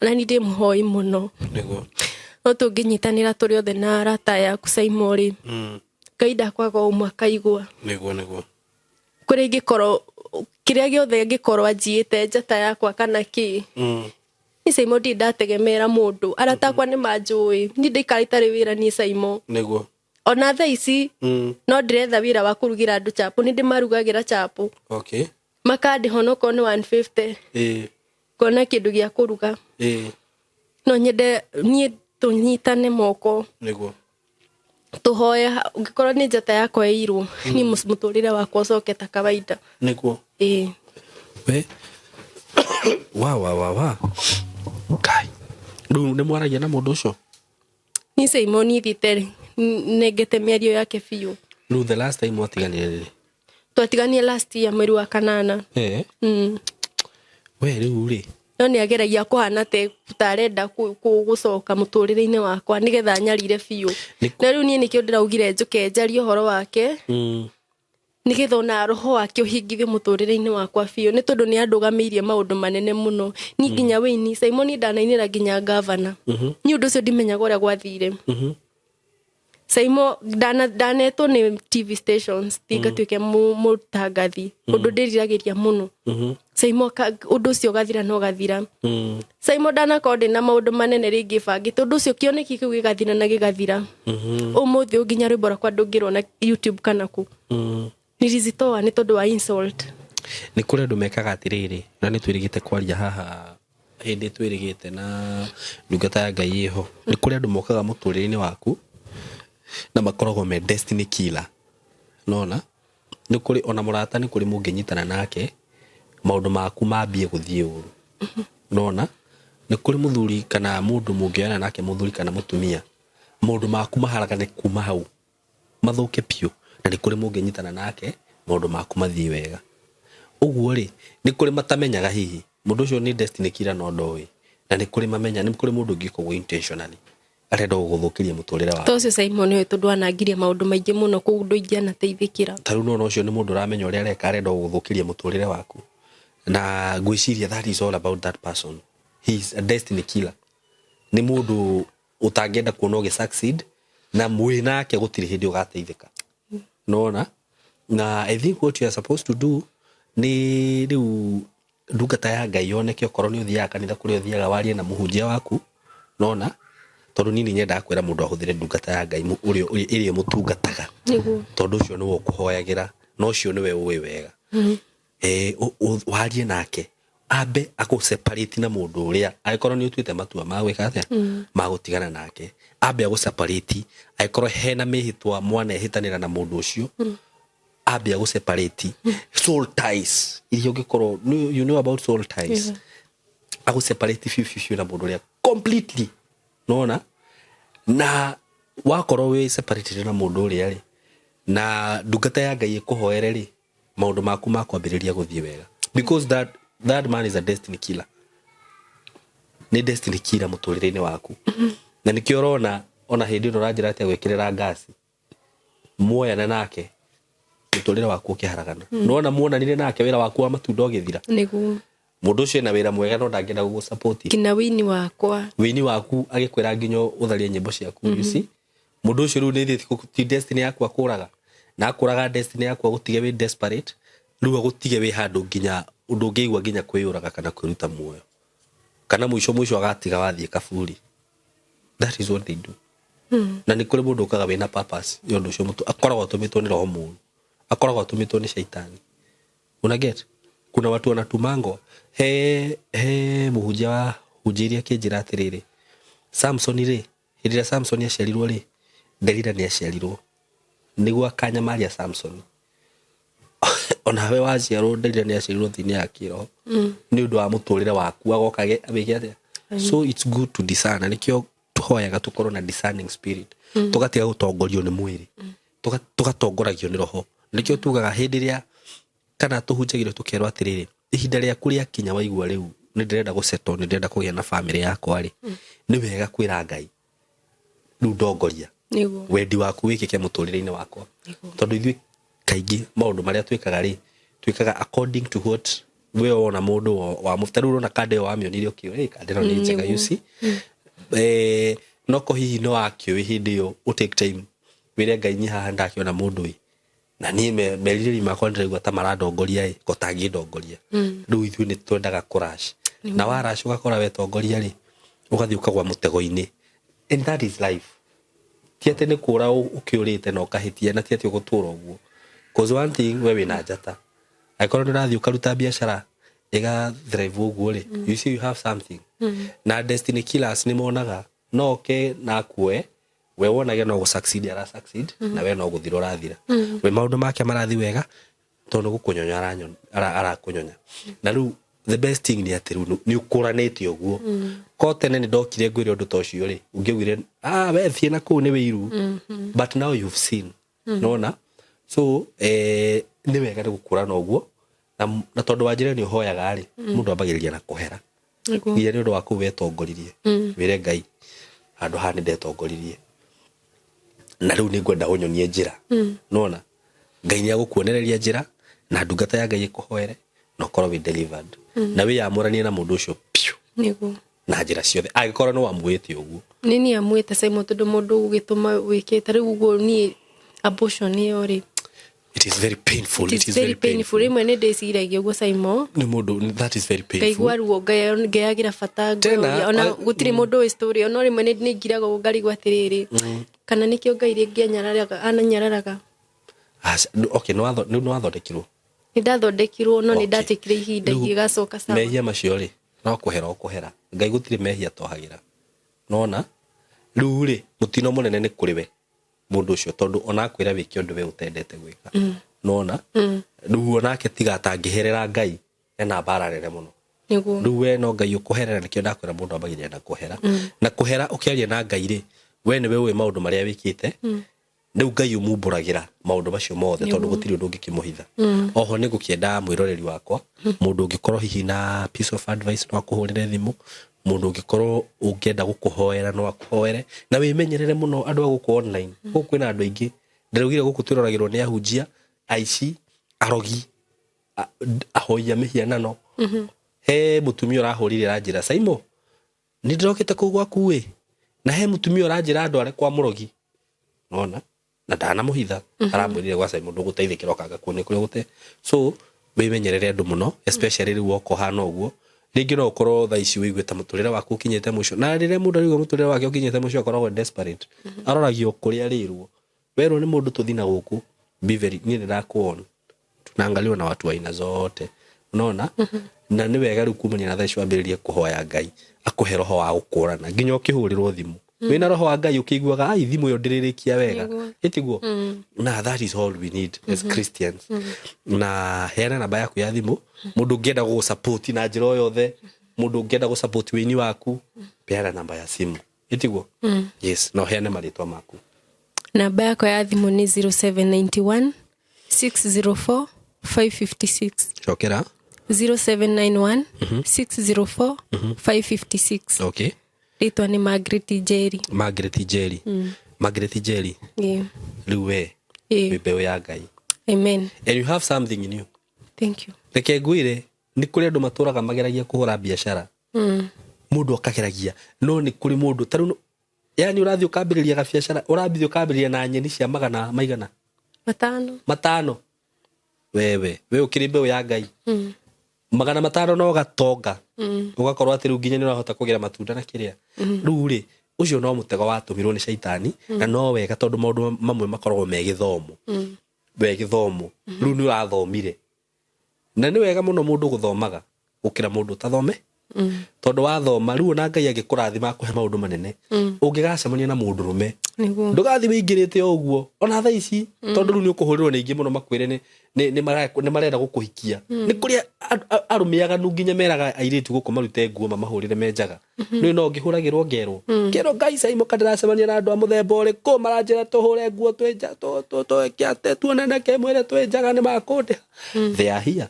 na ni ndi muhoi muno niguo no tunginyitanira turi othe na arata yaku Saimo ri Ngai ndakwaga umwe akaigua niguo kuri ngikoro kiria giothe ngikoro anjiite njata yakwa kana ki ni Saimo ndi ndategemera mundu arata kwa ni manjui ndi ndikaritari wira ni Saimo niguo ona thaici no ndiretha wira wa kurugira andu chapu ni ndimarugagira chapu okay makandi honoko ni 150 kona kindu gia kuruga no nyende ni tunyitane moko niguo tuhoya ungikorwo ni njata yakwa ĩirwo ni muturire wakwa ucoke ta kawaida niguo we wa kai ndu ni mwaragia na mundu ucio ni Simon ithite negete miario yake biũ no the last time watiganire twatiganire last year mweri wa kanana we riu ri no ni ageragia kuhana te tutarenda gucoka muturire-ini wakwa nigetha nyarire biũ na riu ni nikio ndiraugire njuke njarie horo wake nigetha na roho wake uhingithio muturire-ini wakwa biũ ni tondu ni andugamiirie maundu manene muno ni nginya wini Simon ndanainira nginya governor ni undu ucio ndimenyaga uria gwathire Simon danetwo ni TV stations tigatuike mutangathi undu ndiriragiria muno Simon undu ucio gathira no gathira Simon danakonde na maundu manene ringi bangi tondu ucio kioneki kiu gigathira na gigathira umuthi unginya rwimbo rakwa ndungirwo na YouTube kana ku nirizitoa ni tondu wa insult ni kuri andu mekaga atiriri na ni twirigite kwaria haha hindi twirigite na ndungata ya Ngai iho ni kuri andu mokaga muturire-ini waku na makoragwo me destiny killer nona ni kuri ona murata ni kuri munginyitana nake maundu maku mambie guthie uru nona ni kuri muthuri kana mundu mungiana nake muthuri kana mutumia maundu maku maharagane kuma hau mathuke piu na ni kuri munginyitana nake maundu maku mathie wega uguo ri ni kuri matamenyaga hihi mundu ucio ni destiny killer no ndoi na ni kuri mamenya ni kuri mundu ngikogwo intentionally arenda guthukiria muturire wa tocio Simon we tondu anangiria maundu maingi muno ku ndu ingiana teithikira taru no ucio ni mundu uramenya uria areka arenda guthukiria muturire waku na gwiciria that is all about that person. He is a destiny killer. Ni mundu utangenda kuona ugi succeed na mwina yake gutiri hindi ugateithika nona na I think what you are supposed to do ni riu ndungata ya Ngai yoneke okorwo ni uthiaga kanitha kuria uthiaga warie na muhunjia waku nona tondu nini nyenda kwira mundu ahuthire ndungata ya Ngai iri mutungataga tondu ucio niwe ukuhoyagira no ucio niwe uwi wega warie nake abe ako separate na mundu uria aikorwo ni utuite matua ma gwika atia magutigana nake abe ako separate aikorwo hena mihitwa mwana ehitanira na mundu ucio abe ako separate soul ties irio gikorwo you know about soul ties ako separate fiu na mundu uria completely nona na wakorwo we separate na mundu uria ri na ndungata ya Ngai ikuhoere ri maundu maku makwambiriria guthie wega because that man is a destiny killer. Ni destiny killer muturire-ini waku na nikio rona ona hindi no ranjira ati gwikirira ngasi muoyana nake muturire waku ukiharagana nona muonanire nake wira waku wa matunda ugithira niguo mundu ucio na wira mwega no ndangenda gugu support kina wini waku agikwira nginyo utharie nyimbo ciaku you see mundu ucio ru ni thi destiny yaku akuraga na akuraga destiny yaku gutige we desperate ru gutige we handu nginya undu ngeigwa nginya kwiyuraga kana kwiruta muoyo kana mwisho agatiga wathie kaburi. That is what they do. Na ni kuri mundu ukaga we na purpose yondu ucio mutu akoragwo atumitwo ni roho muru akoragwo atumitwo ni shaitani una get kuna watu wanatumango muhunjia wa hunjiria kinjira atiriri Samson ri hindira Samson aciarirwo ri Delila ni aciarirwo niguo akanya maria Samson ona we waciarwo Delila ni aciarirwo thini ya kiroho ni undu wa muturire waku agokage abike atia so it's good to discern nikio tuhoyaga tukorwo na discerning spirit tugatiga gutongorio ni mwiri tugatongoragio ni roho nikio tugaga hindiria kana tuhunjagire tukerwo atiriri ihinda ria kuria kinya waigua riu ni ndirenda gusettle ni ndirenda kugia na family yakwa ri ni wega kwira Ngai riu ndongoria niguo wendi waku wikike muturire-ini wakwa tondu ithui kaingi maundu maria twikaga according to what we ona mundu wa muftaru na kade wa mionire okio kade no ni njega you see noko hihi no akio hindi yo take time wire Ngai nyi haha ndakiona mundu na ni meririri makwa ndirigwa ta marandongoria gotangi ndongoria riu ithui ni twendaga crash na warash ugakora we tongoria ri ugathi ukagwa mutego-ini and that is life tiate ni kura ukiurite na ukahitia na tiate gutura uguo cause one thing we wina njata aikorwo ndirathi ukaruta biashara ega drive uguo ri you see you have something na destiny killers ni monaga no ke na kue we wonaga no go succeed ara succeed na we no guthira urathira we maundu make marathi wega tondu gukunyonya ara kunyonya na riu the best thing ni atiru ni ukuranete oguo ko tene ni ndokire ngwire undu tocio ri ungigwire we thie na ku ni wiru but now you've seen nona so ni wega ni gukurana oguo na tondu wanjire ni uhoyaga ri mundu ambagiriria na kuhera nginya ni undu wa ku wetongoririe wire Ngai andu ha ni ndetongoririe na riu ni ngwenda unyonie njira nona Ngai ni agukuonereria njira na ndungata ya Ngai ikuhoere no korwo we delivered na we amuranie na mundu ucio niguo na njira ciothe agikorwo no amwite uguo ni amwite Simon tondu mundu ugituma wikite riu uguo ni abortion yori it is very painful. It is very painful. Imwe ni ndiciragia uguo Simon ni mundu that is very painful. Kaigua ruo ngayagira bata ona gutiri mundu we story ona rimwe ni ngiraga ngarigwa atiriri kana nikio Ngai ngianyararaga ananyararaga okay no athondekirwo ni ndathondekirwo no ni ndatikire ihinda igigacoka sawa mehia macio ri no kuhera Ngai gutiri mehia tohagira nona riu ri mutino munene ni kuri we mundu ucio tondu ona akwira wiki undu we utendete gwika nona riu onake tiga atangiherera Ngai ena bararere muno niguo riu we no Ngai ukuherera nikio ndakwira mundu ambagiria na kuhera na kuhera ukiaria na Ngai ri we ni we uwe maundu maria wikite riu Ngai umumburagira maundu macio mothe tondu gutiri undu ungikimuhitha oho ni gukienda mwiroreri wakwa mundu ungikorwo hihi na piece of advice no akuhurire thimu mundu ungikorwo ungienda gukuhoera no akuhoere na wimenyerere muno andu aguku online guku ina andu aingi ndirugire guku twiroragirwo ni ahunjia aici arogi ahoya mihianano he mutumia urahurire ranjira Simon ni ndirokite ku gwaku we na he mutumia uranjira andu are kwa murogi nona na ndana muhitha aramwirire gwa Simon nduguteithikira okanga kuone kuri gute so wimenyerere andu muno especially ri woko hana oguo ringi no ukorwo tha ici wiguita muturire waku ukinyete mucio na rire mundu arigo muturire wake ukinyete mucio akoragwo desperate aroragio kuria rirwo werwo ni mundu tuthina guku be very ni ndakuona tunaangaliwa na watu wa aina zote unaona na ni wega rukumania na tha ici wambiririe kuhoya Ngai akuhe roho wa gukurana nginya ukihurirwo thimu wina roho wa Ngai ukiguaga ai thimu yo ndiririkia wega itiguo na that is all we need as Christians na hena namba yaku ya thimu mundu ngienda go support na njira yothe mundu ngienda go support wini waku peana namba ya simu itiguo yes no hena maritwa maku namba yako ya thimu ni 0791 604 556 chokera 0791 604 556 okay ritwa ni Margaret Njeri yeah liwe bibeo ya Ngai amen and you have something in you thank you reke ngwire ni kuri andu maturaga mageragia kuhura biashara mundu akageragia no ni kuri mundu taru yani urathi ukambiriria ga biashara urathi ukambiriria na nyeni cia magana maigana matano wewe ukiri bibeo ya Ngai magana matano no gatonga ugakorwo ati ru nginya ni urahota kugira matunda na kiria riu ri ucio no mutego watumirwo ni shaitani na no wega tondu maundu mamwe makoragwo me githomo riu ni urathomire na ni wega muno mundu guthomaga ukira mundu tathome tondu wathoma riu na Ngai agikurathima akuhe maundu manene ungigacemania na mundu rume ndugathi wingirite oguo ona tha ici tondu riu ni ukuhurirwo ni ingi muno makwire ni marenda gukuhikia ni kuria arumiaga nginya meraga airitu guko marute nguo mamahurire menjaga ni no ngihuragirwo ngerwo Ngai Simon kandiracemania na andu a muthemba uriku maranjira tuhure nguo twenja to kiate tuonane ke mwire twenjaga ni makunde they are here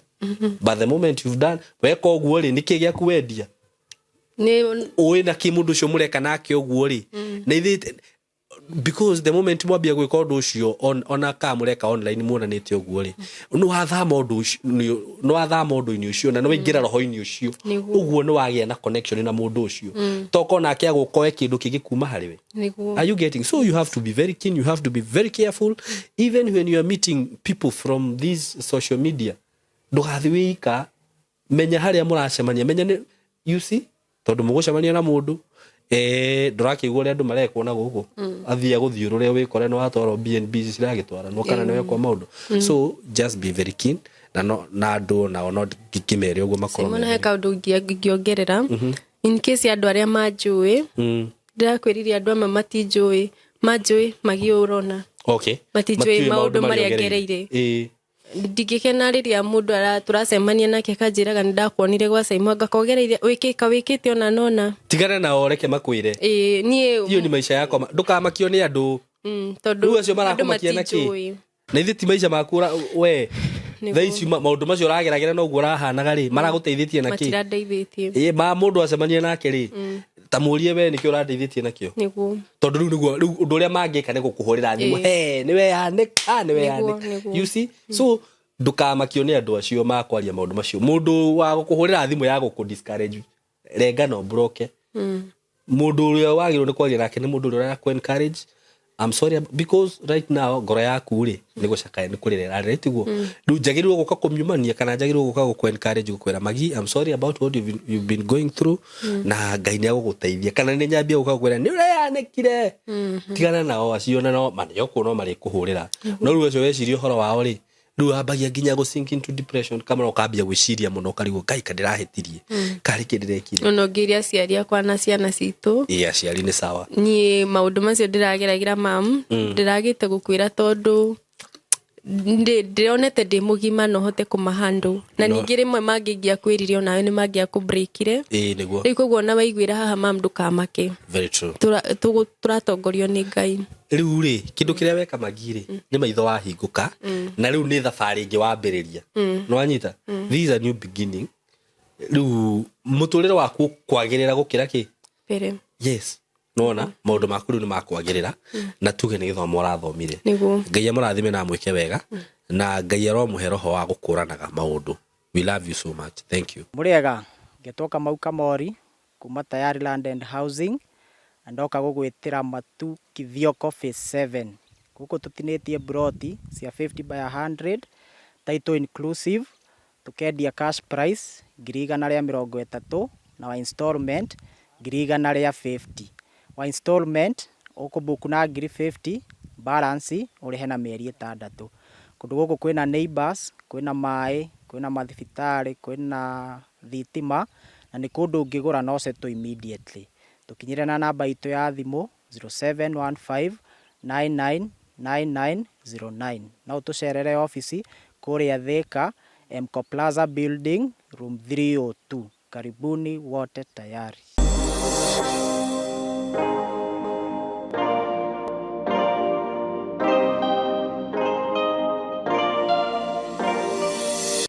but the moment you've done weka oguo ri niki gya kuwendia ni oe na kimundu cio mureka nake oguo ri na ithite because the moment mwambia gwika undu ucio ona kamureka online muonanite oguo ri no athama undu ucio na no wingira roho-ini ucio oguo no wagia na connection na mundu ucio toko nake agukoe kindu kigikuma hariwe are you getting so you have to be very keen you have to be very careful even when you are meeting people from these social media ndugathi wika menya haria muracemania menya ni you see tondu mugucemania na mundu ndurakiigua ria andu marekwo na guku athia guthiurure wikore no atwaro BNB ciragitwara no kana niwe kwa maundu so just be very keen na andu na ono gikimere uguo makorwo Simon he kaundu ngiongerera in case andu aria manjui ndirakwiriria andu amwe matinjui manjui magiurona okay matijui maundu maria ngereire ndigikena riria mundu turacemania nake kanjiraga ndakuonire gwa Saimo ngakogereire wikite ona nona tigana na oreke makwire nie ni maisha yako ndukamakio ni andu tondu acio marakumakia naki na ithi ti maisha makura we thaici maundu macio urageragira no guo urahanaga ri maraguteithitie naki matiradeithitie mundu acemania nake ri ta murie we nikio uradeithitie nakio niguo tondu niguo undu uria mangika ni gukuhurira thimu niwe yanika niwe yanika you see so ndukamakio ni andu acio makwaria maundu macio mundu wa gukuhurira thimu ya guku discourage renga no broke mundu uria wagirwo ni kwaria nake ni mundu uria ku encourage. I'm sorry because right now ngoro yaku ri ni gucakaya ni kurira right guo ndu jagirwo guka kumyumania kana jagirwo guka ku encourage gukwira magi I'm sorry about what you've been going through na Ngai ni aguguteithia kana ni nyambia guka kwira ni ureyanekire tigana nao acio na no manyo kuno mari kuhurira no ruo cio weciria horo wao ri ndu ambagia ginya go sink into depression kama ukambia gwiciria muno karigo Ngai kandirahetirie kari kindirekire no ngiria ciaria kwa na ciana citu ciari ni sawa ni maundu macio ndirageragira mam ndiragite gukwira tondu ndionete ndi mugima no hote kumahandle na ningi rimwe mangingia kwiririo nawe ni mangia ku breakire niguo rikuo na waiguira haha mam ndukamake very true turatongorio ni Ngai riu ri kindu kiria weka magiri ni maitho wahinguka na riu ni thabari ingi wambiriria no anyita this is a new beginning riu muturiro waku kwagirira gukira ki pere yes nona maundu maku riu ni makwagirira na tuge ni githomo urathomire Ngai amurathime na mwike wega na Ngai aromuhe roho wa gukuranaga maundu. We love you so much, thank you. Muriega ngetoka Mauka Mori kuma Tayari Land and Housing andoka gugwitira matu Kithioko phase 7 guko tutinitie broti cia 50 by 100 title inclusive tukendia cash price 130 na wa installment 150 wa installment ukubuku na 50 balance urihe na mieri 6 kundu guku kwina neighbors kwina mai kwina mathibitari kwina thitima na ni kundu ungigura no seto immediately tukinyire na namba itu ya thimu 0715999909 na utucerere office kuria Thika Mco Plaza building room 302 karibuni wote Tayari.